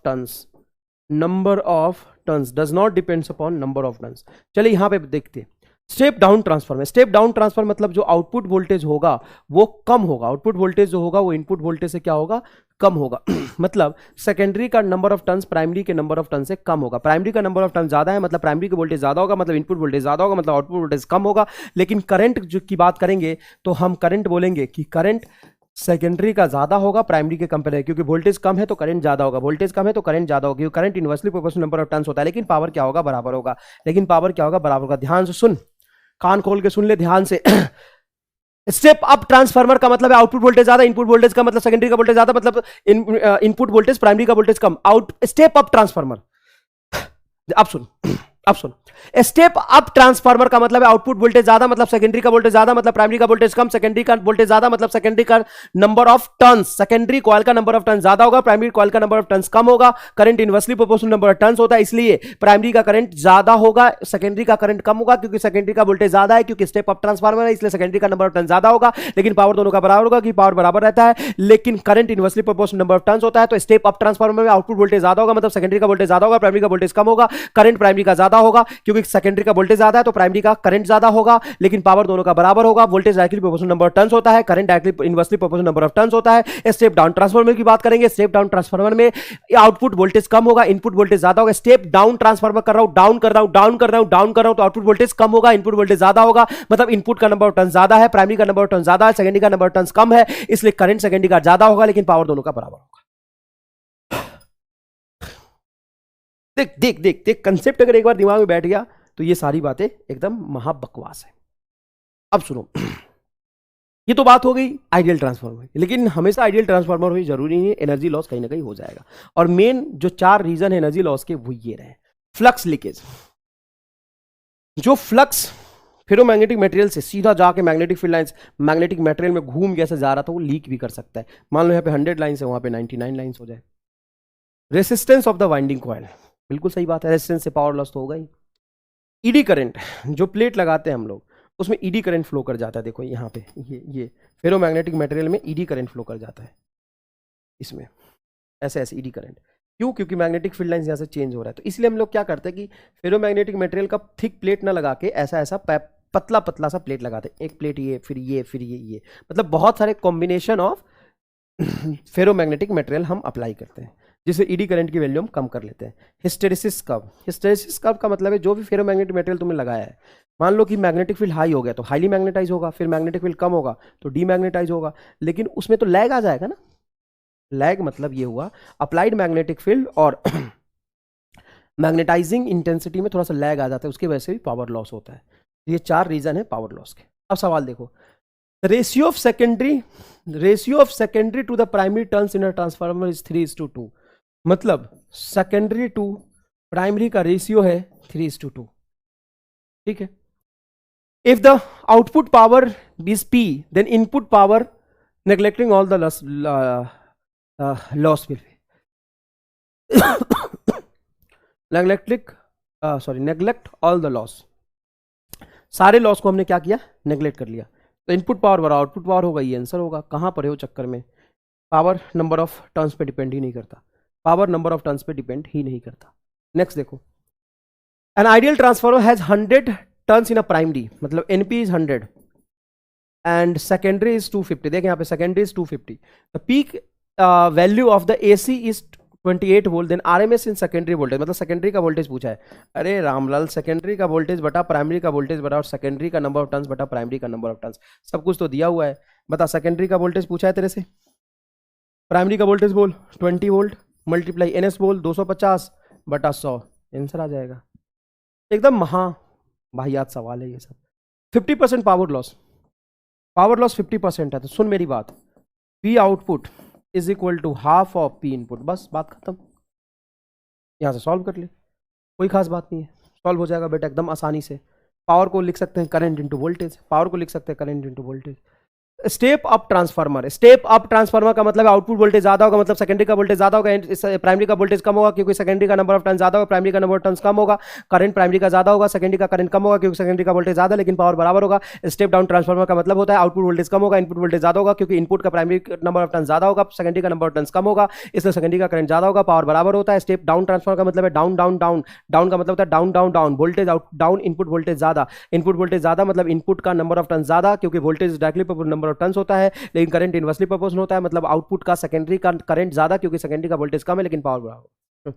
turns, does not depends upon number of turns. चलिए यहां पे देखते हैं step down transformer. Step down transfer मतलब जो आउटपुट वोल्टेज होगा वो कम होगा, आउटपुट वोल्टेज जो होगा वो इनपुट वोल्टेज से क्या होगा? कम होगा। मतलब सेकेंडरी का नंबर ऑफ टर्न्स प्राइमरी के नंबर ऑफ टर्न से कम होगा। प्राइमरी का नंबर ऑफ टर्न ज्यादा है मतलब प्राइमरी का वोल्टेज ज्यादा होगा, मतलब इनपुट वोल्टेज ज्यादा होगा, मतलब आउटपुट वोल्टेज कम होगा। लेकिन करंट जो की बात करेंगे तो हम करंट बोलेंगे कि करंट सेकेंडरी का ज्यादा होगा प्राइमरी के कंपेयर, क्योंकि वोल्टेज कम है तो करंट ज्यादा होगा, वोल्टेज कम है तो करंट ज्यादा होगा, क्योंकि current inversely proportional number of turns होता है। लेकिन पावर क्या होगा? बराबर होगा। लेकिन पावर क्या होगा? बराबर होगा। ध्यान से सुन, कान खोल के सुन ले ध्यान से। स्टेप अप ट्रांसफार्मर का मतलब है आउटपुट वोल्टेज ज्यादा, इनपुट वोल्टेज का मतलब सेकेंडरी का वोल्टेज ज्यादा, मतलब इनपुट वोल्टेज प्राइमरी का वोल्टेज कम। स्टेप अप ट्रांसफार्मर, अब सुन, स्टेप अप ट्रांसफार्मर का मतलब है आउटपुट वोल्टेज ज्यादा, मतलब सेकेंडरी का वोल्टेज ज्यादा, मतलब प्राइमरी का वोल्टेज कम, सेकेंडरी का वोल्टेज ज्यादा, मतलब सेकेंडरी का number of turns, secondary coil का नंबर ऑफ टर्न्स ज्यादा होगा, प्राइमरी कॉइल का नंबर ऑफ टर्न्स कम होगा। Current inversely proportional number of turns होता है, इसलिए प्राइमरी का करंट ज्यादा होगा, सेकेंडरी का करंट कम होगा, क्योंकि सेकेंडरी का वोल्टेज ज्यादा है, क्योंकि स्टेप अप ट्रांसफार्मर है, इसलिए सेकेंडरी का नंबर ऑफ टर्न्स ज्यादा होगा। लेकिन पावर दोनों का बराबर होगा, कि पावर बराबर रहता है, लेकिन current inversely proportional number of turns होता है। तो स्टेप अप ट्रांसफार्मर में आउटपुट वोल्टेज ज्यादा होगा, मतलब सेकेंडरी का वोल्टेज ज्यादा होगा, प्राइमरी का वोल्टेज कम होगा। करंट प्राइमरी का ज्यादा होगा, क्योंकि सेकेंडरी का वोल्टेज ज्यादा है तो प्राइमरी का करंट ज्यादा होगा। लेकिन पावर दोनों का बराबर होगा। Voltage directly proportional number of turns होता है, current directly inversely proportional number of turns होता है। स्टेप डाउन ट्रांसफार्मर की बात करेंगे, स्टेप डाउन ट्रांसफार्मर में आउटपुट वोल्टेज कम होगा, इनपुट वोल्टेज ज्यादा होगा। स्टेप डाउन ट्रांसफार्मर कर रहा हूं, डाउन कर रहा हूं तो आउटपुट वोल्टेज कम होगा, इनपुट वोल्टेज ज्यादा होगा, मतलब इनपुट का नंबर ऑफ टर्न्स ज्यादा है, प्राइमरी का नंबर ऑफ टर्न्स ज्यादा है, सेकेंडरी का नंबर ऑफ टर्न्स कम है, इसलिए करंट सेकेंडरी का ज्यादा होगा, लेकिन पावर दोनों का बराबर होगा। देख देख देख देख, कंसेप्ट अगर एक बार दिमाग में बैठ गया तो ये सारी बातें एकदम महाबकवास है। अब सुनो, ये तो बात हो गई आइडियल ट्रांसफार्मर की, लेकिन हमेशा आइडियल ट्रांसफार्मर ही जरूरी नहीं है, एनर्जी लॉस कहीं ना कहीं हो जाएगा। और मेन जो 4 रीजन है एनर्जी लॉस के वो ये रहे। फ्लक्स लीकेज, जो फ्लक्स फेरोमैग्नेटिक मटेरियल से सीधा जाके magnetic field lines magnetic material में घूम जैसे जा रहा था वो लीक भी कर सकता है। मान लो यहाँ पे 100 लाइन्स है, वहां पे 99 लाइन्स हो जाए। Resistance of the winding coil, बिल्कुल सही बात है, रेसिस्टेंस से पावर लॉस तो होगा ही। ईडी करंट, जो प्लेट लगाते हैं हम लोग उसमें ईडी करंट फ्लो कर जाता है। देखो यहाँ पे ये फेरोमैग्नेटिक मटेरियल में ईडी करंट फ्लो कर जाता है, इसमें ऐसे ऐसे ईडी करंट। क्यों? क्योंकि मैग्नेटिक फील्ड लाइंस यहाँ से चेंज हो रहा है। तो इसलिए हम लोग क्या करते हैं कि फेरोमैग्नेटिक मटेरियल का थिक प्लेट ना लगा के ऐसा ऐसा पतला पतला सा प्लेट लगाते हैं। एक प्लेट ये, फिर ये, फिर ये, मतलब बहुत सारे कॉम्बिनेशन ऑफ फेरोमैग्नेटिक मटेरियल हम अप्लाई करते हैं, जिससे ईडी करंट की वैल्यू हम कम कर लेते हैं। हिस्टेरेसिस कर्व, हिस्टेरेसिस कर्व का मतलब है जो भी फेरोमैग्नेटिक मटेरियल तुमने लगाया है, मान लो कि मैग्नेटिक फील्ड हाई हो गया तो हाईली मैग्नेटाइज होगा, फिर मैग्नेटिक फील्ड कम होगा तो डीमैग्नेटाइज होगा, लेकिन उसमें तो लैग आ जाएगा ना। लैग मतलब ये हुआ अप्लाइड मैग्नेटिक फील्ड और मैग्नेटाइजिंग इंटेंसिटी में थोड़ा सा लैग आ जाता है, उसकी वजह से भी पावर लॉस होता है। ये 4 रीजन है पावर लॉस के। अब सवाल देखो, ratio of secondary to the primary turns in a transformer is 3:2, मतलब सेकेंडरी टू प्राइमरी का रेशियो है 3:2, ठीक है। If the output power is P, then input power neglecting all the loss will neglect all the loss, सारे loss को हमने क्या किया? नेग्लेक्ट कर लिया। तो इनपुट पावर बराबर आउटपुट पावर होगा, ये आंसर होगा। कहां पर है वो चक्कर में? पावर नंबर ऑफ टर्न्स पे डिपेंड ही नहीं करता, पावर नंबर ऑफ टर्न्स पे डिपेंड ही नहीं करता। नेक्स्ट देखो, an ideal transformer has 100 turns in a primary, मतलब NP is 100 and secondary is 250। देखें यहाँ पे secondary is 250, the peak value of the AC is 28 volt, then RMS in secondary voltage, मतलब सेकेंडरी का वोल्टेज पूछा है। अरे रामलाल, सेकेंडरी का वोल्टेज बटा प्राइमरी का वोल्टेज बटा और सेकेंडरी का नंबर ऑफ टर्न्स बटा प्राइमरी का नंबर ऑफ टर्न्स, सब कुछ तो दिया हुआ है। बता, सेकेंडरी का वोल्टेज पूछा है तेरे से, प्राइमरी का वोल्टेज बोल 20 वोल्ट, मल्टीप्लाई एनएस बोल 250 बटा 100, आंसर आ जाएगा। एकदम वाहियात सवाल है ये सब। 50% पावर लॉस 50% है, तो सुन मेरी बात, P output is equal to half of P input, बस बात खत्म। यहां से सॉल्व कर ले, कोई खास बात नहीं है, सॉल्व हो जाएगा बेटा एकदम आसानी से। पावर को लिख सकते हैं करंट इंटू वोल्टेज, पावर को लिख सकते हैं current into voltage. Step up transformer, step up transformer का मतलब आउटपुट वोल्टेज ज्यादा होगा, मतलब सेकेंडरी का वोल्टेज ज्यादा होगा, प्राइमरी का वोल्टेज कम होगा क्योंकि सेकेंडरी का नंबर ऑफ टर्न ज्यादा होगा, प्राइमरी का नंबर ऑफ टर्न्स कम होगा। करंट प्राइमरी का ज्यादा होगा, सेकेंडरी का करंट कम होगा क्योंकि सेकेंडरी का वोल्टेज ज्यादा लेकिन पावर बराबर होगा। स्टेप डाउन ट्रांसफार्मर का मतलब होता है आउटपुट वोल्टेज कम होगा, इनपुट वोल्टेज ज्यादा होगा क्योंकि इनपुट का प्राइमरी नंबर ऑफ टर्न ज्यादा होगा, सेकेंडरी का नंबर ऑफ टर्न्स कम होगा, इसलिए सेकेंडरी का करंट ज्यादा होगा, पावर बराबर होता है। स्टेप डाउन ट्रांसफार्मर का मतलब है डाउन डाउन डाउन, डाउन का मतलब होता है down down down, voltage down, input voltage ज्यादा, इनपुट वोल्टेज ज्यादा मतलब इनपुट का नंबर ऑफ टर्न ज्यादा क्योंकि voltage directly proportional number of turns होता है, लेकिन करंट इनवर्सली प्रोपोर्शनल होता है, मतलब आउटपुट का सेकेंडरी का करंट ज्यादा क्योंकि सेकेंडरी का वोल्टेज कम है लेकिन पावर बराबर।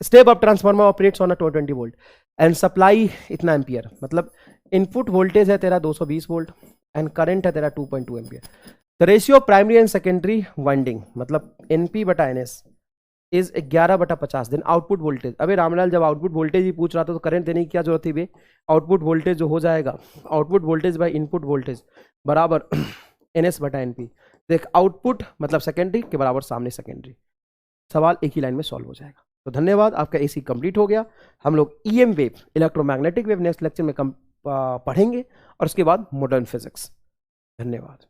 Step up transformer operates on a 220 volt and supply इतना एम्पियर, मतलब इनपुट वोल्टेज है तेरा 220 वोल्ट एंड करंट है तेरा 2.2 ampere. The ratio of primary and secondary winding, मतलब एनपी बटा NS is 11/50, then output voltage. अबे रामलाल, जब आउटपुट वोल्टेज ही पूछ रहा था तो करंट देने की क्या जरूरत थी बे? आउटपुट वोल्टेज जो हो जाएगा output voltage by input voltage बराबर एनएस बटा एनपी। देख, आउटपुट मतलब सेकेंडरी के बराबर सामने सेकेंडरी, सवाल एक ही लाइन में सॉल्व हो जाएगा। तो धन्यवाद, आपका एसी कंप्लीट हो गया। हम लोग EM wave, electromagnetic wave next lecture में पढ़ेंगे और उसके बाद मॉडर्न फिजिक्स। धन्यवाद।